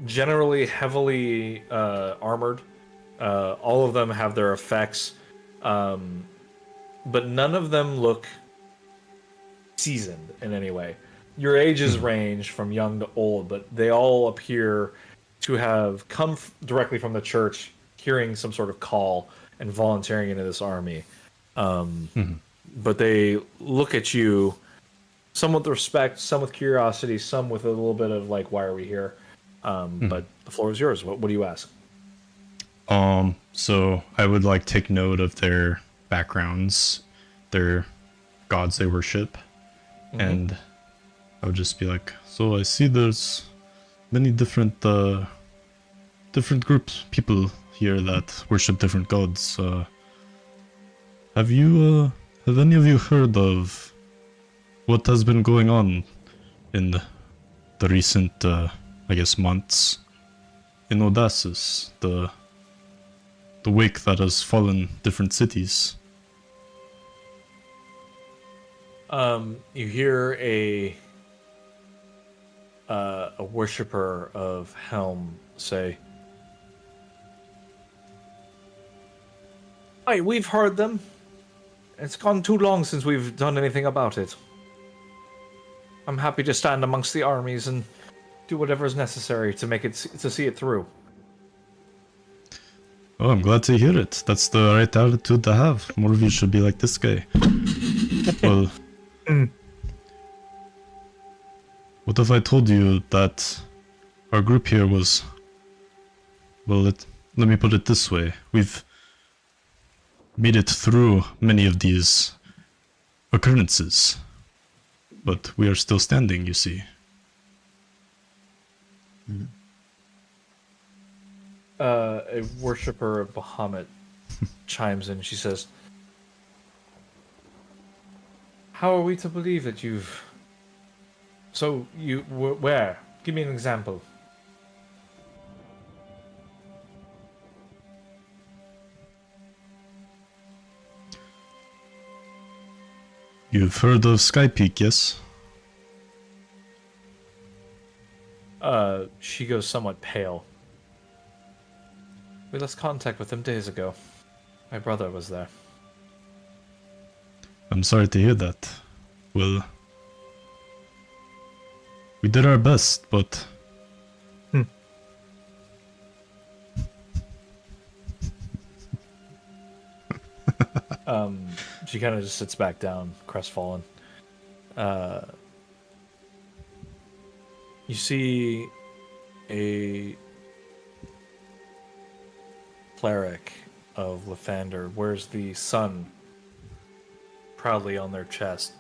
generally heavily armored. All of them have their effects, but none of them look seasoned in any way. Your ages range from young to old, but they all appear to have come directly from the church, hearing some sort of call and volunteering into this army. But they look at you, some with respect, some with curiosity, some with a little bit of like, why are we here? But the floor is yours. What do you ask? So I would like take note of their backgrounds, their gods they worship, and I would just be like, so I see there's many different groups, people here that worship different gods. Have any of you heard of what has been going on in the recent, I guess, months in Odasses, the wake that has fallen different cities? You hear a worshipper of Helm say, "Hey, we've heard them. It's gone too long since we've done anything about it. I'm happy to stand amongst the armies and do whatever is necessary to see it through." Oh, I'm glad to hear it. That's the right attitude to have. More of you should be like this guy. Well, what if I told you that our group here was... Well, let me put it this way. We've made it through many of these occurrences. But we are still standing, you see. a worshiper of Bahamut chimes in. She says, "How are we to believe that you've... So, where? Give me an example." You've heard of Sky Peak, yes? She goes somewhat pale. We lost contact with them days ago. My brother was there. I'm sorry to hear that. Well, we did our best, but... She kind of just sits back down, crestfallen. You see a cleric of Lathander wears the sun proudly on their chest.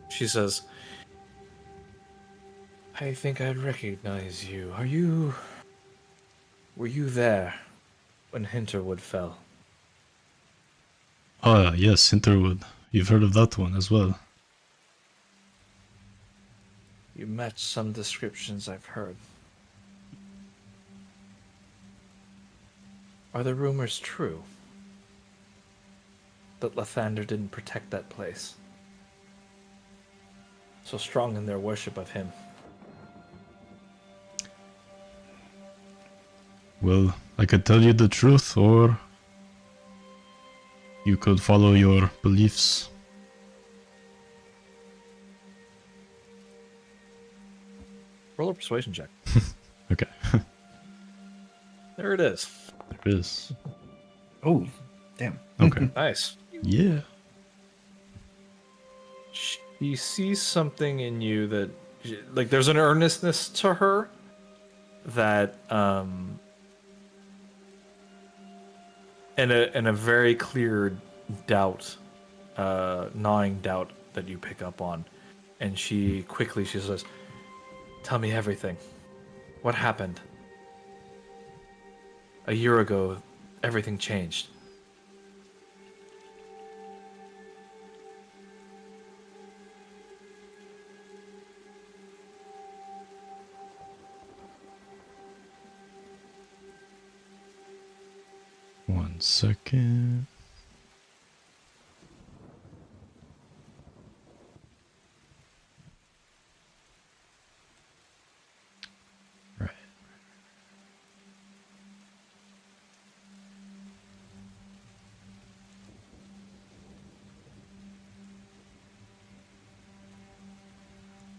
She says, "I think I'd recognize you. Were you there when Hinterwood fell?" Ah, yes, Hinterwood. You've heard of that one as well. You match some descriptions I've heard. Are the rumors true that Lathander didn't protect that place? So strong in their worship of him. Well, I could tell you the truth, or you could follow your beliefs. Roll a persuasion check. Okay. There it is. There is. Oh, damn. Okay. Nice. Yeah. She sees something in you that, like, there's an earnestness to her that, and a very clear doubt, gnawing doubt that you pick up on, and she says, "Tell me everything. What happened? A year ago, everything changed." One second. Right.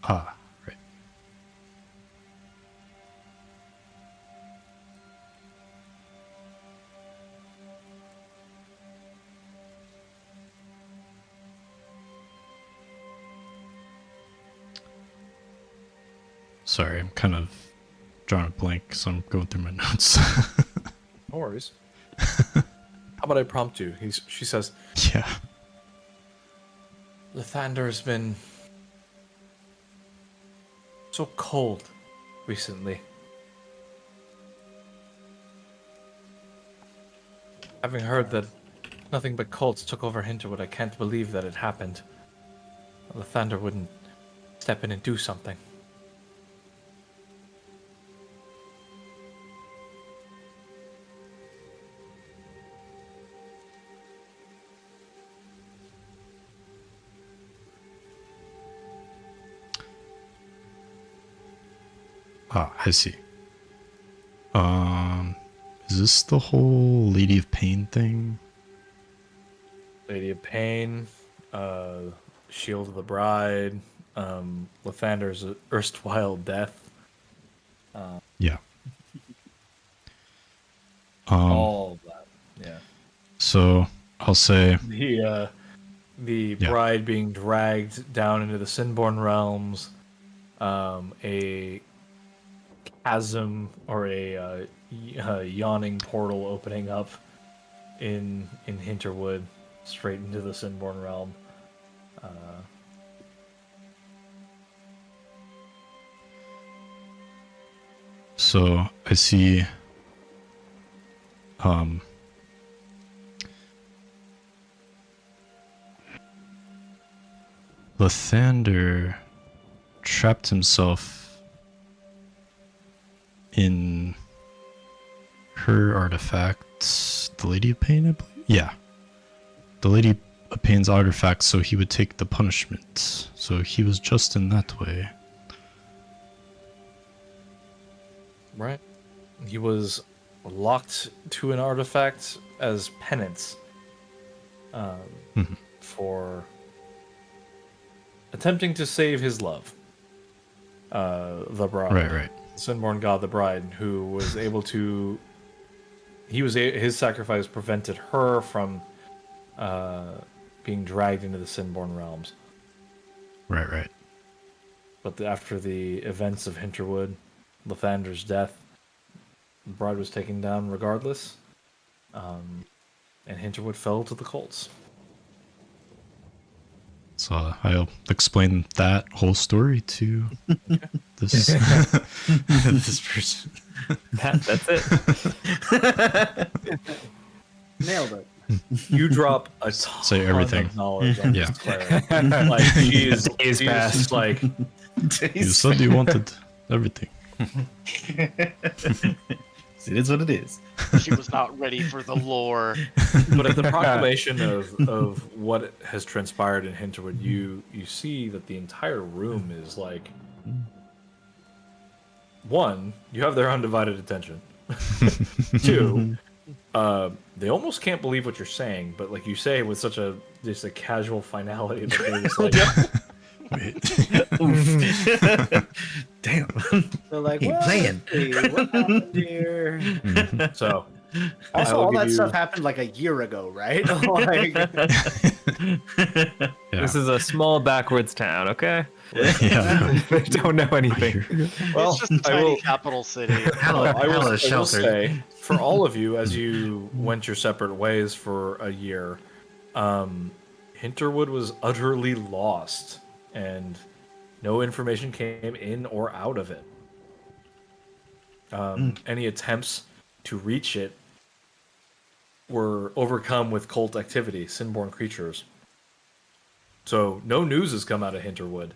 Ah, right. Sorry, I'm kind of drawing a blank, so I'm going through my notes. No worries. How about I prompt you? She says, Yeah. "Lathander's been so cold recently. Having heard that nothing but cults took over Hinterwood, I can't believe that it happened. Lathander wouldn't step in and do something." Ah, I see. Is this the whole Lady of Pain thing? Lady of Pain, Shield of the Bride, Lathander's erstwhile death. Yeah. All of that. Yeah. So I'll say The bride being dragged down into the Sinborn realms, a chasm or a yawning portal opening up in Hinterwood, straight into the Sinborn realm. So I see Lathander trapped himself in her artifacts. The Lady of Pain, I believe? Yeah. The Lady of Pain's artifacts, so he would take the punishment. So he was just in that way. Right. He was locked to an artifact as penance for attempting to save his love. The bride. Right. Sinborn god, the bride, who was able to... his sacrifice prevented her from being dragged into the Sinborn realms. Right. But after the events of Hinterwood, Lathander's death, the bride was taken down regardless, and Hinterwood fell to the cults. So I'll explain that whole story to this this person. That's it. Nailed it. You drop a ton Say everything. of knowledge on Yeah. this player. Like she's just like You said you wanted everything. It is what it is. She was not ready for the lore. But at the proclamation of what has transpired in Hinterwood, you see that the entire room is like, one, you have their undivided attention. Two, they almost can't believe what you're saying, but like you say with such a just a casual finality that they're just like, Damn. They're like, Keep well, playing. let's see, what happened here? so. Also, I will all give that you- stuff happened like a year ago, right? Like, Yeah. This is a small backwards town, okay? Yeah. They don't know anything. Well, It's just a I tiny will- capital city. I will sheltered. say, for all of you, as you went your separate ways for a year, Hinterwood was utterly lost, and no information came in or out of it. Any attempts to reach it were overcome with cult activity, Sinborn creatures. So no news has come out of Hinterwood,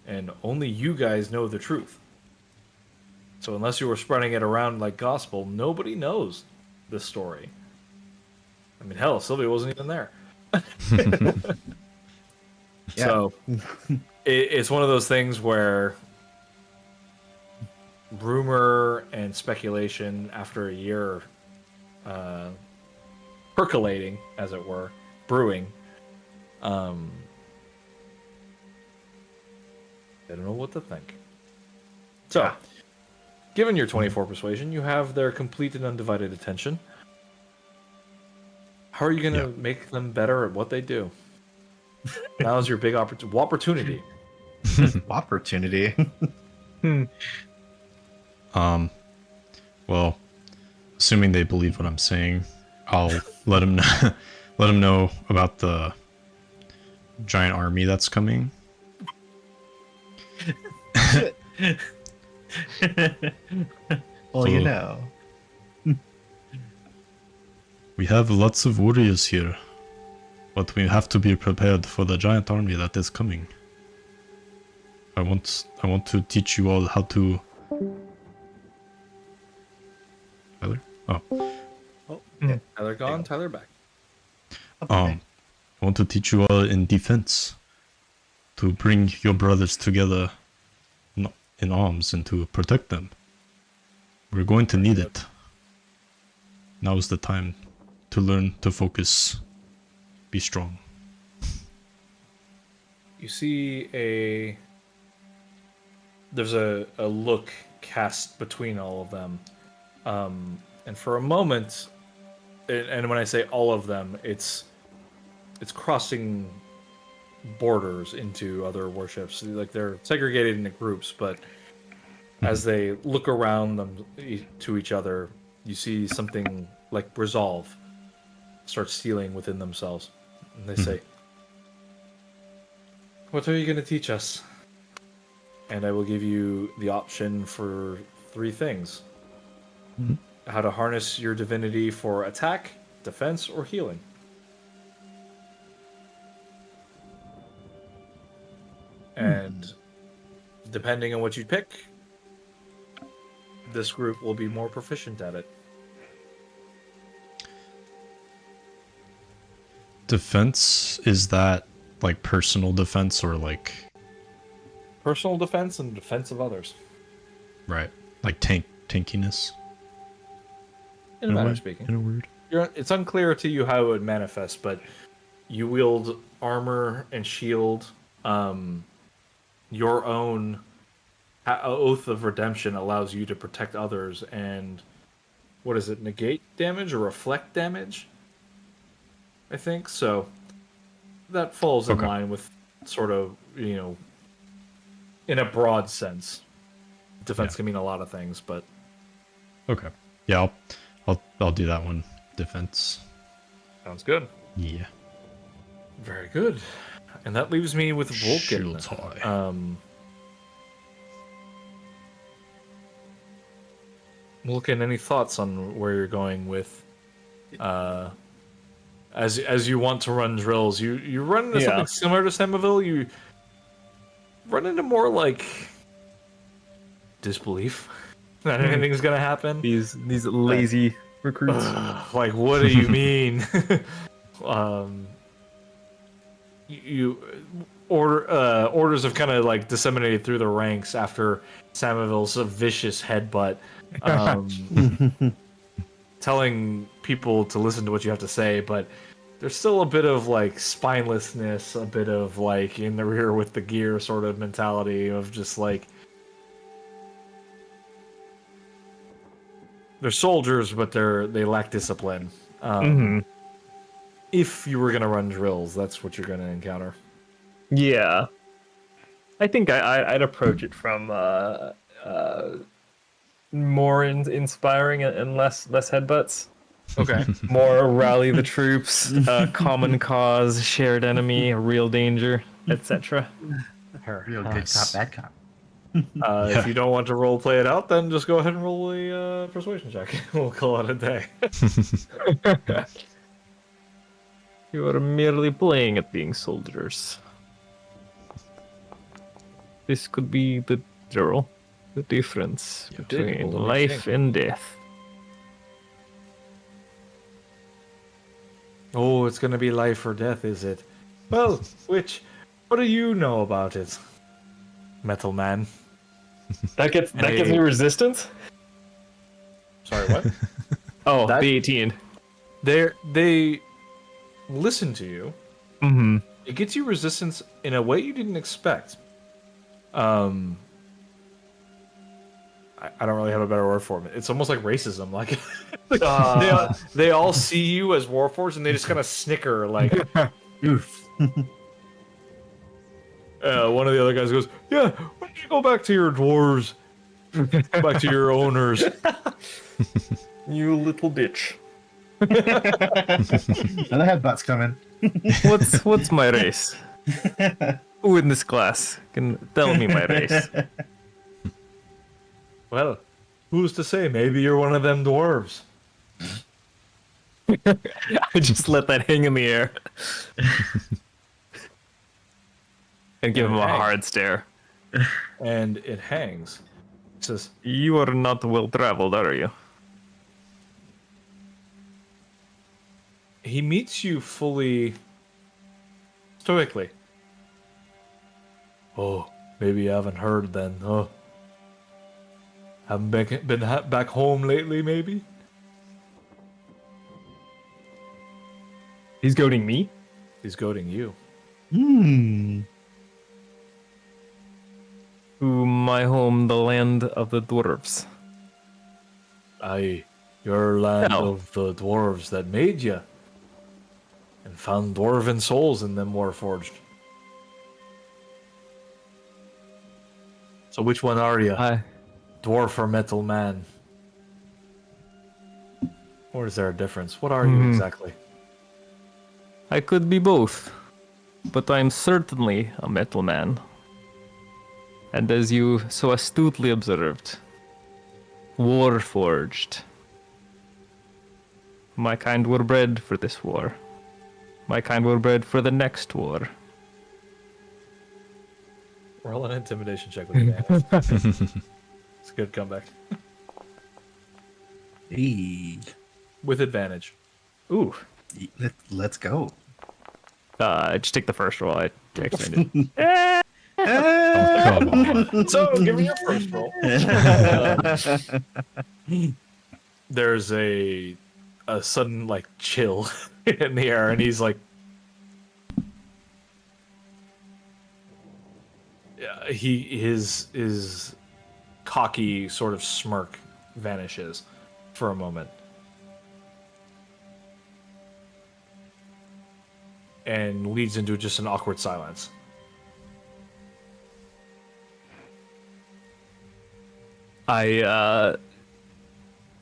and only you guys know the truth. So unless you were spreading it around like gospel, nobody knows this story. I mean, hell, Sylvia wasn't even there. So it's one of those things where rumor and speculation after a year percolating, as it were, brewing. They don't know what to think. So, given your 24 persuasion, you have their complete and undivided attention. How are you going to make them better at what they do? Now's your big opportunity. Opportunity. Well, assuming they believe what I'm saying, I'll let them know about the giant army that's coming. Well, you know. We have lots of warriors here, but we have to be prepared for the giant army that is coming. I want to teach you all how to... Tyler? Oh. Tyler gone, Tyler back. I want to teach you all in defense. To bring your brothers together in arms and to protect them. We're going to need it. Now is the time to learn to focus. Be strong. You see there's a look cast between all of them. And for a moment, and when I say all of them, it's crossing borders into other worships. Like they're segregated into groups, but as they look around them to each other, you see something like resolve start stealing within themselves. And they say, "What are you going to teach us?" And I will give you the option for 3 things. how to harness your divinity for attack, defense, or healing. And depending on what you pick, this group will be more proficient at it. Defense, is that like personal defense or like Personal defense and defense of others. right, like tankiness? In a matter of speaking. In a word. It's unclear to you how it would manifest, but you wield armor and shield. Your own oath of redemption allows you to protect others and what is it, negate damage or reflect damage? I think so. That falls in line with sort of, in a broad sense. Defense can mean a lot of things, but Okay. Yeah, I'll do that one. Defense. sounds good. Yeah. Very good. And that leaves me with Vulcan. Shields high. Vulcan, any thoughts on where you're going with as you want to run drills? You run into something similar to Samaville, you run into more like disbelief that anything's gonna happen. These lazy recruits. Like, what do you mean? Orders have kind of like disseminated through the ranks after Samaville's vicious headbutt, telling people to listen to what you have to say, but there's still a bit of like spinelessness, a bit of like in the rear with the gear sort of mentality of just like they're soldiers, but they lack discipline. If you were gonna run drills, that's what you're gonna encounter. Yeah. I think I'd approach it from more inspiring and less headbutts. Okay. More rally the troops, common cause, shared enemy, real danger, etc. Real good cop, bad cop. If you don't want to role play it out, then just go ahead and roll a persuasion check. We'll call it a day. You are merely playing at being soldiers. This could be the drill, the difference between life and death. Oh, it's gonna be life or death, is it? Well, what do you know about it, Metal Man? That gets me resistance? Sorry, what? Oh, the 18. They listen to you. Mm-hmm. It gets you resistance in a way you didn't expect. I don't really have a better word for it. It's almost like racism. Like they all see you as Warforged and they just kind of snicker. Like, Oof. one of the other guys goes, "Yeah, why don't you go back to your dwarves, back to your owners." You little bitch. Another headbutt's coming. What's my race? Who in this class can tell me my race? Well, who's to say? Maybe you're one of them dwarves. I just let that hang in the air. And give him a hard stare. And it hangs. It says, You are not well traveled, are you? he meets you fully stoically. Oh, maybe you haven't heard then, huh? Haven't been back home lately, maybe? He's goading me? He's goading you. To my home, the land of the dwarves. Aye, your land No. of the dwarves that made you. And found dwarven souls in them Warforged. So which one are you? Dwarf or metal man? Or is there a difference? What are you exactly? I could be both, but I'm certainly a metal man. And as you so astutely observed, Warforged. My kind were bred for this war. My kind were bred for the next war. Roll an intimidation check with advantage. It's a good comeback. Hey, With advantage. Ooh. let's go. Just take the first roll. I accidentally did. Oh, come on. So, give me your first roll. There's a sudden like chill in the air, and he's like, his cocky sort of smirk vanishes for a moment, and leads into just an awkward silence. I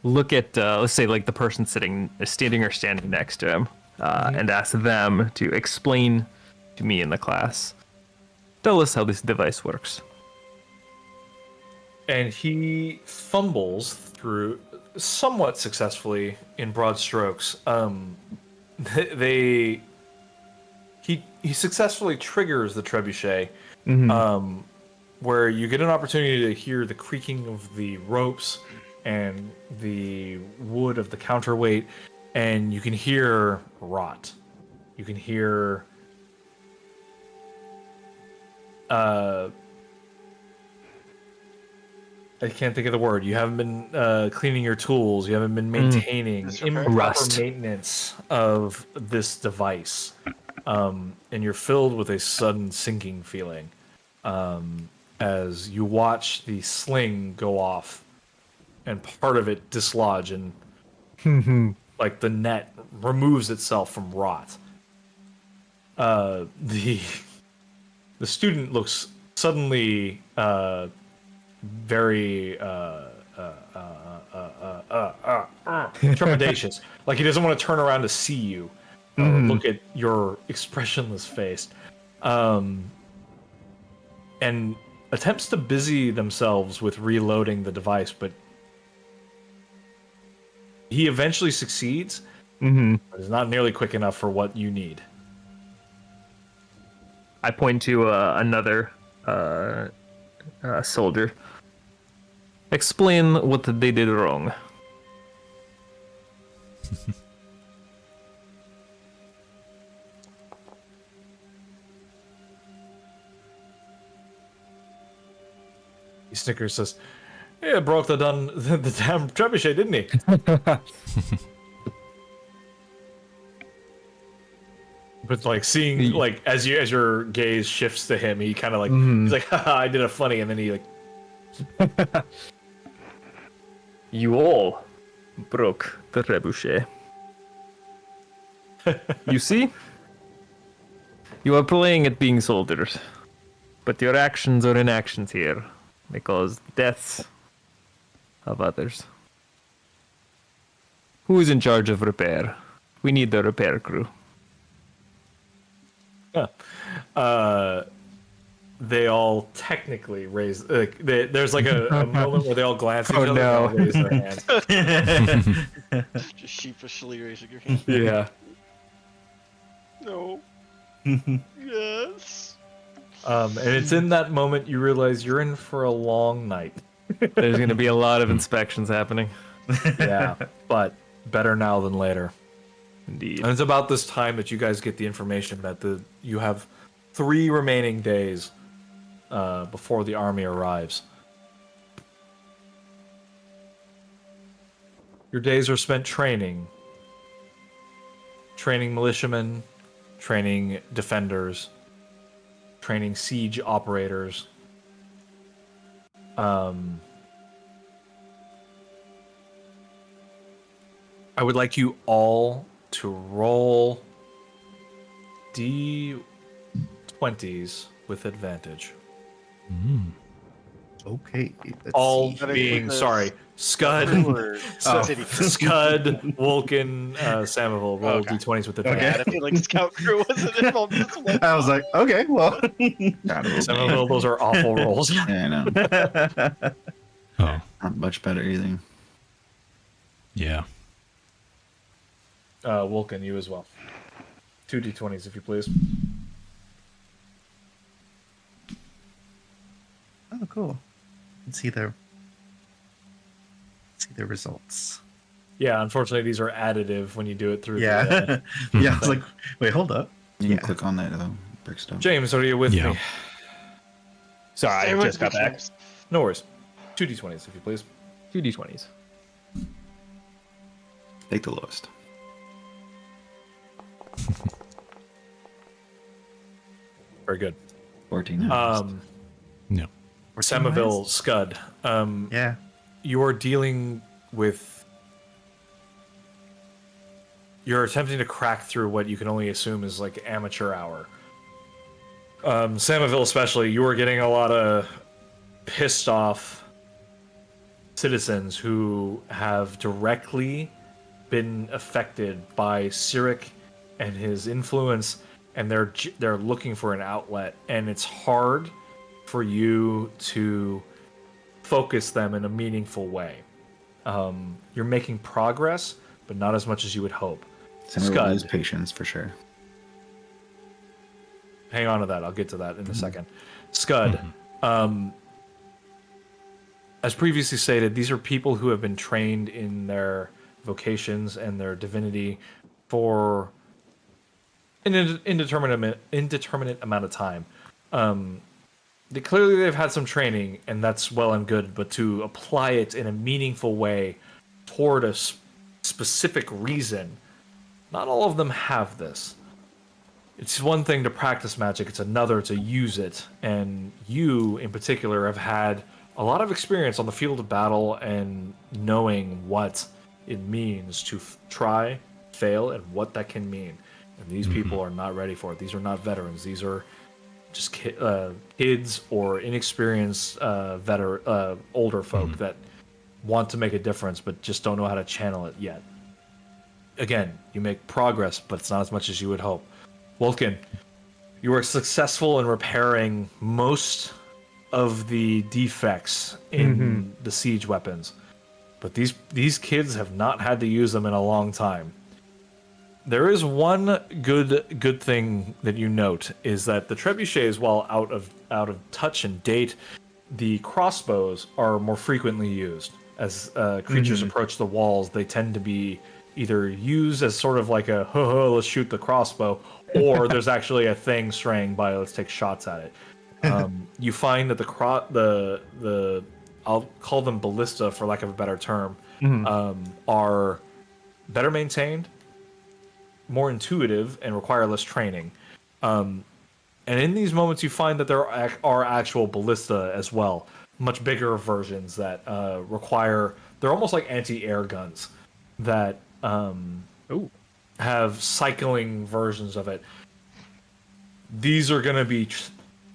look at let's say like the person standing or standing next to him, and ask them to explain to me in the class. Tell us how this device works. And he fumbles through somewhat successfully in broad strokes. He successfully triggers the trebuchet, where you get an opportunity to hear the creaking of the ropes and the wood of the counterweight, and you can hear rot. You can hear I can't think of the word. You haven't been cleaning your tools. You haven't been maintaining improper Rust. maintenance of this device, and you're filled with a sudden sinking feeling as you watch the sling go off, and part of it dislodge, and like the net removes itself from rot. The student looks suddenly very trepidatious, like he doesn't want to turn around to see you or look at your expressionless face, and attempts to busy themselves with reloading the device, but he eventually succeeds, but is not nearly quick enough for what you need. I point to another soldier. Explain what they did wrong. He snickers, says, "Yeah, broke the damn trebuchet, didn't he?" But like seeing like as your gaze shifts to him, he kind of like he's like, "Haha, I did a funny," and then he like, You all broke the trebuchet. You see? You are playing at being soldiers, but your actions are inactions here. They cause deaths of others. Who is in charge of repair? We need the repair crew. they all technically raise. There's like a moment where they all glance at each other and all raise their hands. Just sheepishly raising your hand. Yeah. No. Yes. And it's in that moment you realize you're in for a long night. There's going to be a lot of inspections happening. Yeah, but better now than later. Indeed. And it's about this time that you guys get the information that you have 3 remaining days before the army arrives. Your days are spent training militiamen, training defenders, training siege operators. I would like you all to roll D20s with advantage. Okay. let's All see. being, sorry, Scud, Scud, Vulcan, Samavel, roll D20s with advantage. I feel like Scout Crew wasn't involved in this one. I was like, okay, well. Samavel, those are awful rolls. Yeah, I know. Oh, Not much better either. yeah. Vulcan, you as well. 2d20s, if you please. Oh, cool. You can see the results. Yeah, unfortunately, these are additive when you do it through. Yeah. The, Yeah. I was like, wait, hold up. You Yeah. can click on that brick stuff. James, are you with Yeah. me? Sorry, Stay I with just me, got back. James. No worries. 2d20s, if you please. 2d20s. Take the lowest. Very good. 14. Yeah. Or Samaville Scud. Yeah. You're dealing with. You're attempting to crack through what you can only assume is like amateur hour. Samaville, especially, you are getting a lot of pissed off citizens who have directly been affected by Cyric and his influence, and they're looking for an outlet, and it's hard for you to focus them in a meaningful way. You're making progress, but not as much as you would hope. Some will lose Scud. patience for sure. Hang on to that. I'll get to that in a second. Scud. As previously stated, these are people who have been trained in their vocations and their divinity for an indeterminate amount of time. They've had some training, and that's well and good, but to apply it in a meaningful way toward a specific reason, not all of them have this. It's one thing to practice magic, it's another to use it. And you, in particular, have had a lot of experience on the field of battle and knowing what it means to try, fail, and what that can mean. And these people are not ready for it. These are not veterans. These are just kids or inexperienced older folk that want to make a difference but just don't know how to channel it yet. Again, you make progress, but it's not as much as you would hope. Vulcan, you were successful in repairing most of the defects in the siege weapons, but these kids have not had to use them in a long time. There is one good thing that you note is that the trebuchets, while out of touch and date, the crossbows are more frequently used. As creatures approach the walls, they tend to be either used as sort of like a let's shoot the crossbow, or there's actually a thing straying by, let's take shots at it. You find that the I'll call them ballista for lack of a better term, are better maintained, more intuitive, and require less training. And in these moments, you find that there are actual ballista as well, much bigger versions that require. They're almost like anti-air guns that have cycling versions of it. These are going to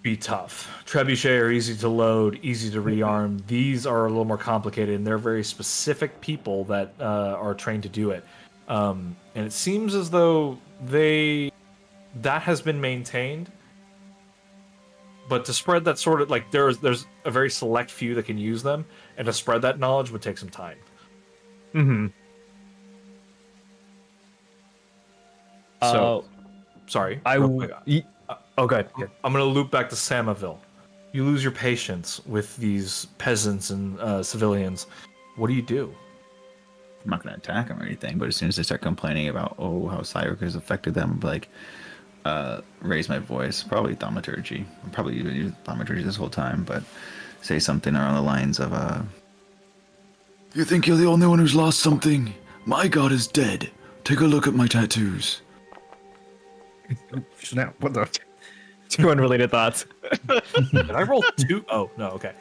be tough. Trebuchet are easy to load, easy to rearm. These are a little more complicated, and they're very specific people that are trained to do it. And it seems as though that has been maintained, but to spread that sort of like there's a very select few that can use them, and to spread that knowledge would take some time. So, sorry. Oh, good. I'm gonna loop back to Samaville. You lose your patience with these peasants and civilians. What do you do? I'm not going to attack them or anything, but as soon as they start complaining about, how Cyric has affected them, like, raise my voice. Probably thaumaturgy. I'm probably even using thaumaturgy this whole time, but say something around the lines of, You think you're the only one who's lost something? My god is dead. Take a look at my tattoos. Now, what the? Two unrelated thoughts. Did I roll 2? Oh, no, okay.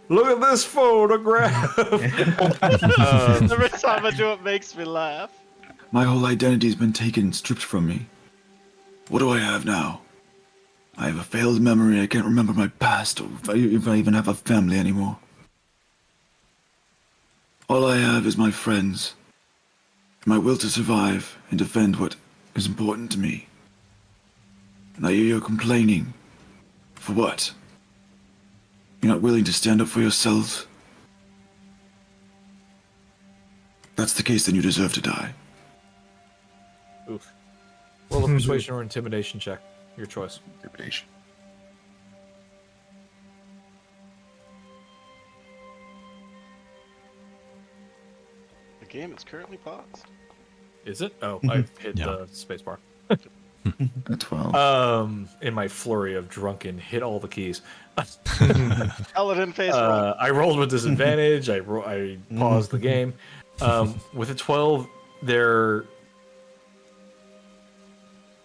Look at this photograph! Every time I do it makes me laugh. My whole identity's been taken, stripped from me. What do I have now? I have a failed memory. I can't remember my past, or if I even have a family anymore. All I have is my friends, and my will to survive and defend what is important to me. And I hear you're complaining. For what? You're not willing to stand up for yourselves? If that's the case, then you deserve to die. Roll a persuasion or intimidation check. Your choice. Intimidation. The game is currently paused. Is it? Oh, I've hit Yeah. the spacebar. A 12. In my flurry of drunken, hit all the keys. Paladin face roll. I rolled with disadvantage. I paused the game. With a 12, there.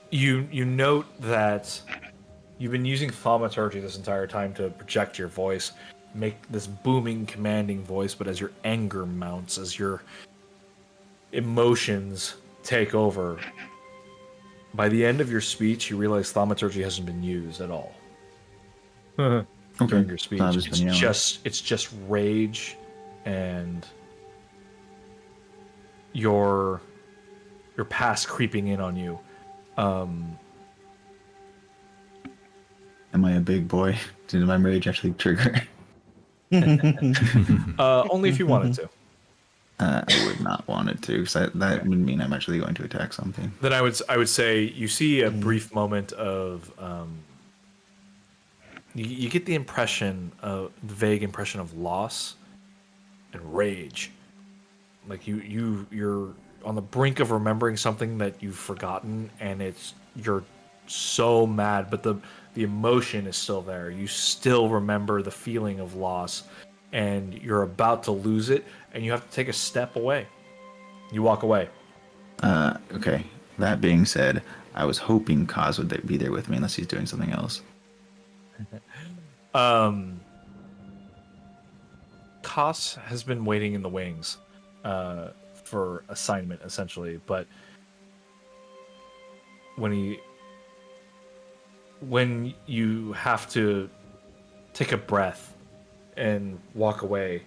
You note that you've been using thaumaturgy this entire time to project your voice, make this booming, commanding voice. But as your anger mounts, as your emotions take over, by the end of your speech, you realize thaumaturgy hasn't been used at all. During your speech, I've just been yelling. it's just rage and your past creeping in on you. Am I a big boy? Did my rage actually trigger? Only if you wanted to. I would not want it to, because that would mean I'm actually going to attack something. Then I would say you see a brief moment of you get the impression of the vague impression of loss and rage, like you're on the brink of remembering something that you've forgotten, and you're so mad, but the emotion is still there. You still remember the feeling of loss, and you're about to lose it, and you have to take a step away. You walk away. Okay. That being said, I was hoping Kaz would be there with me unless he's doing something else. Kos has been waiting in the wings for assignment, essentially, but when you have to take a breath and walk away,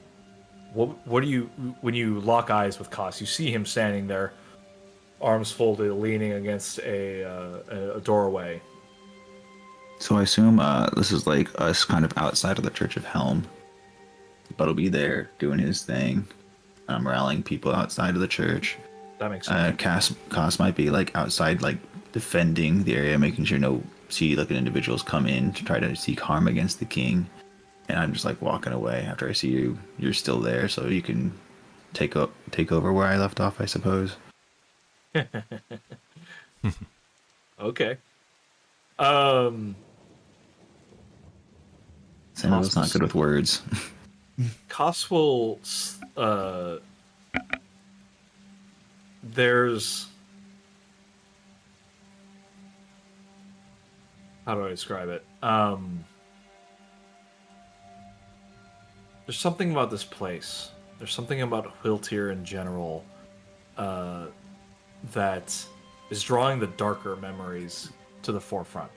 what do you, when you lock eyes with Kos, you see him standing there, arms folded, leaning against a doorway. So I assume this is like us kind of outside of the Church of Helm. But he'll be there doing his thing, rallying people outside of the church. That makes sense. Kos might be like outside, like defending the area, making sure no individuals come in to try to seek harm against the king. And I'm just like walking away after I see you're still there, so you can take over where I left off, I suppose. Okay. Samuel's not good with words. Kos will. There's. How do I describe it? There's something about this place. There's something about Hiltir in general that is drawing the darker memories to the forefront.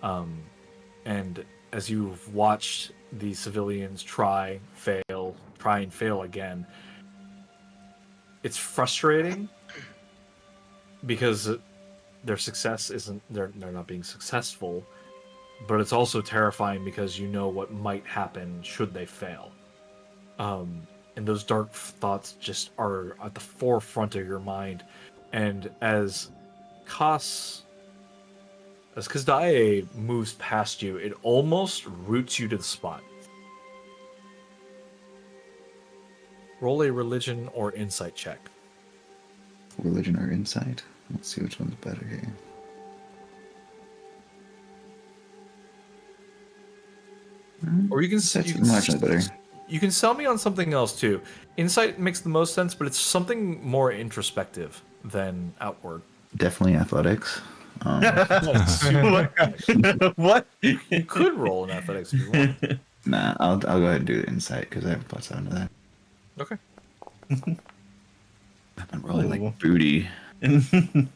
And as you've watched the civilians try and fail again, it's frustrating because their success isn't, they're not being successful, but it's also terrifying because you know what might happen should they fail. And those dark thoughts just are at the forefront of your mind. And as Kazdae moves past you, it almost roots you to the spot. Roll a religion or insight check. Religion or insight? Let's see which one's better here. Or you can better. You can sell me on something else too. Insight makes the most sense, but it's something more introspective than outward. Definitely athletics. What? You could roll in athletics if you want. Nah, I'll go ahead and do the insight because I have +7 to that. Okay. I've been rolling like booty. Twinsies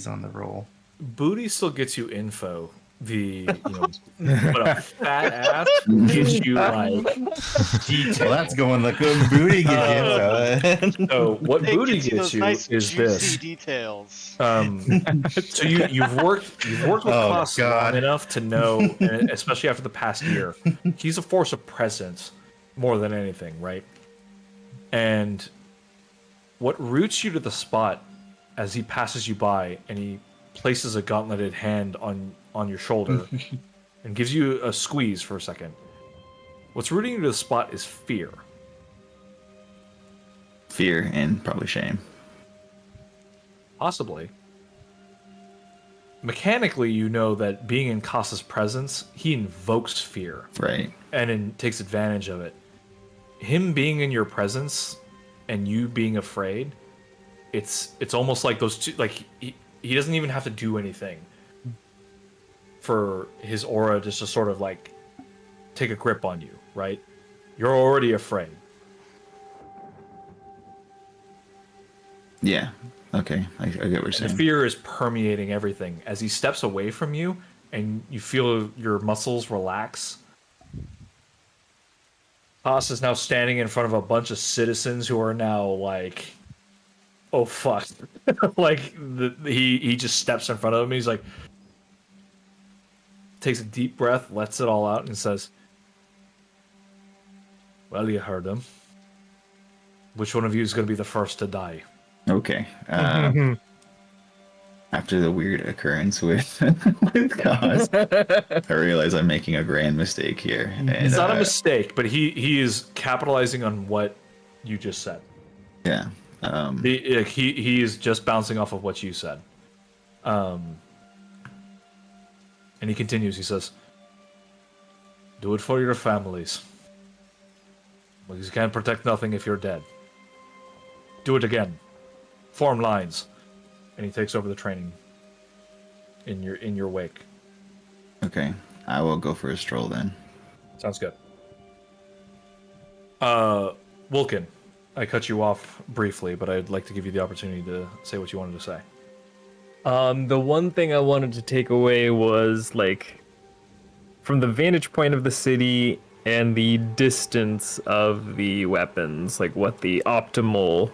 on the roll. Booty still gets you info. But a fat ass gives you like detail. Well, that's going the good booty get you. So what It booty gets you gets those you nice, is juicy this. details. So you've worked with Klaus long enough to know, and especially after the past year, he's a force of presence more than anything, right? And what roots you to the spot as he passes you by, and he places a gauntleted hand on your shoulder and gives you a squeeze for a second. What's rooting you to the spot is fear. Fear and probably shame. Possibly. Mechanically, you know that being in Kasa's presence, he invokes fear. Right. And then takes advantage of it. Him being in your presence and you being afraid, it's almost like those two, like he doesn't even have to do anything for his aura just to sort of like take a grip on you, right? You're already afraid. Yeah. Okay. I get what you're And saying. fear is permeating everything. As he steps away from you and you feel your muscles relax, Haas is now standing in front of a bunch of citizens who are now like, oh fuck. Like he just steps in front of them. He's like, takes a deep breath, lets it all out, and says, well, you heard him. Which one of you is going to be the first to die? Okay. After the weird occurrence with Cause, I realize I'm making a grand mistake here. And, It's not a mistake, but he is capitalizing on what you just said. Yeah. He is just bouncing off of what you said. And he continues. He says, "Do it for your families. Because you can't protect nothing if you're dead. Do it again. Form lines." And he takes over the training in your wake. Okay. I will go for a stroll then. Sounds good. Wilkin, I cut you off briefly, but I'd like to give you the opportunity to say what you wanted to say. The one thing I wanted to take away was like from the vantage point of the city and the distance of the weapons, like what the optimal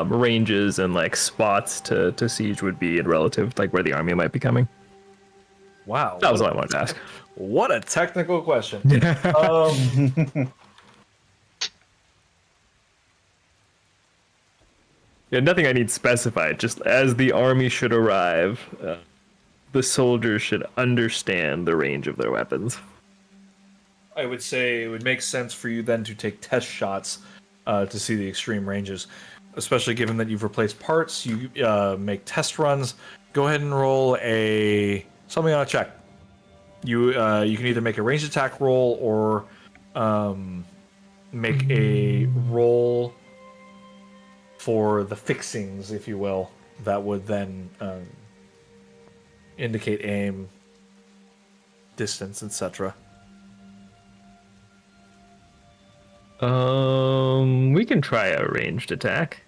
ranges and like spots to siege would be in relative, like where the army might be coming. Wow. That was all I wanted to ask. What a technical question. Yeah, nothing I need specified. Just as the army should arrive, the soldiers should understand the range of their weapons. I would say it would make sense for you then to take test shots to see the extreme ranges, especially given that you've replaced parts. You make test runs. Go ahead and roll something on a check. You can either make a ranged attack roll or make a roll for the fixings, if you will, that would then indicate aim, distance, etc. We can try a ranged attack.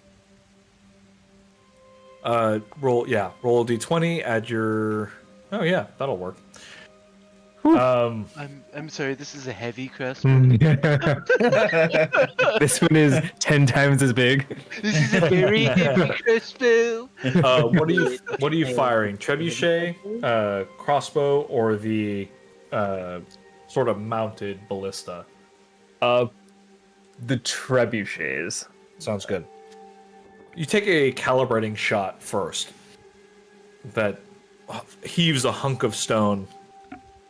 Roll a d20, add your... Oh yeah, that'll work. I'm sorry, this is a heavy crossbow. This one is 10 times as big. This is a very heavy crossbow. What are you firing? Trebuchet, crossbow, or the sort of mounted ballista? The trebuchets. Sounds good. You take a calibrating shot first that heaves a hunk of stone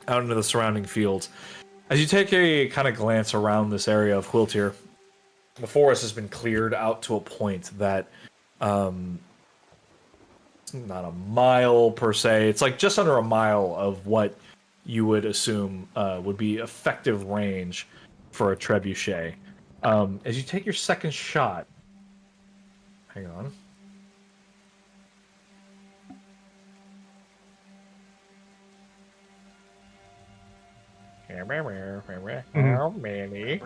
out into the surrounding fields. As you take a kind of glance around this area of Quiltier, the forest has been cleared out to a point that it's not a mile per se. It's like just under a mile of what you would assume would be effective range for a trebuchet. As you take your second shot, hang on. How many?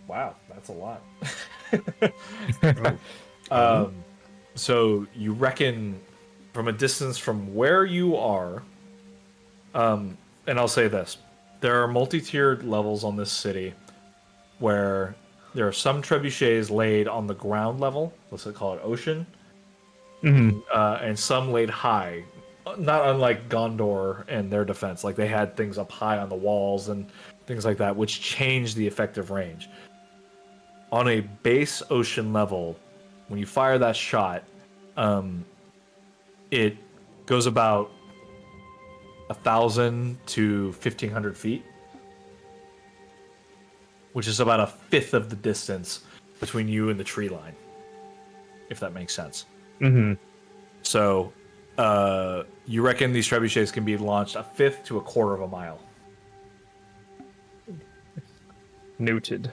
Wow, that's a lot. So you reckon from a distance from where you are, and I'll say this, there are multi-tiered levels on this city where there are some trebuchets laid on the ground level, let's call it ocean, and some laid high, not unlike Gondor and their defense. Like they had things up high on the walls and things like that, which changed the effective range. on a base ocean level, when you fire that shot, it goes about 1,000 to 1,500 feet, which is about a fifth of the distance between you and the tree line, if that makes sense. Mm-hmm. So, you reckon these trebuchets can be launched a fifth to a quarter of a mile? Noted.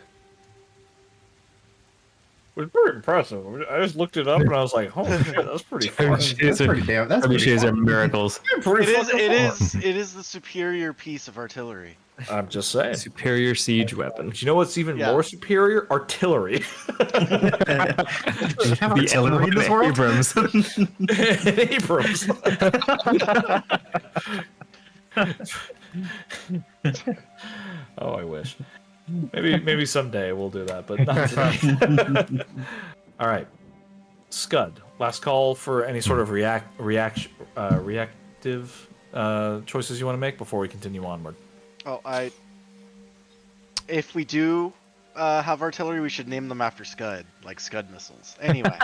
It was pretty impressive. I just looked it up and I was like, "Holy shit, that's pretty fun." That's pretty damn. That's pretty Trebuchets are fun. miracles. It is the superior piece of artillery. I'm just saying. Superior siege weapon. But you know what's even Yeah. more superior? Artillery. Do you have artillery in this world? Abrams. Abrams. Oh, I wish. Maybe someday we'll do that, but not today. All right, Scud. Last call for any sort of reactive choices you want to make before we continue onward. Oh, if we do have artillery, we should name them after Scud, like Scud missiles. Anyway,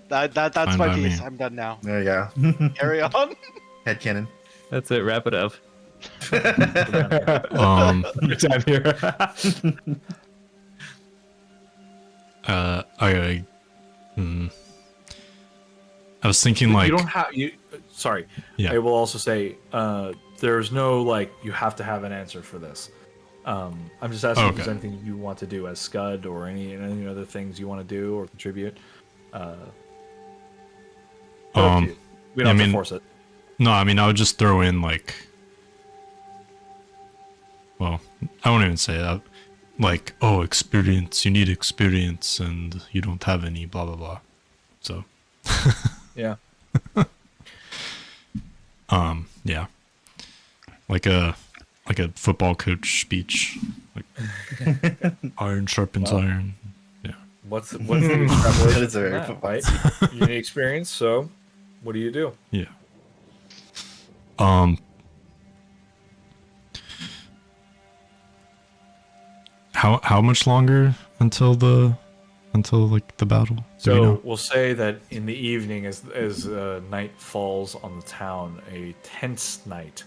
that's Fine my by piece. me. I'm done now. There you go. Carry on. Headcanon. That's it. Wrap it up. Good time here. I was thinking like you don't have you. Sorry. Yeah. I will also say there's no like you have to have an answer for this. I'm just asking if there's anything you want to do as Scud or any other things you want to do or contribute. We don't have to force it. No, I mean I would just throw in like, well, I won't even say that. Like, oh, experience. You need experience, and you don't have any. Blah blah blah. So. Yeah. Yeah. Like a football coach speech. Like iron sharpens iron. Yeah. What's the extrapolation? That is a very from that, right? You need experience, so what do you do? Yeah. How much longer until like the battle? Do we So know? we'll say that in the evening, as night falls on the town, a tense night.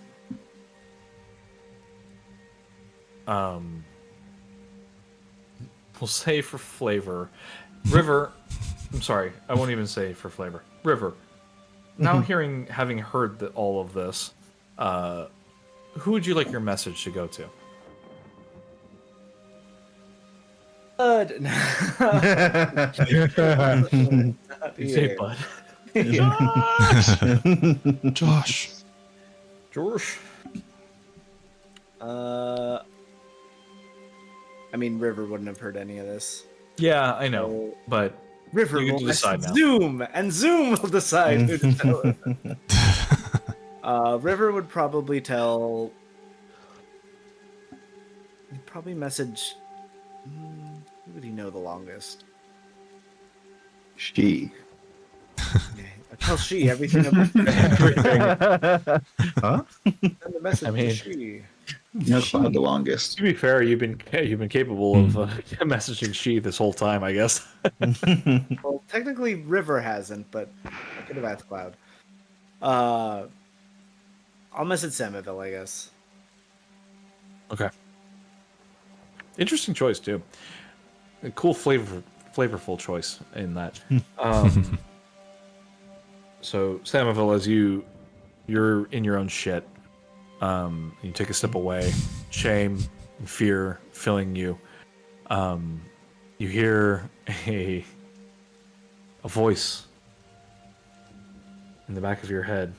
We'll say for flavor, River. I'm sorry, I won't even say for flavor. River. Now having heard all of this, who would you like your message to go to? You say Bud. Josh. Josh. I mean, River wouldn't have heard any of this. Yeah, I know, but River you will get to decide now. Zoom, and Zoom will decide who to tell it. River would probably tell. He'd probably message. Who would he know the longest? She. I tell she everything about Everything. Huh? Send the message I mean- to she. No, Cloud the longest. To be fair, you've been capable of messaging she this whole time, I guess. Well, technically, River hasn't, but I could have asked Cloud. I'll message Samaville, I guess. Okay. Interesting choice too. A cool flavorful choice in that. So Samaville, as you're in your own shit. You take a step away, shame and fear filling you. You hear a voice in the back of your head,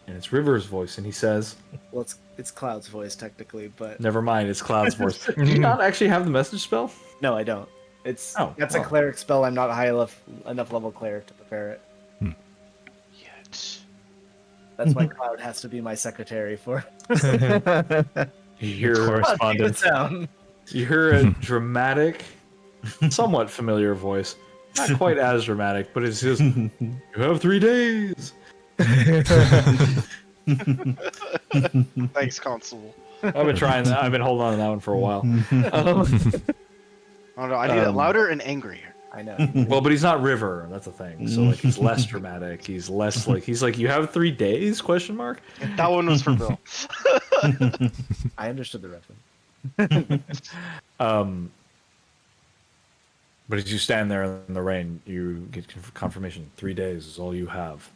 and it's River's voice, and he says, Well, it's Cloud's voice technically, but "Never mind, it's Cloud's voice." Do you not actually have the message spell? no, I don't. That's Oh, a well. cleric spell. I'm not high enough level cleric to prepare it. Yet. That's why Cloud has to be my secretary for You hear Correspondence. down. You hear a dramatic, somewhat familiar voice. Not quite as dramatic, but it's just, you have 3 days. Thanks, Consul. I've been trying. I've been holding on to that one for a while. Oh no, I need it louder and angrier. I know. Well, but he's not River. That's the thing. So like, he's less dramatic. He's less like he's like, you have 3 days? Question mark. That one was for Bill. I understood the reference. But as you stand there in the rain, you get confirmation. 3 days is all you have.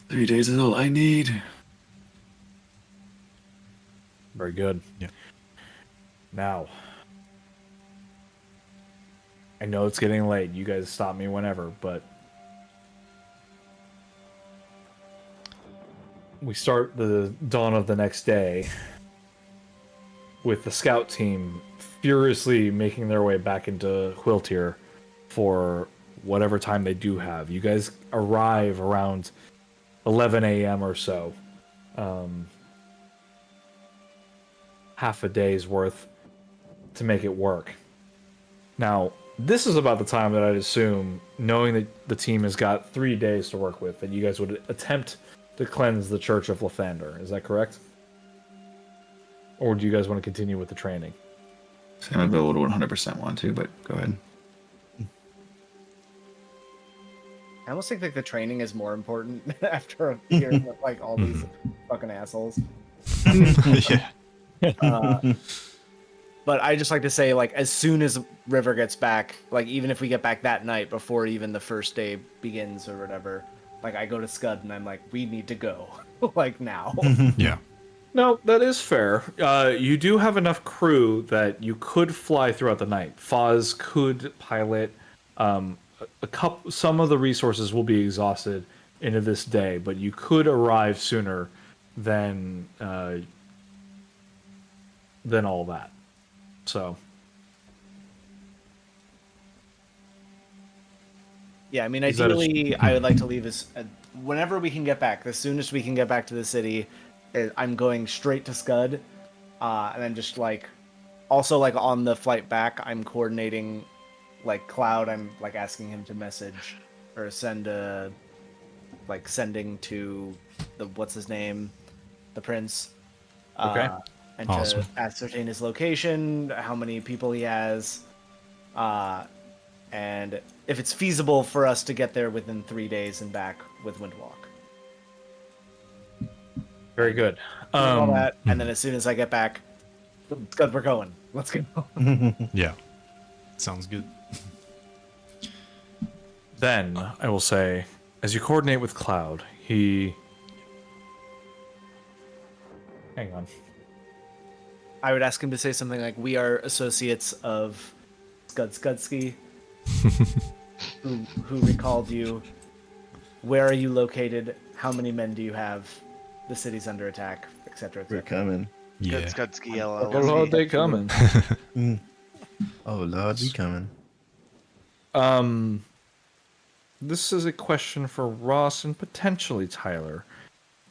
3 days is all I need. Very good. Yeah. Now, I know it's getting late. You guys stop me whenever, but we start the dawn of the next day with the scout team furiously making their way back into Quiltier for whatever time they do have. You guys arrive around 11 a.m. or so. Half a day's worth to make it work. Now, this is about the time that I'd assume, knowing that the team has got 3 days to work with, that you guys would attempt to cleanse the Church of Lathander. Is that correct? Or do you guys want to continue with the training? Sam and Bill would 100% want to, but go ahead. I almost think like the training is more important after hearing like all these fucking assholes. Yeah. But I just like to say, like, as soon as River gets back, like, even if we get back that night before even the first day begins or whatever, like, I go to Scud and I'm like, we need to go, like, now. Yeah. No, that is fair. You do have enough crew that you could fly throughout the night. Foz could pilot. Some of the resources will be exhausted into this day, but you could arrive sooner than all that. So. Yeah, I mean, Is that a- ideally, I would like to leave as whenever we can get back. The soonest we can get back to the city, I'm going straight to Scud, and then just like, also like on the flight back, I'm coordinating, like Cloud. I'm like asking him to message or send a, like sending to the what's his name, the prince. Okay. And Awesome. to ascertain his location, how many people he has, and if it's feasible for us to get there within 3 days and back with Windwalk. Very good. All that, and then as soon as I get back, Scud, we're going. Let's go. Yeah. Sounds good. Then I will say, as you coordinate with Cloud, he. Hang on. I would ask him to say something like, "We are associates of Scud Skudsky, who recalled you. Where are you located? How many men do you have? The city's under attack, etc." We're coming. Yeah. Skudsky Oh, LLC. Lord, they coming. Oh Lord, we coming. This is a question for Ross and potentially Tyler.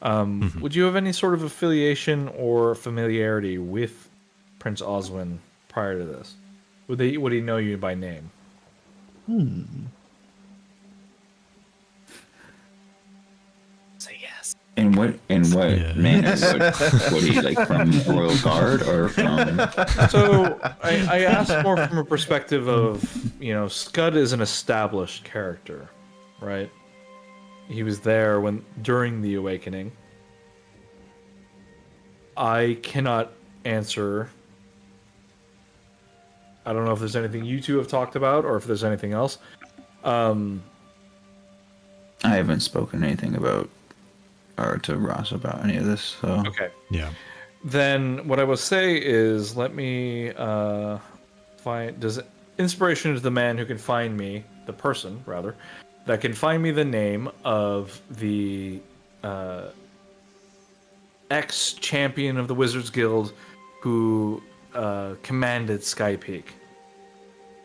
Would you have any sort of affiliation or familiarity with Prince Oswin prior to this? Would he know you by name? Say yes. In what Yeah. manner? Would he like from Royal Guard or from? So I asked more from a perspective of, Scud is an established character, right? He was there during the Awakening. I cannot answer. I don't know if there's anything you two have talked about or if there's anything else. I haven't spoken anything about or to Ross about any of this. So Okay. Yeah. Then what I will say is, let me find. Does inspiration is the man who can find me, the person rather, that can find me the name of the ex-champion of the Wizards Guild who commanded Sky Peak.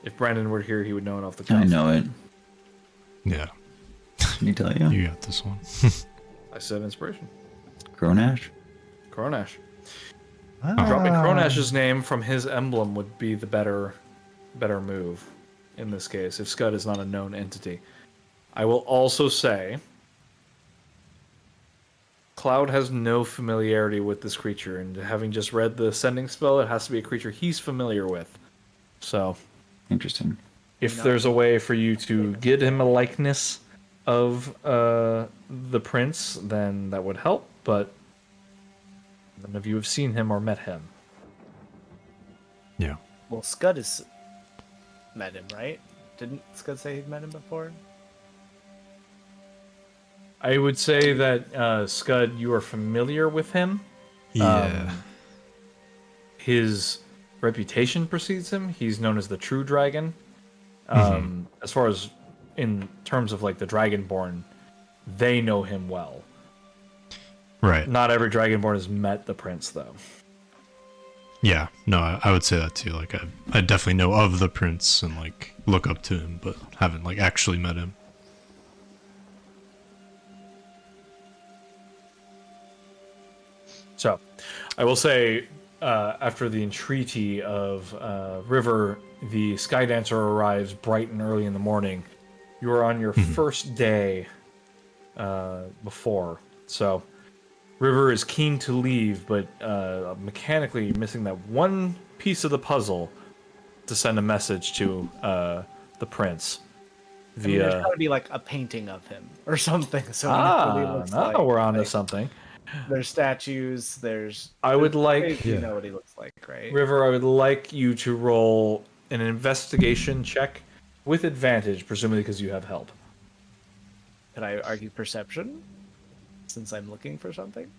If Brandon were here, he would know it off the cuff. I know it. Yeah. Can you tell you? You got this one. I said inspiration. Gronash? Cronash. Ah. Dropping Cronash's name from his emblem would be the better move in this case, if Scud is not a known entity. I will also say Cloud has no familiarity with this creature, and having just read the sending spell, it has to be a creature he's familiar with. So, Interesting. if there's a way for you to get him a likeness of the prince, then that would help, but none of you have seen him or met him. Yeah. Well, Scud has met him, right? Didn't Scud say he'd met him before? I would say that, Scud, you are familiar with him. Yeah. His reputation precedes him. He's known as the True Dragon. As far as in terms of like the Dragonborn, they know him well. Right. Not every Dragonborn has met the prince, though. Yeah. No, I would say that too. Like, I definitely know of the prince and like look up to him, but haven't like actually met him. So, I will say, after the entreaty of River, the Skydancer arrives bright and early in the morning. You are on your first day before. So, River is keen to leave, but mechanically missing that one piece of the puzzle to send a message to the prince. I mean, there's got to be like a painting of him or something. So now we're on to something. There's statues. There's. I would like. You know what he looks like, right? River, I would like you to roll an investigation check with advantage, presumably because you have help. Could I argue perception, since I'm looking for something?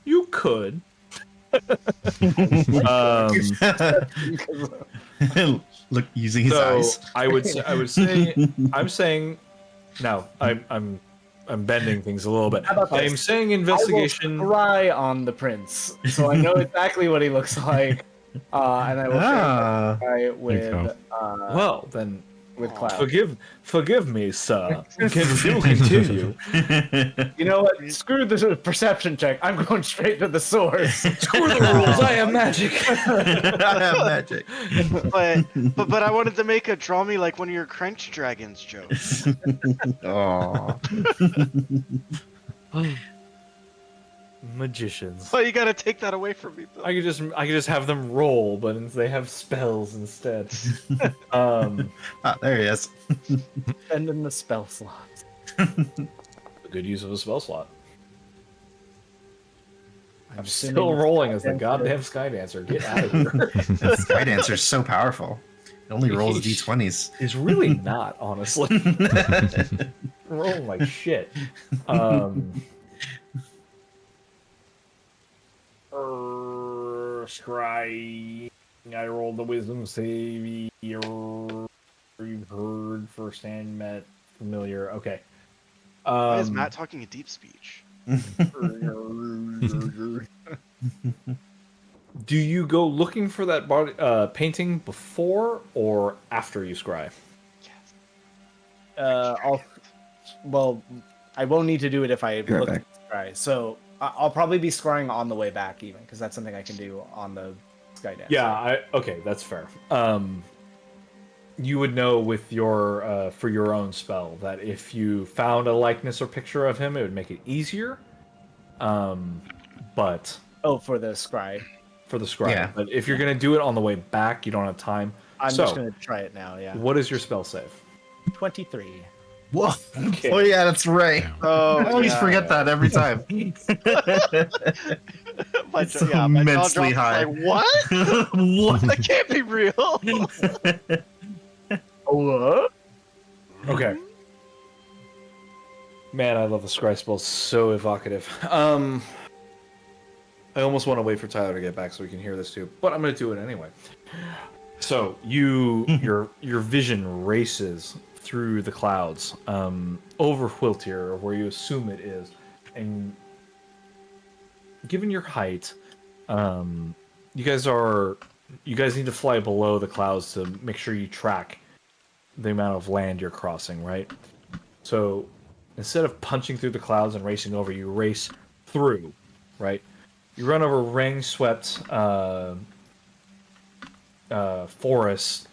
You could. Look, using his eyes. I would say. I'm saying. Now, I'm bending things a little bit. I am saying investigation. I will scry on the prince, so I know exactly what he looks like, and I will share with. Well, then, with Cloud. Forgive me, sir. Continue. You know what? Screw the perception check. I'm going straight to the source. Screw the rules. I am magic. I have magic. But I wanted to make a draw me like one of your Crunch Dragons jokes. Aww. Magicians. Well, you gotta take that away from me, Bill. I could just have them roll, but they have spells instead. There he is. And in the spell slots. A good use of a spell slot. I'm still rolling as the goddamn Skydancer. Get out of here. Skydancer's so powerful. It only rolls d20s. It's really not, honestly. Rolling like shit. Scry. I rolled the wisdom save. You've heard firsthand, met familiar. Okay. Why is Matt talking a deep speech? Do you go looking for that body painting before or after you scry? Well, I won't need to do it if I Be right look back. at scry. So I'll probably be scrying on the way back, even because that's something I can do on the Skydancer. Yeah. Okay, that's fair. You would know with your for your own spell that if you found a likeness or picture of him, it would make it easier. But for the scry. For the scry. Yeah. But if you're gonna do it on the way back, you don't have time. I'm just gonna try it now. Yeah. What is your spell save? 23. Whoa! Okay. Oh yeah, that's right. Oh, I always forget that every time. my so jaw immensely drops, high. Like, what? What? That can't be real. What? Okay. Man, I love the scry spell. So evocative. I almost want to wait for Tyler to get back so we can hear this too, but I'm going to do it anyway. So your vision races through the clouds over Whiltir, where you assume it is, and given your height, you guys need to fly below the clouds to make sure you track the amount of land you're crossing, right? So instead of punching through the clouds and racing over, you race through, right? You run over rain-swept forests,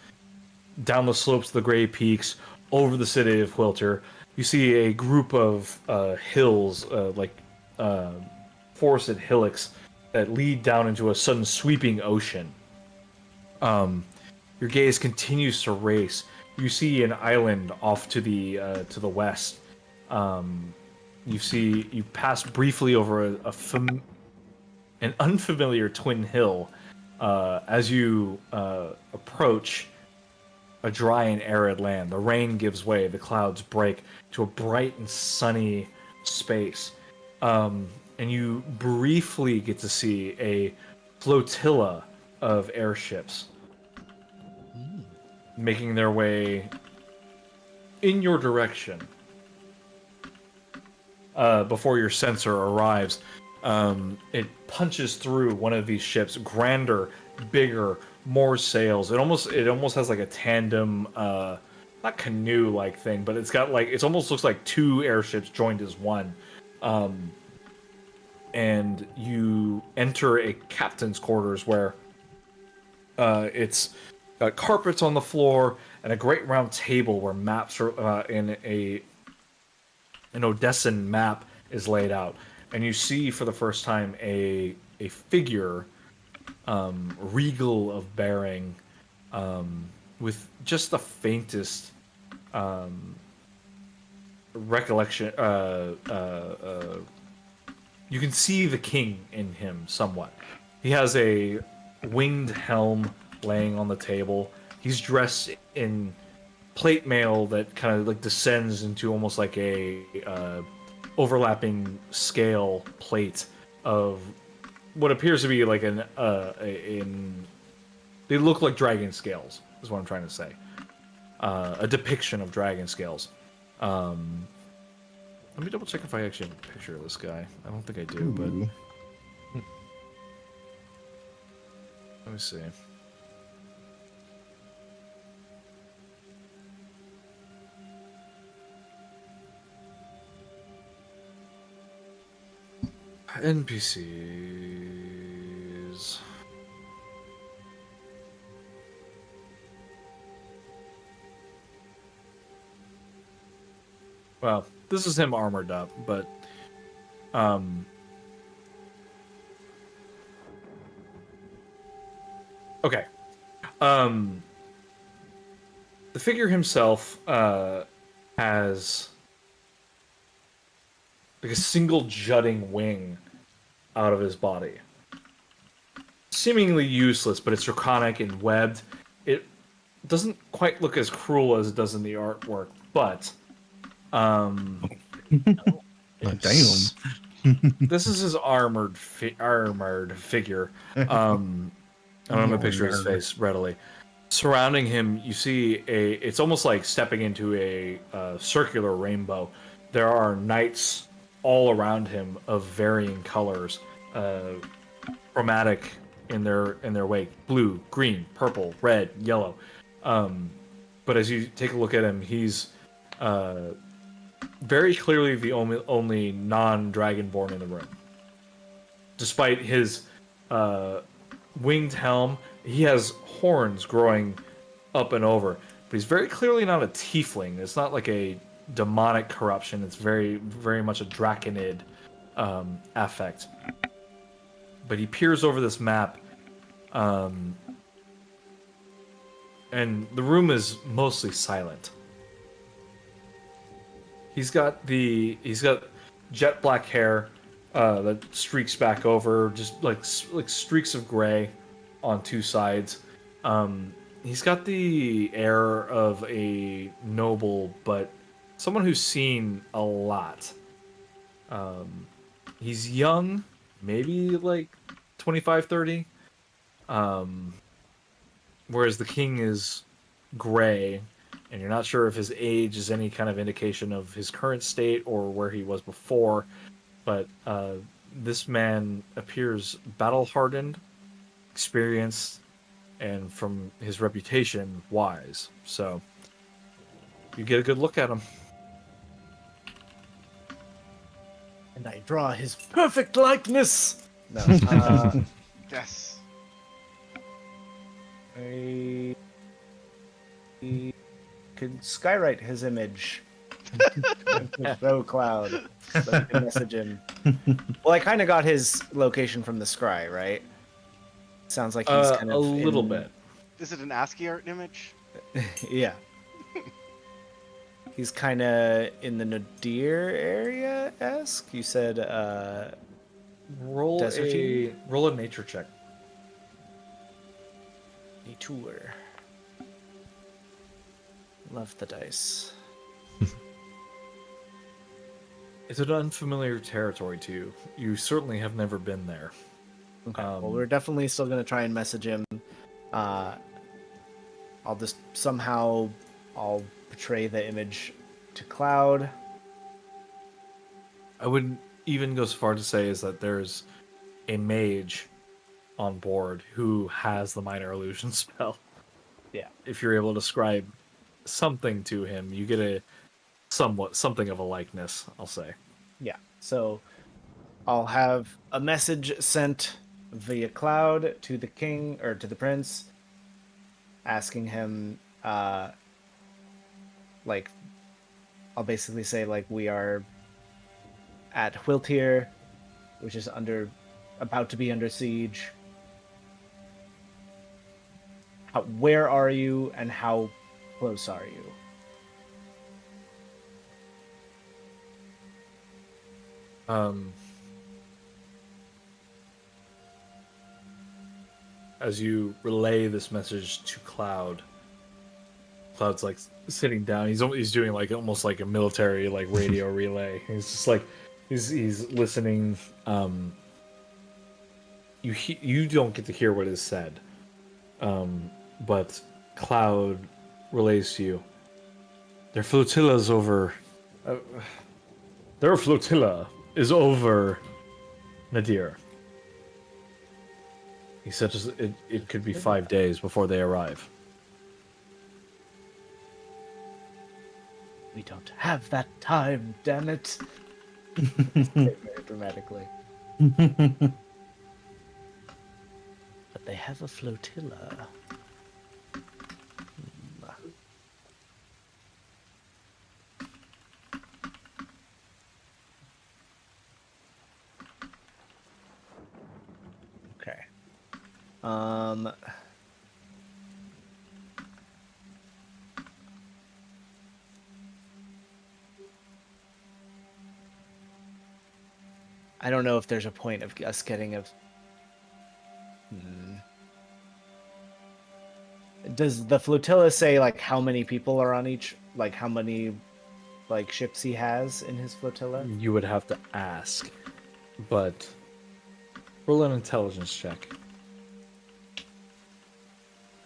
down the slopes of the Gray Peaks, over the city of Whiltir, you see a group of hills, forested hillocks that lead down into a sudden sweeping ocean. Your gaze continues to race. You see an island off to the west. You pass briefly over an unfamiliar twin hill. As you approach a dry and arid land, the rain gives way, the clouds break to a bright and sunny space. And you briefly get to see a flotilla of airships making their way in your direction. Before your sensor arrives, it punches through one of these ships, grander, bigger, more sails. It almost has like a tandem, not canoe-like thing, but it's almost looks like two airships joined as one. And you enter a captain's quarters where it's carpets on the floor and a great round table where maps are in an Odessan map is laid out, and you see for the first time a figure, regal of bearing, with just the faintest recollection. You can see the king in him somewhat. He has a winged helm laying on the table. He's dressed in plate mail that kind of like descends into almost like a overlapping scale plate of what appears to be like they look like dragon scales, is what I'm trying to say. A depiction of dragon scales. Let me double check if I actually have a picture of this guy. I don't think I do, but let me see. NPCs. Well, this is him armored up, but okay. The figure himself has like a single jutting wing out of his body. Seemingly useless, but it's draconic and webbed. It doesn't quite look as cruel as it does in the artwork, but Damn. this is his armored figure. I don't have a picture of his face readily. Surrounding him, you see it's almost like stepping into a circular rainbow. There are knights all around him of varying colors, chromatic in their wake: blue, green, purple, red, yellow. But as you take a look at him, he's very clearly the only non-dragonborn in the room. Despite his winged helm, he has horns growing up and over, but he's very clearly not a tiefling. It's not like a demonic corruption. It's very, very much a draconid affect. But he peers over this map, and the room is mostly silent. He's got jet black hair that streaks back over, just like streaks of gray on two sides. He's got the air of a noble, but someone who's seen a lot. He's young, maybe like 25, 30. Whereas the king is gray, and you're not sure if his age is any kind of indication of his current state or where he was before. But this man appears battle-hardened, experienced, and from his reputation, wise. So you get a good look at him. And I draw his perfect likeness. No. Yes. I could skywrite his image. Show Cloud. So you can message him. Well, I kind of got his location from the scry, right? Sounds like he's kind of a little in- bit. Is it an ASCII art image? Yeah. He's kind of in the Nadir area-esque. You said Roll Desertine? roll a nature check. Nature. Love the dice. It's an unfamiliar territory to you. You certainly have never been there. Okay. Well, we're definitely still gonna try and message him. I'll just somehow I'll portray the image to Cloud. I wouldn't even go so far to say is that there's a mage on board who has the minor illusion spell. Yeah. If you're able to describe something to him, you get a something of a likeness, I'll say. Yeah. So I'll have a message sent via Cloud to the king or to the prince, asking him, like, I'll basically say like we are at Whiltir, which is about to be under siege. Where are you, and how close are you? As you relay this message to Cloud's like sitting down. He's doing like almost like a military like radio relay. He's just like he's listening. You don't get to hear what is said, but Cloud relays to you. Their flotilla's over. Their flotilla is over Nadir. He said it could be 5 days before they arrive. We don't have that time, damn it. Very dramatically. But they have a flotilla. Okay. I don't know if there's a point of us getting a. Does the flotilla say like how many people are on each, like how many, like ships he has in his flotilla? You would have to ask, but roll an intelligence check.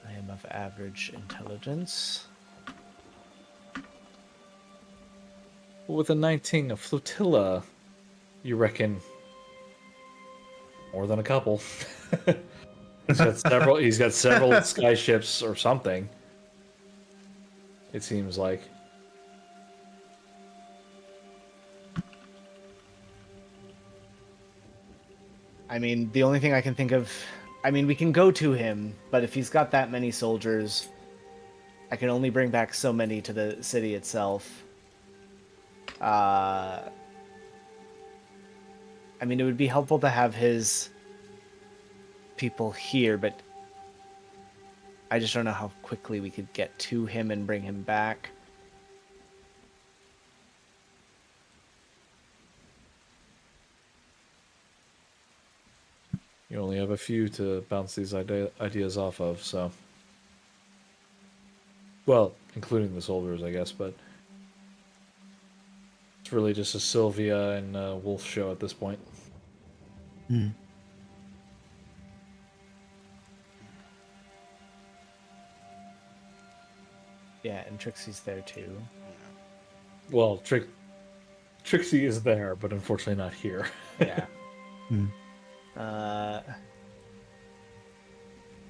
I am of average intelligence. With a 19, a flotilla, you reckon more than a couple. He's got several sky ships or something. It seems like. I mean, the only thing I can think of, I mean, we can go to him, but if he's got that many soldiers, I can only bring back so many to the city itself. I mean, it would be helpful to have his people here, but I just don't know how quickly we could get to him and bring him back. You only have a few to bounce these ideas off of, so. Well, including the soldiers, I guess, but it's really just a Sylvia and Wolf show at this point. Hmm. Yeah, and Trixie's there too. Well, Trixie is there, but unfortunately not here. Yeah. Hmm.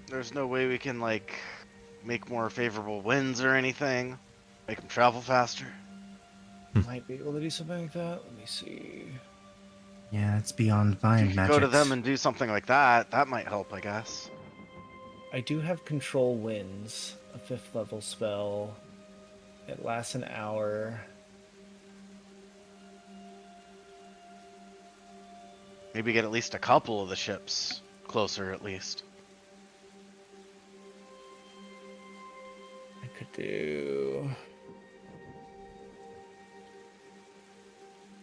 There's no way we can like make more favorable winds or anything. Make them travel faster. Might be able to do something like that. Let me see. Yeah, it's beyond my You could magic. go to them and do something like that. That might help, I guess. I do have Control Winds, a 5th level spell. It lasts an hour. Maybe get at least a couple of the ships closer, at least. I could do.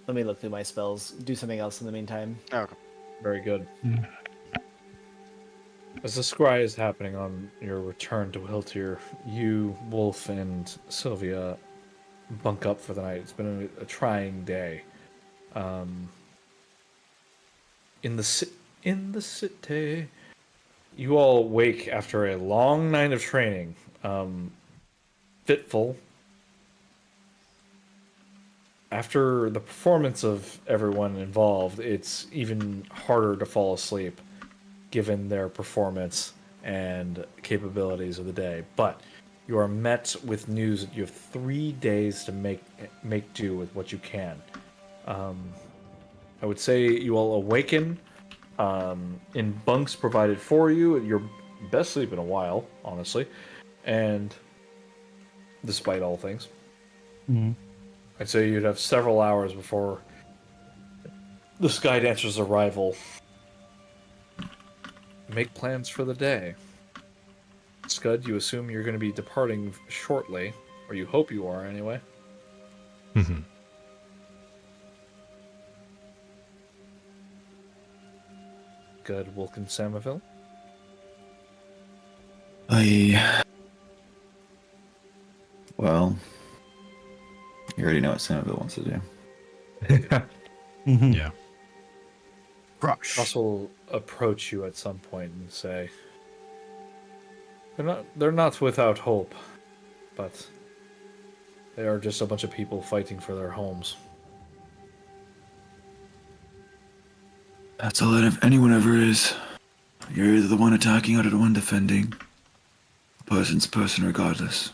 Let me look through my spells. Do something else in the meantime. Okay. Very good. As the scry is happening on your return to Hiltier, you, Wolf, and Sylvia bunk up for the night. It's been a trying day. In the city, you all wake after a long night of training. Fitful. After the performance of everyone involved, it's even harder to fall asleep, given their performance and capabilities of the day. But you are met with news that you have 3 days to make do with what you can. I would say you all awaken in bunks provided for you. Your best sleep in a while, honestly, and despite all things, I'd say you'd have several hours before the Skydancer's arrival. Make plans for the day. Scud, you assume you're going to be departing shortly, or you hope you are anyway. Mm-hmm. Good, Wilkin Samaville. Well, you already know what Samaville wants to do. Yeah. Russ will approach you at some point and say, they're not without hope, but they are just a bunch of people fighting for their homes. That's all that anyone ever is. You're either the one attacking or the one defending. A person's a person regardless.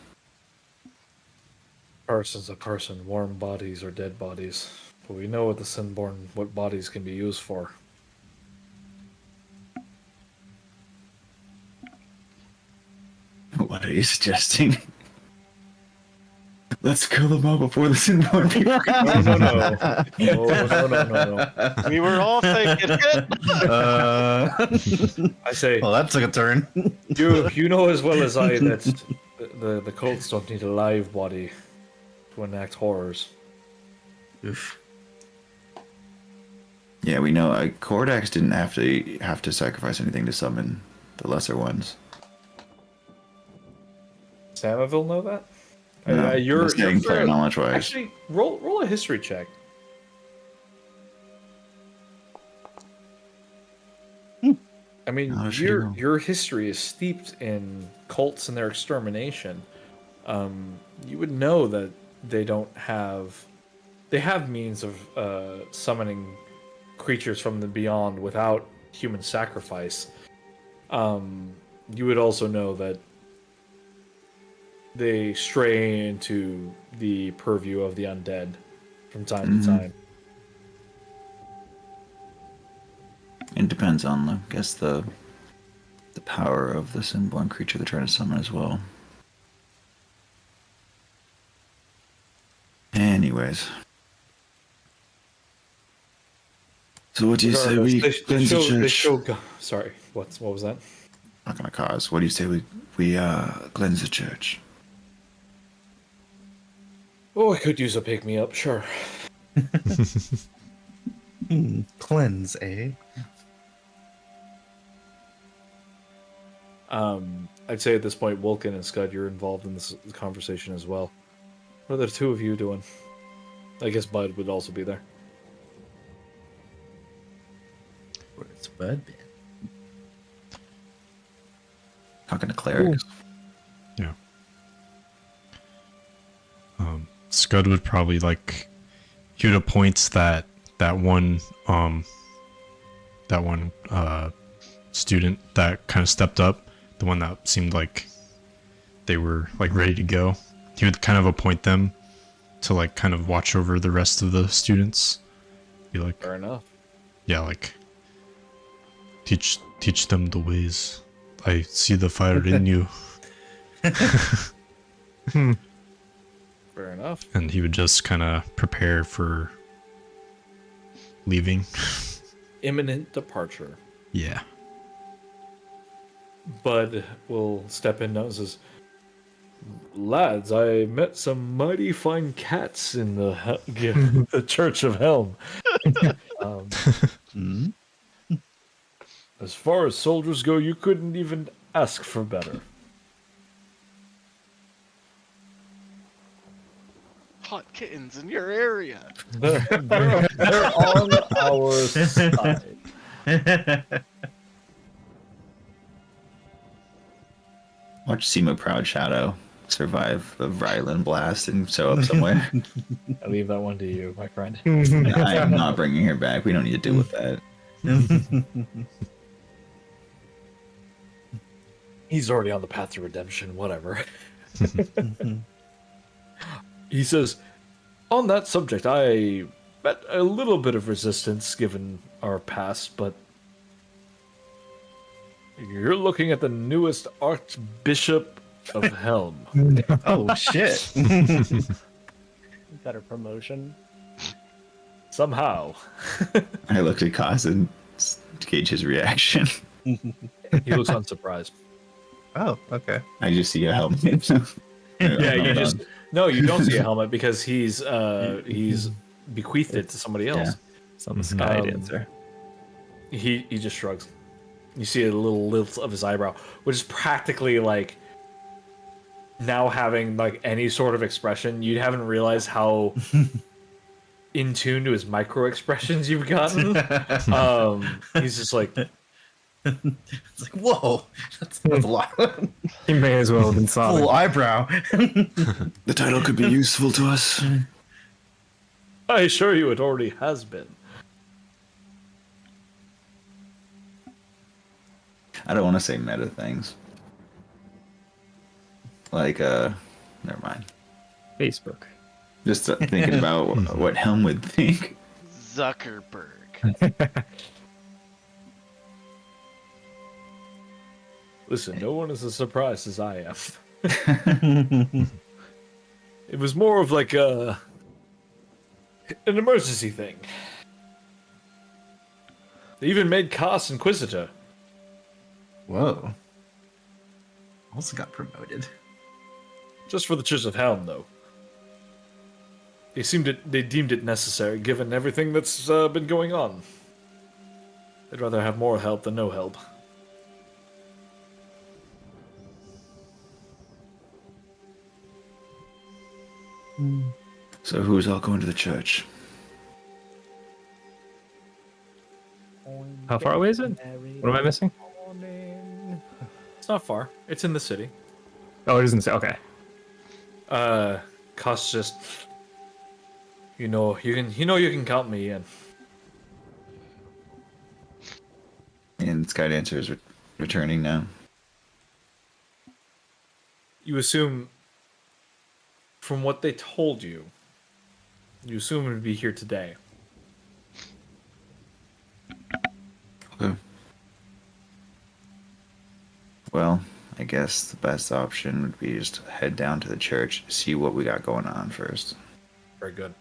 Person's a person, warm bodies or dead bodies. But we know what the Sinborn, what bodies can be used for. What are you suggesting? Let's kill them all before the Sinborn people. No. We were all thinking it. I say. Well, that took a turn. You know as well as I that the cults don't need a live body to enact horrors. Oof. Yeah, we know. Kordax didn't have to sacrifice anything to summon the lesser ones. Samaville know that? No, You're saying fair. knowledge-wise. Actually, roll a history check. I mean, your history is steeped in cults and their extermination. You would know that they have means of summoning creatures from the beyond without human sacrifice. You would also know that they stray into the purview of the undead from time to time. It depends on, I guess, the power of the Sinborn creature they're trying to summon as well. Anyways. So what do you say we cleanse the church? Sorry, what was that? Not gonna cause. What do you say we cleanse the church? Oh, I could use a pick-me-up, sure. Cleanse, eh? I'd say at this point, Wilkin and Scud, you're involved in this conversation as well. What are the two of you doing? I guess Bud would also be there. Where's Bud been? Talking to clerics. Yeah. Scud would probably he would appoint that one student that kind of stepped up, the one that seemed like they were ready to go. He would kind of appoint them to kind of watch over the rest of the students. Be like, fair enough. Yeah, teach them the ways. I see the fire in you. Fair enough. And he would just kind of prepare for leaving. imminent departure, Yeah. Bud will step in now and says, "Lads, I met some mighty fine cats in the Church of Helm. As far as soldiers go, you couldn't even ask for better." Hot kittens in your area. They're on our side. Watch Sema Proud Shadow survive the Ryland blast and show up somewhere. I leave that one to you, my friend. I am not bringing her back. We don't need to deal with that. He's already on the path to redemption, whatever. He says, "On that subject, I met a little bit of resistance given our past, but you're looking at the newest Archbishop of Helm." Oh shit! Got a promotion. Somehow. I looked at Kaz and gauge his reaction. He looks unsurprised. Oh, okay. I just see a helmet. Yeah, you just you don't see a helmet because he's bequeathed it to somebody else. It's on the sky dancer. He just shrugs. You see a little lilt of his eyebrow, which is practically like now having like any sort of expression. You haven't realized how in tune to his micro expressions you've gotten. He's just like, it's like, whoa, that's a lot. He may as well have been solid. Full eyebrow. The title could be useful to us. I assure you, it already has been. I don't want to say meta things. Like, never mind. Facebook. Just thinking about what Helm would think. Zuckerberg. Listen, no one is as surprised as I am. It was more of like an emergency thing. They even made Koss Inquisitor. Whoa. Also got promoted. Just for the Church of Helm, though. They deemed it necessary, given everything that's been going on. They'd rather have more help than no help. So who's all going to the church? How far away is it? What am I missing? It's not far. It's in the city. Oh, it isn't. Okay. Koss just, you can count me in. And Skydancer is returning now. You assume, from what they told you, you assume it would be here today. Okay. Well, I guess the best option would be just to head down to the church, see what we got going on first. Very good.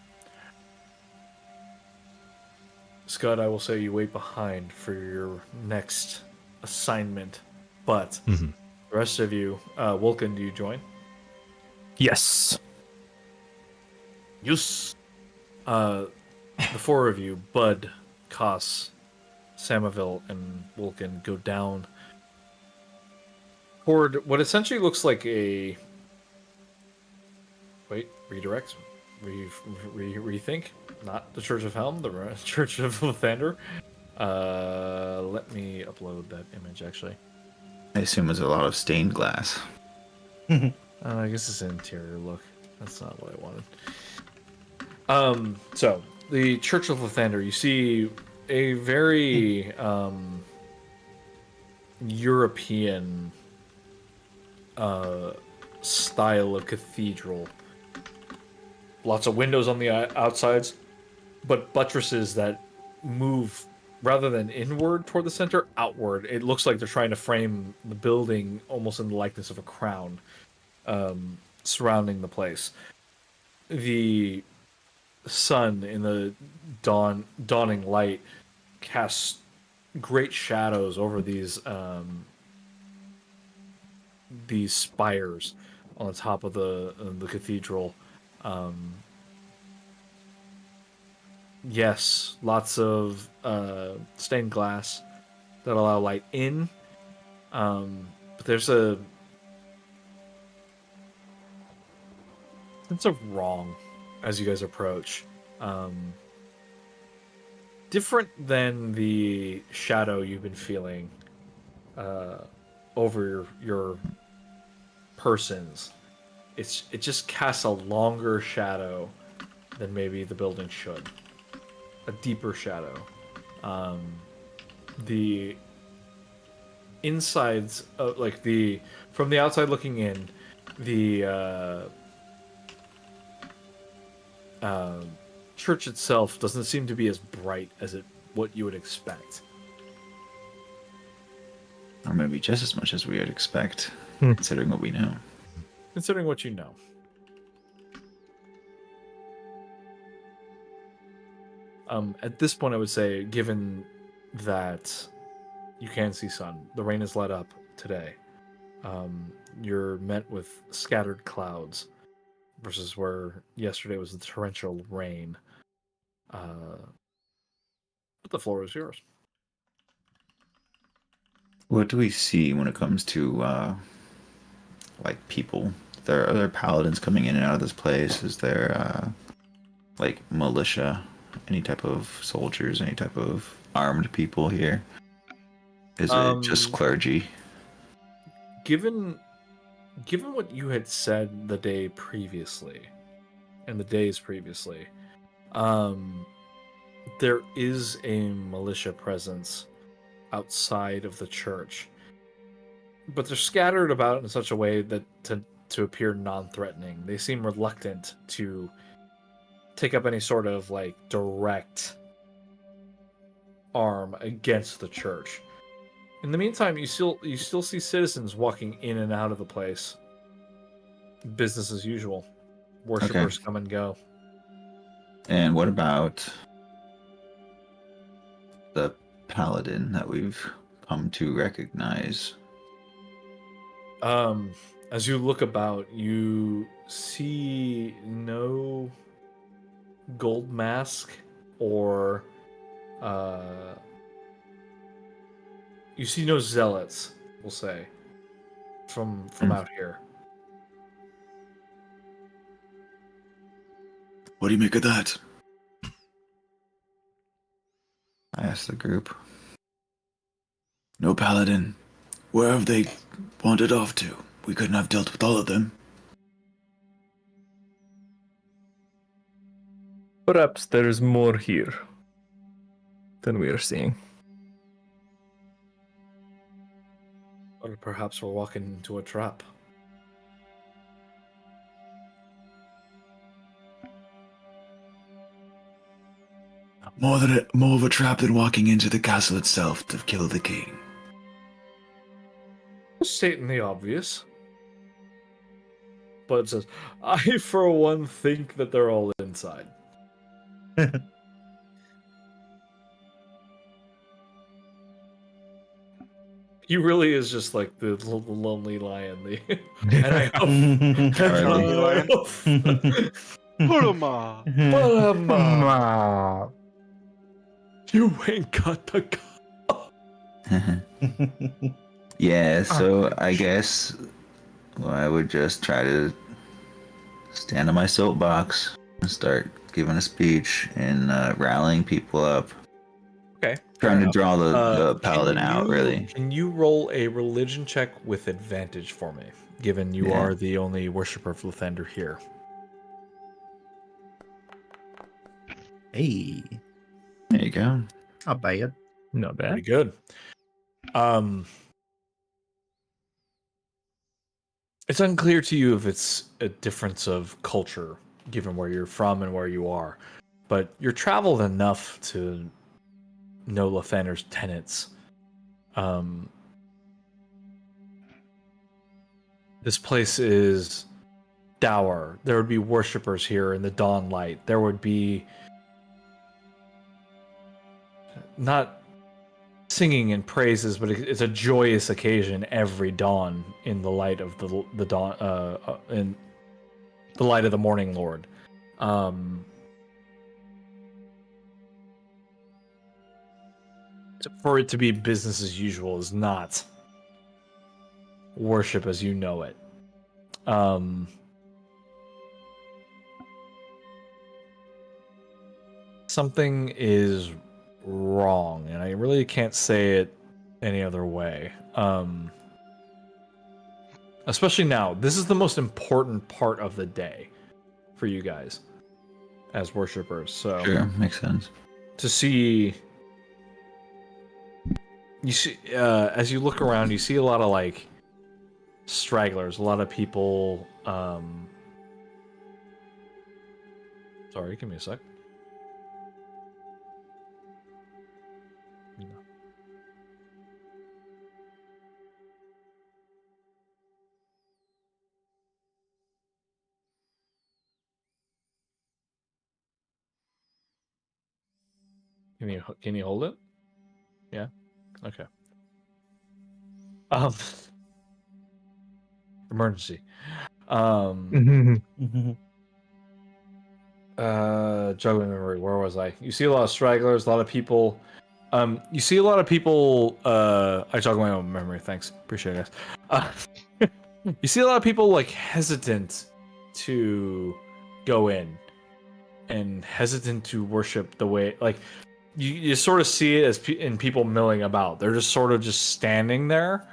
Scott, I will say you wait behind for your next assignment, but the rest of you, Vulcan, do you join? Yes. Yes. The four of you, Bud, Koss, Samaville, and Vulcan, go down toward what essentially looks like a... Wait, redirect? Rethink? Not the Church of Helm, the Church of Lathander. Let me upload that image, actually. I assume it's a lot of stained glass. I guess it's an interior look. That's not what I wanted. So, the Church of Lathander, you see a very European style of cathedral. Lots of windows on the outsides, but buttresses that move rather than inward toward the center, outward. It looks like they're trying to frame the building almost in the likeness of a crown surrounding the place. The sun in the dawning light casts great shadows over these spires on the top of the cathedral. Yes, lots of stained glass that allow light in. But there's a sense of wrong as you guys approach. Different than the shadow you've been feeling over your persons. It just casts a longer shadow than maybe the building should. A deeper shadow. The insides of, like, from the outside looking in, the church itself doesn't seem to be as bright as what you would expect. Or maybe just as much as we would expect, considering what we know. Considering what you know. At this point, I would say, given that you can see sun, the rain has let up today. You're met with scattered clouds versus where yesterday was the torrential rain. But the floor is yours. What do we see when it comes to like people? Are there paladins coming in and out of this place? Is there like militia, any type of soldiers, any type of armed people here? Is it just clergy? Given what you had said the day previously, and the days previously, there is a militia presence outside of the church, but they're scattered about in such a way that to appear non-threatening. They seem reluctant to take up any sort of like direct arm against the church. In the meantime, you still see citizens walking in and out of the place. Business as usual. Worshippers come and go. And what about the paladin that we've come to recognize? As you look about, you see no gold mask or you see no zealots, we'll say, from out here. What do you make of that? I asked the group. No paladin. Where have they wandered off to? We couldn't have dealt with all of them. Perhaps there is more here than we are seeing. Or perhaps we're walking into a trap. More of a trap than walking into the castle itself to kill the king. Stating the obvious. But it says, I for one think that they're all inside. He really is just like the lonely lion. And I Purama. You ain't got the Yeah, so I guess I would just try to stand on my soapbox and start giving a speech and rallying people up. Okay. Trying to draw the paladin out, really. Can you roll a religion check with advantage for me, given you are the only worshiper of Lathander here? Hey. There you go. Not bad. Not bad. Pretty good. It's unclear to you if it's a difference of culture, given where you're from and where you are, but you're traveled enough to know Lathander's tenets. This place is dour. There would be worshippers here in the dawn light. There would be not singing and praises, but it's a joyous occasion every dawn in the light of the dawn in the light of the morning Lord. For it to be business as usual is not worship as you know it. Something is wrong, and I really can't say it any other way. Especially now, this is the most important part of the day for you guys as worshipers. So Sure, makes sense. to see, you see, as you look around, you see a lot of like stragglers, a lot of people. Sorry, give me a sec. Can you hold it? Yeah. Okay. Emergency. Juggling memory. Where was I? You see a lot of stragglers, a lot of people. You see a lot of people. I juggle my own memory. Thanks, appreciate it, guys. You see a lot of people like hesitant to go in and hesitant to worship the way like you sort of see it as in people milling about. They're just sort of just standing there,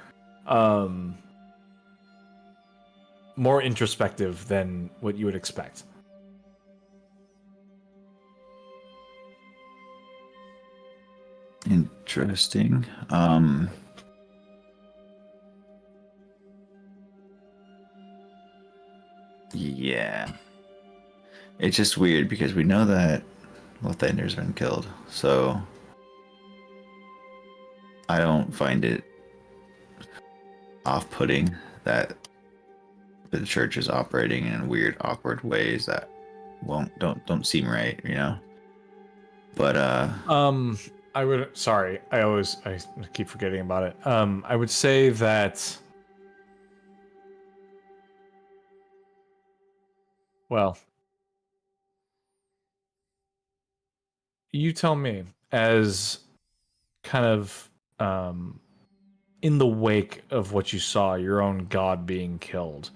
more introspective than what you would expect. Interesting. Yeah. It's just weird because we know that Lathander's been killed, so I don't find it off-putting that the church is operating in weird, awkward ways that don't seem right, you know. But I would. Sorry, I keep forgetting about it. I would say that. Well, you tell me, as kind of in the wake of what you saw, your own god being killed.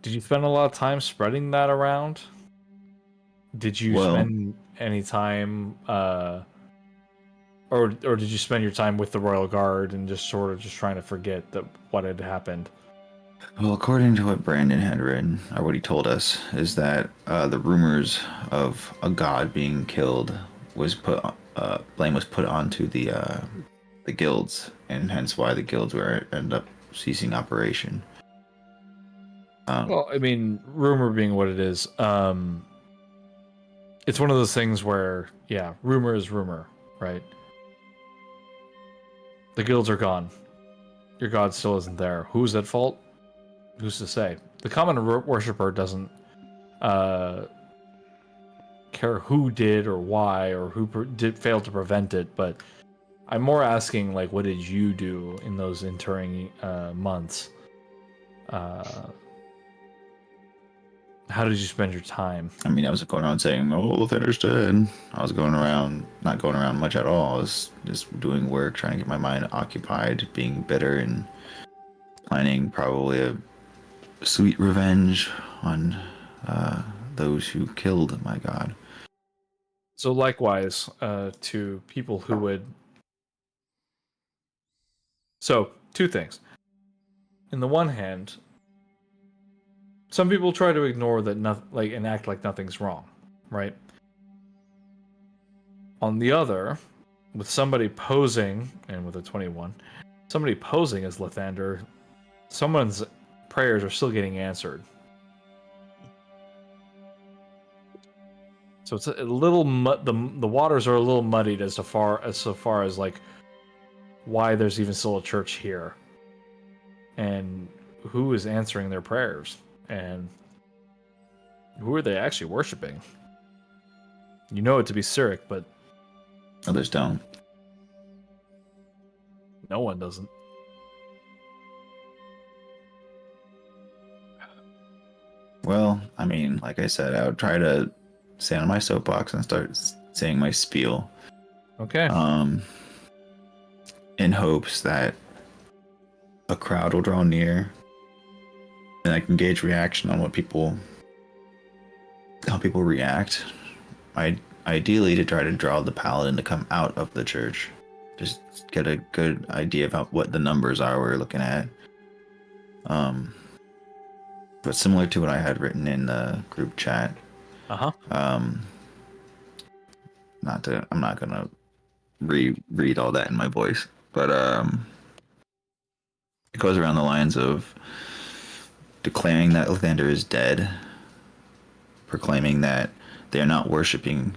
Did you spend a lot of time spreading that around? Did you spend any time, or did you spend your time with the Royal Guard and just sort of just trying to forget that what had happened? Well, according to what Brandon had written, or what he told us, is that the rumors of a god being killed was blame was put onto the guilds, and hence why the guilds were end up ceasing operation. Well, I mean, rumor being what it is, it's one of those things where, yeah, rumor is rumor, right? The guilds are gone. Your god still isn't there. Who's at fault? Who's to say? The common worshiper doesn't care who did or why or who did fail to prevent it, but I'm more asking, like, what did you do in those entering months? How did you spend your time? I mean, I was going around saying, "Oh, Lathander's dead." I was going around, not going around much at all. I was just doing work, trying to get my mind occupied, being bitter, and planning probably a sweet revenge on those who killed my god. So likewise, to people who would... So, two things. In the one hand, some people try to ignore that, and act like nothing's wrong, right? On the other, with somebody posing, and with a 21, somebody posing as Lathander, someone's prayers are still getting answered. So it's a little the waters are a little muddied as far as like why there's even still a church here, and who is answering their prayers, and who are they actually worshiping. You know it to be Cyric, but Others don't. No one doesn't. Well, I mean, like I said, I would try to stand on my soapbox and start saying my spiel. Okay. In hopes that a crowd will draw near and I can gauge reaction on how people react. Ideally to try to draw the paladin to come out of the church. Just get a good idea of what the numbers are we're looking at. But similar to what I had written in the group chat. I'm not gonna read all that in my voice, but it goes around the lines of declaring that Lathander is dead, proclaiming that they are not worshiping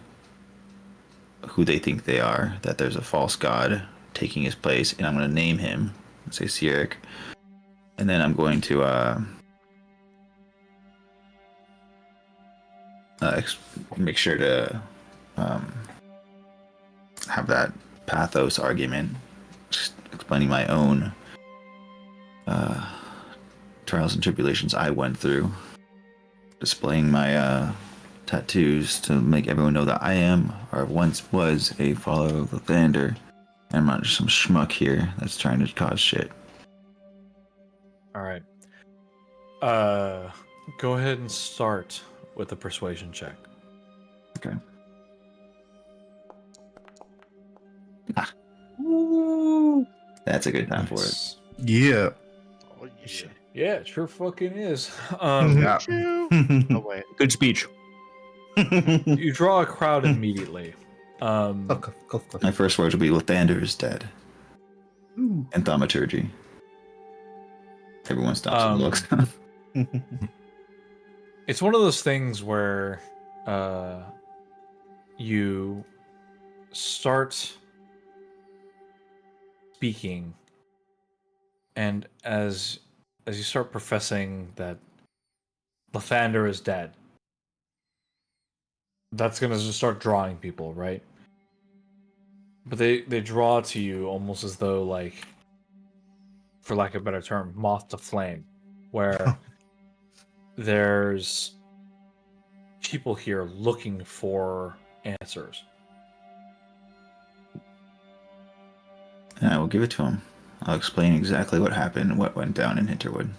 who they think they are, that there's a false god taking his place, and I'm going to name him, let's say Sirik, and then I'm going to make sure to have that pathos argument, just explaining my own trials and tribulations I went through, displaying my tattoos to make everyone know that I am, or once was, a follower of Lathander, and I'm not just some schmuck here that's trying to cause shit. All right. Go ahead and start with a persuasion check. Okay. That's a good time for it. Yeah. Oh, yeah. Yeah, it sure fucking is. Yeah. Oh, wait. Good speech. You draw a crowd immediately. My first words will be Lathander is dead. Ooh. And thaumaturgy. Everyone stops and looks. It's one of those things where you start speaking, and as you start professing that Lathander is dead, that's gonna just start drawing people, right? But they draw to you almost as though, like, for lack of a better term, moth to flame, where there's people here looking for answers. And I will give it to him. I'll explain exactly what happened and what went down in Hinterwood.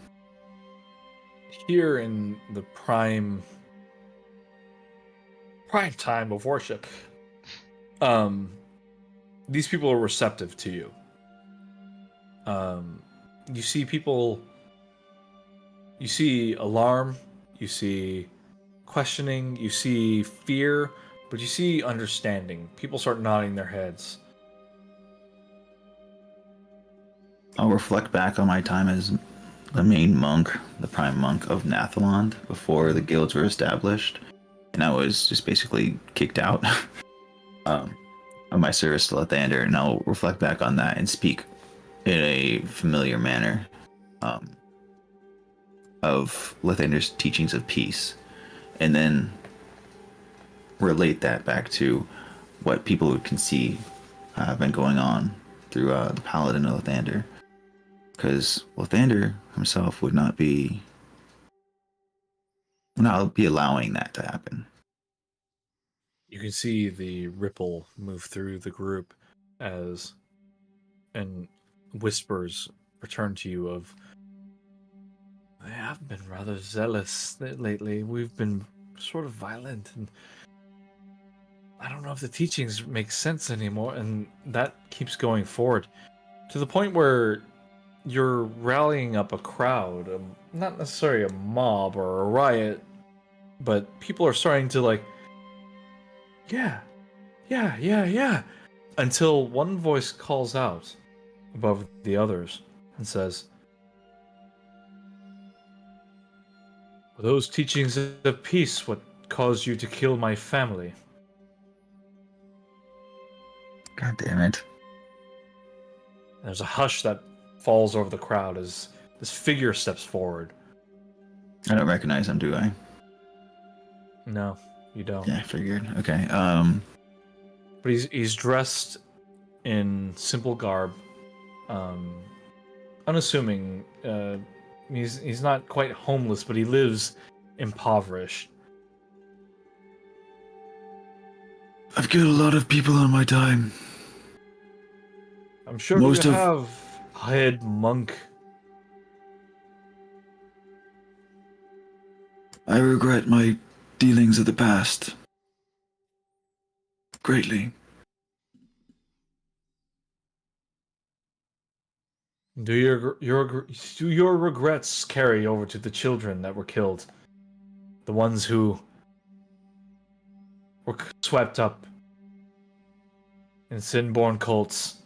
Here in the prime time of worship, these people are receptive to you. You see people, you see alarm, you see questioning, you see fear, but you see understanding. People start nodding their heads. I'll reflect back on my time as the main monk, the prime monk of Nathaland before the guilds were established, and I was just basically kicked out of my service to Lathander, and I'll reflect back on that and speak in a familiar manner of Lathander's teachings of peace, and then relate that back to what people can see have been going on through the Paladin of Lathander. Because Lathander himself would not be allowing that to happen. You can see the ripple move through the group as and whispers return to you of, they have been rather zealous lately. We've been sort of violent, and I don't know if the teachings make sense anymore, and that keeps going forward to the point where you're rallying up a crowd, not necessarily a mob or a riot, but people are starting to, like, yeah, until one voice calls out above the others and says, "Were those teachings of peace what caused you to kill my family?" God damn it. There's a hush that falls over the crowd as this figure steps forward. I don't recognize him, do I? No, you don't. Yeah, I figured. Okay. But but he's dressed in simple garb, unassuming. He's not quite homeless, but he lives impoverished. I've killed a lot of people in my time. I'm sure Most you of- have, head monk. I regret my dealings of the past. Greatly. Do your regrets carry over to the children that were killed? The ones who were swept up in sin-born cults?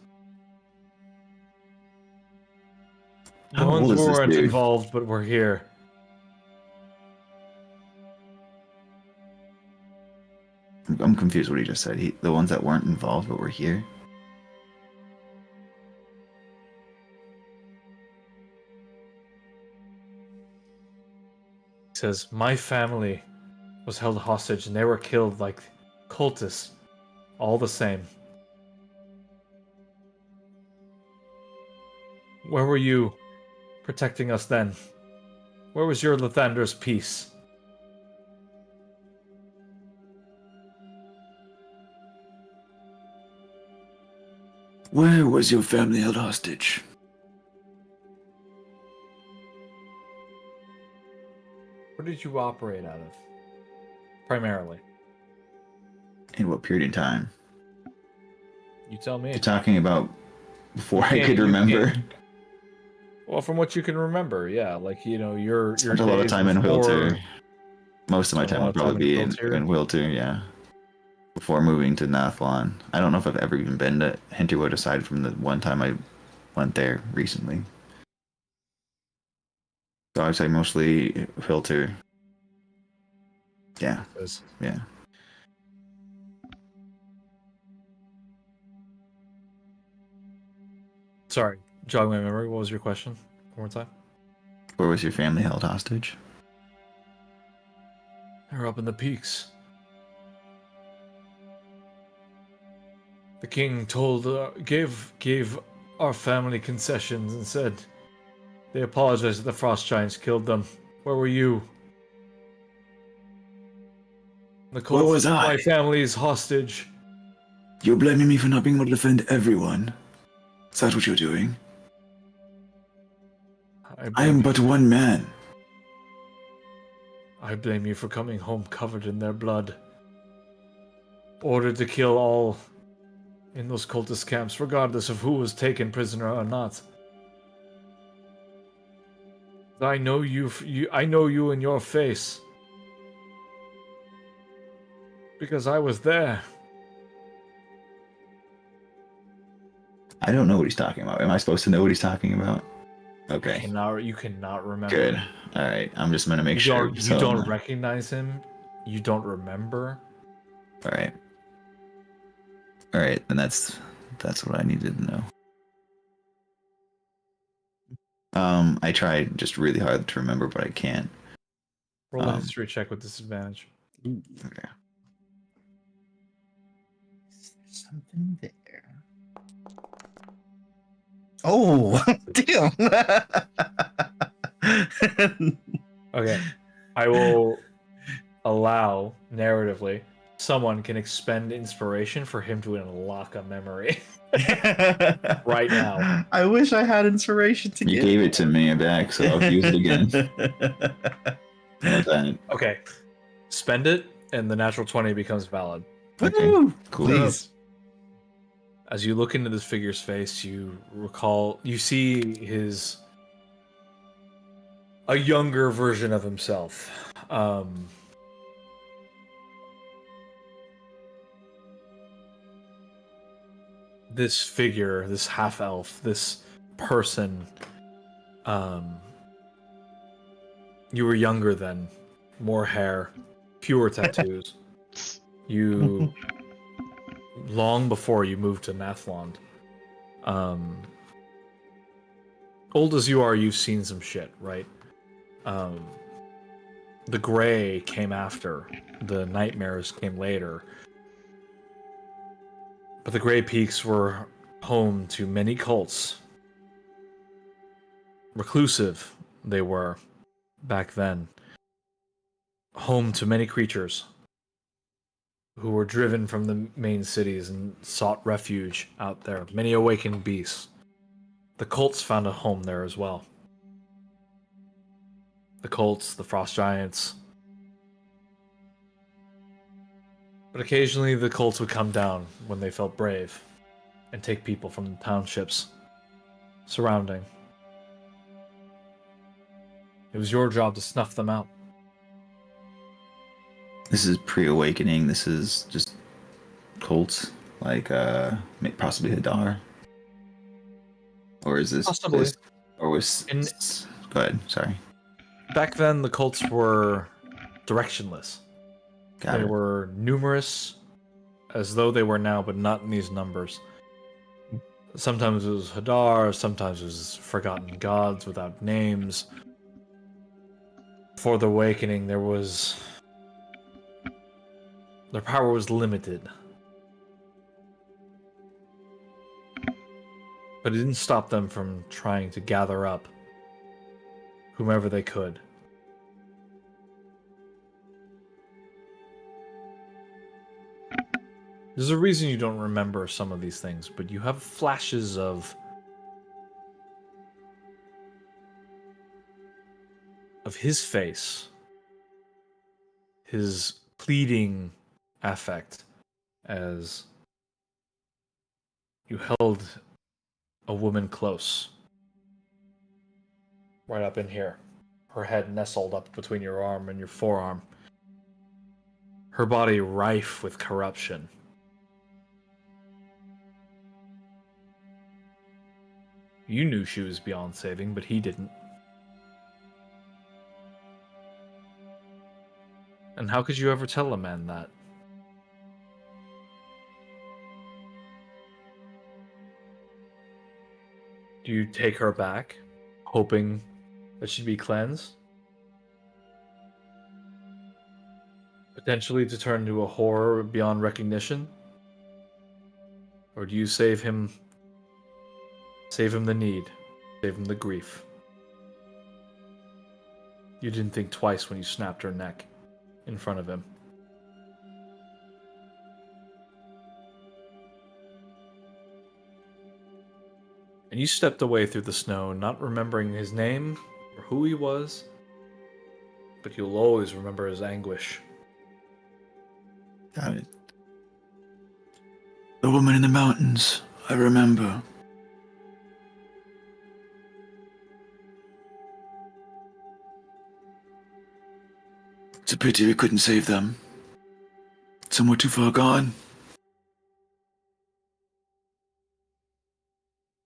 The How ones old who is this weren't dude? involved but were here. I'm confused what he just said. The ones that weren't involved but were here? He says, my family was held hostage and they were killed like cultists. All the same. Where were you protecting us then? Where was your Lathander's peace? Where was your family held hostage? Where did you operate out of? Primarily. In what period of time? You tell me. You're talking about before I can't- could you remember. Well, from what you can remember, yeah. Like, you know, your Spent a lot of days time in before- Wilter. Most of my Spent a time lot would of time probably be in in Wilter. Wilter, yeah. Before moving to Nathlon. I don't know if I've ever even been to Hinterwood aside from the one time I went there recently. So I'd say mostly Wilter. Yeah. Yeah. Sorry, jog my memory. What was your question? One more time. Where was your family held hostage? They're up in the peaks. The king gave our family concessions and said they apologized that the frost giants killed them. Where were you? The Where was took I? my family's hostage. You're blaming me for not being able to defend everyone. Is that what you're doing? I am but one man. I blame you for coming home covered in their blood. Ordered to kill all in those cultist camps, regardless of who was taken prisoner or not. I know I know you in your face. Because I was there. I don't know what he's talking about. Am I supposed to know what he's talking about? Okay. You cannot remember. Good. All right. I'm just gonna make You sure. don't, you don't recognize him. You don't remember. All right. All right. Then that's what I needed to know. I tried just really hard to remember, but I can't. Roll a history check with disadvantage. Okay. Something there. Oh, damn. Okay. I will allow, narratively, someone can expend inspiration for him to unlock a memory. Right now. I wish I had inspiration to You give. gave it to me back, so I'll use it again. What's that? Okay. Spend it, and the natural 20 becomes valid. Okay. Woo! Cool. Please. As you look into this figure's face, you see a younger version of himself. This figure, this half elf, this person, you were younger then, more hair, fewer tattoos. You long before you moved to Nathlond. Old as you are, you've seen some shit, right? The gray came after. The nightmares came later. But the Grey Peaks were home to many cults. Reclusive they were back then. Home to many creatures who were driven from the main cities and sought refuge out there. Many awakened beasts. The cults found a home there as well. The cults, the frost giants. But occasionally the cults would come down when they felt brave and take people from the townships surrounding. It was your job to snuff them out. This is pre-awakening. This is just cults, like possibly Hadar. Or is this Possibly. Or was? Go ahead. Sorry. Back then, the cults were directionless. They were numerous, as though they were now, but not in these numbers. Sometimes it was Hadar, sometimes it was forgotten gods without names. Before the awakening, their power was limited. But it didn't stop them from trying to gather up whomever they could. There's a reason you don't remember some of these things, but you have flashes of his face, his pleading affect as you held a woman close, right up in here, her head nestled up between your arm and your forearm, her body rife with corruption. You knew she was beyond saving, but he didn't. And how could you ever tell a man that? Do you take her back, hoping that she'd be cleansed? Potentially to turn into a horror beyond recognition? Or do you save him the need, save him the grief? You didn't think twice when you snapped her neck in front of him. And you stepped away through the snow, not remembering his name or who he was, but you'll always remember his anguish. Got it. The woman in the mountains, I remember. It's a pity we couldn't save them. Some were too far gone.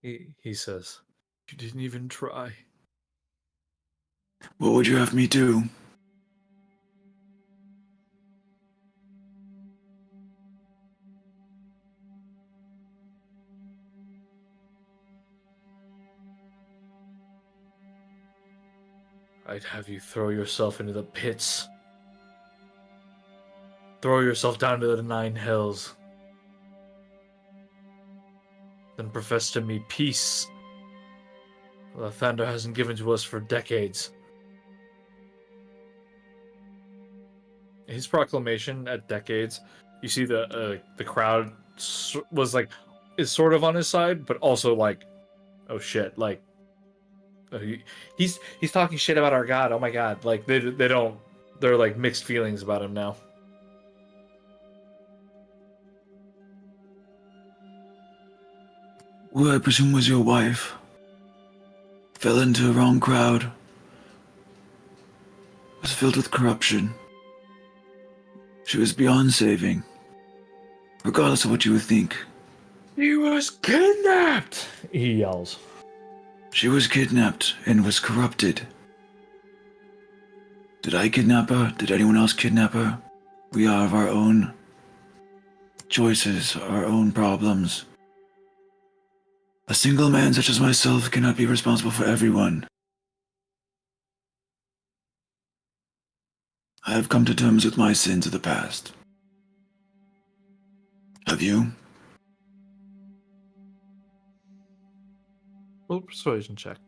He says, "You didn't even try." What would you have me do? I'd have you throw yourself into the pits. Throw yourself down to the 9 hells. Then profess to me peace. The Thunder hasn't given to us for decades. His proclamation at decades, you see the crowd is sort of on his side, but also like, oh shit, like he's talking shit about our god. Oh my god, like they're like mixed feelings about him now. Who I presume was your wife. Fell into a wrong crowd. Was filled with corruption. She was beyond saving. Regardless of what you would think. He was kidnapped! He yells. She was kidnapped and was corrupted. Did I kidnap her? Did anyone else kidnap her? We are of our own choices, our own problems. A single man such as myself cannot be responsible for everyone. I have come to terms with my sins of the past. Have you? Roll a persuasion check.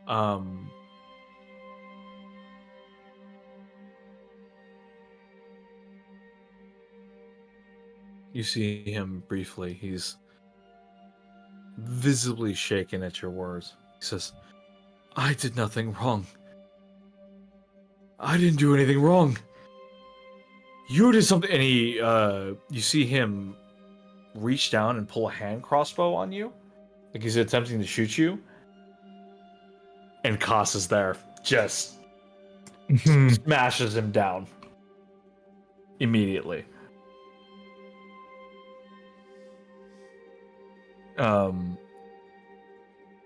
Um, you see him briefly. He's visibly shaken at your words. He says, I did nothing wrong. I didn't do anything wrong. You did something. And you see him reach down and pull a hand crossbow on you. Like he's attempting to shoot you. And Koss is there. Just smashes him down. Immediately.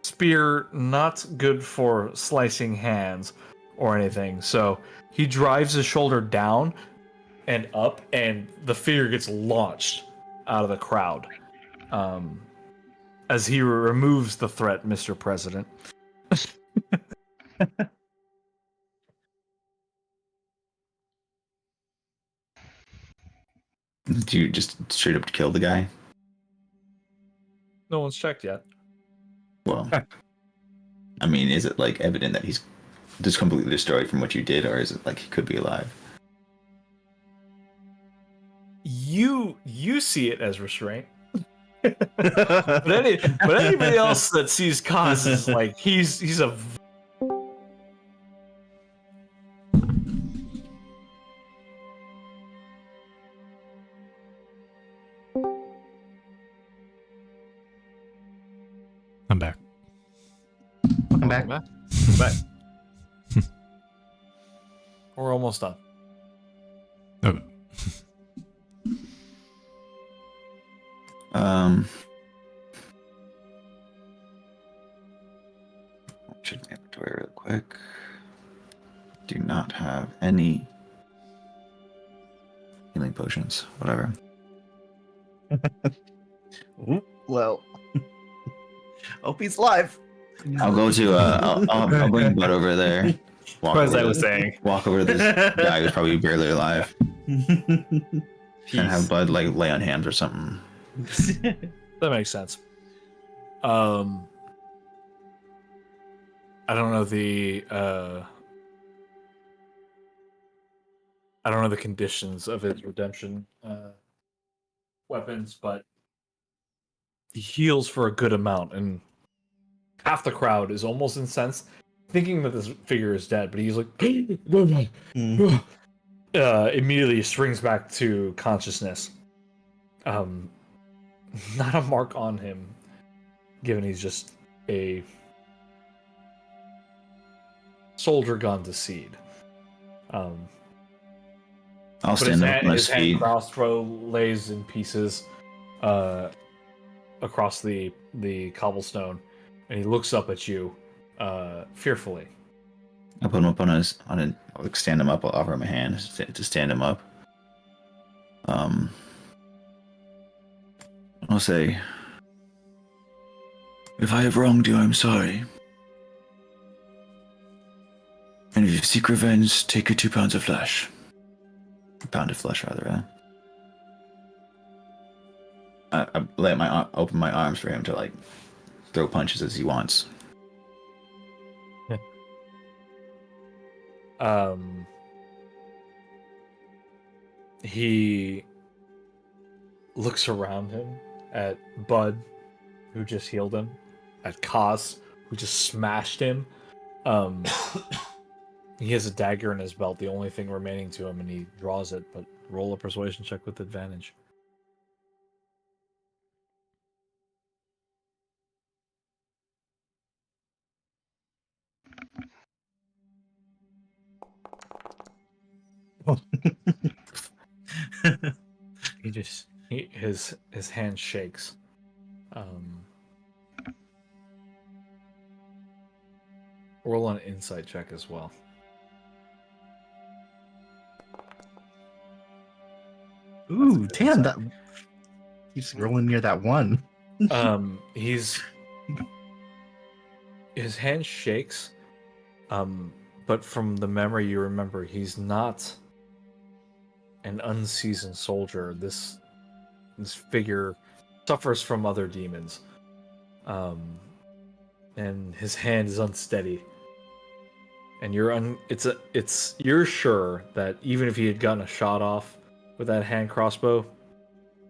Spear, not good for slicing hands or anything. So he drives his shoulder down and up, and the figure gets launched out of the crowd. As he removes the threat, Mr. President. Do you just straight up kill the guy? No one's checked yet. Well, I mean, is it like evident that he's just completely destroyed from what you did, or is it like he could be alive? You see it as restraint. but anybody else that sees Koss is like he's a I'm back. Welcome back. Back. We're almost done. Okay. Check my inventory real quick. Do not have any healing potions. Whatever. Well, hope he's alive. I'll go to. I'll bring Bud over there. As I was saying, walk over to this guy who's probably barely alive, and have Bud like lay on hands or something. That makes sense. I don't know the conditions of his redemption weapons, but he heals for a good amount, and half the crowd is almost incensed, thinking that this figure is dead, but he's like immediately springs back to consciousness. Not a mark on him, given he's just a soldier gone to seed. I'll But stand up on his his hand feet. crossbow lays in pieces across the cobblestone, and he looks up at you fearfully. I'll put him up I'll like stand him up. I'll offer him a hand to stand him up. I'll say, if I have wronged you, I'm sorry. And if you seek revenge, take your 2 pounds of flesh. A pound of flesh, rather. I open my arms for him to like throw punches as he wants. He looks around him at Bud, who just healed him, at Koss, who just smashed him. He has a dagger in his belt, the only thing remaining to him, and he draws it, but roll a persuasion check with advantage. His hand shakes. Roll an insight check as well. Ooh, damn! That he's rolling near that one. He's his hand shakes, but from the memory you remember, he's not an unseasoned soldier. This figure suffers from other demons, and his hand is unsteady. And you're sure that even if he had gotten a shot off with that hand crossbow,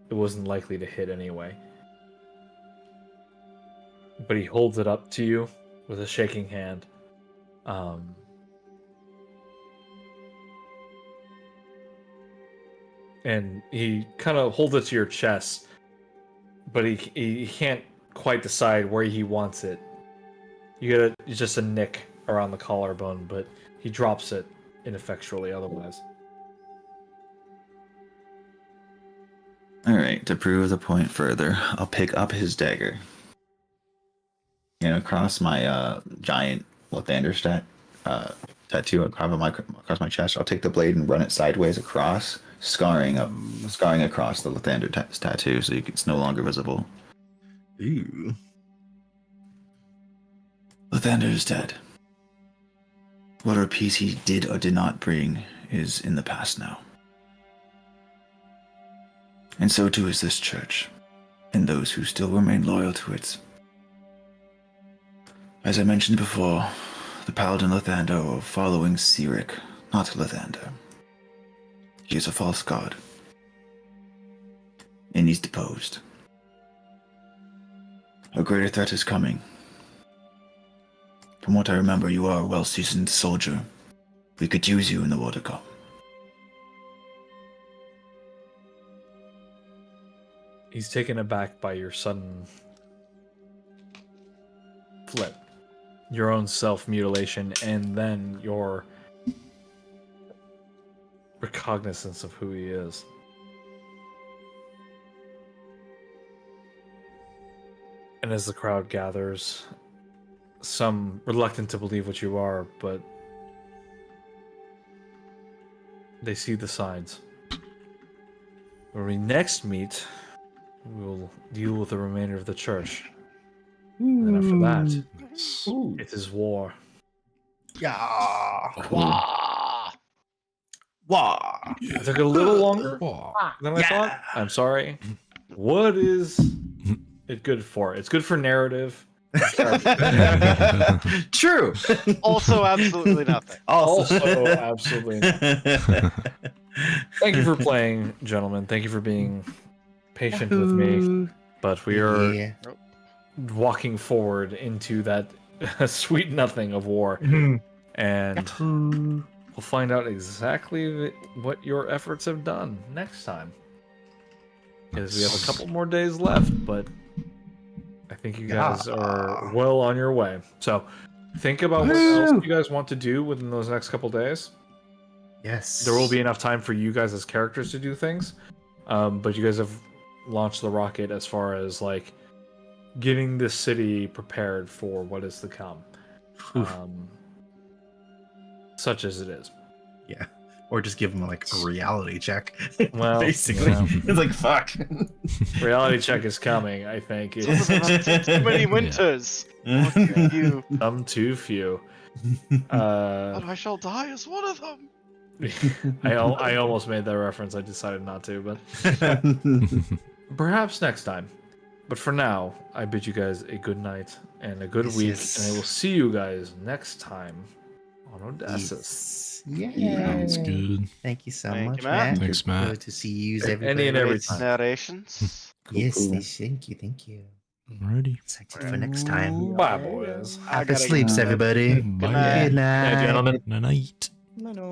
it wasn't likely to hit anyway. But he holds it up to you with a shaking hand. And he kind of holds it to your chest, but he can't quite decide where he wants it. It's just a nick around the collarbone, but he drops it ineffectually otherwise. Alright, to prove the point further, I'll pick up his dagger. And across my giant Lathander tattoo across my chest, I'll take the blade and run it sideways across, scarring across the Lathander tattoo so it's no longer visible. Ooh. Lathander is dead. Whatever peace he did or did not bring is in the past now. And so too is this church, and those who still remain loyal to it. As I mentioned before, the Paladin Lathander are following Sirik, not Lathander. He is a false god, and he's deposed. A greater threat is coming. From what I remember, you are a well-seasoned soldier. We could use you in the war to come. He's taken aback by your sudden flip, your own self-mutilation, and then your recognizance of who he is. And as the crowd gathers, some reluctant to believe what you are, but they see the signs. When we next meet, we'll deal with the remainder of the church. And then after that, it is war. Yeah. Wah! Wah. It took a little longer than I thought. I'm sorry. What is it good for? It's good for narrative. True. Also, absolutely nothing. Also, absolutely nothing. Thank you for playing, gentlemen. Thank you for being patient with me. But we are walking forward into that sweet nothing of war. And we'll find out exactly what your efforts have done next time. Because we have a couple more days left, but I think you guys are well on your way. So think about what else you guys want to do within those next couple days. Yes. There will be enough time for you guys as characters to do things. But you guys have launched the rocket as far as like getting the city prepared for what is to come. Such as it is. Yeah. Or just give him like a reality check. Well, basically. It's like fuck. Reality check is coming, I think. Too many winters. You. Some too few. But I shall die as one of them. I almost made that reference. I decided not to, but perhaps next time. But for now, I bid you guys a good night and a good week, and I will see you guys next time on Odasses. Yeah. Sounds good. Thank you so Thank much, you, Matt. Thanks, Matt. Good to see you, Any everybody. and every Great time. narrations. Yes, thank you. Alrighty. Excited for next time. Bye, boys. Happy sleeps, everybody. Bye. Good night. Hey, gentlemen. Night. No.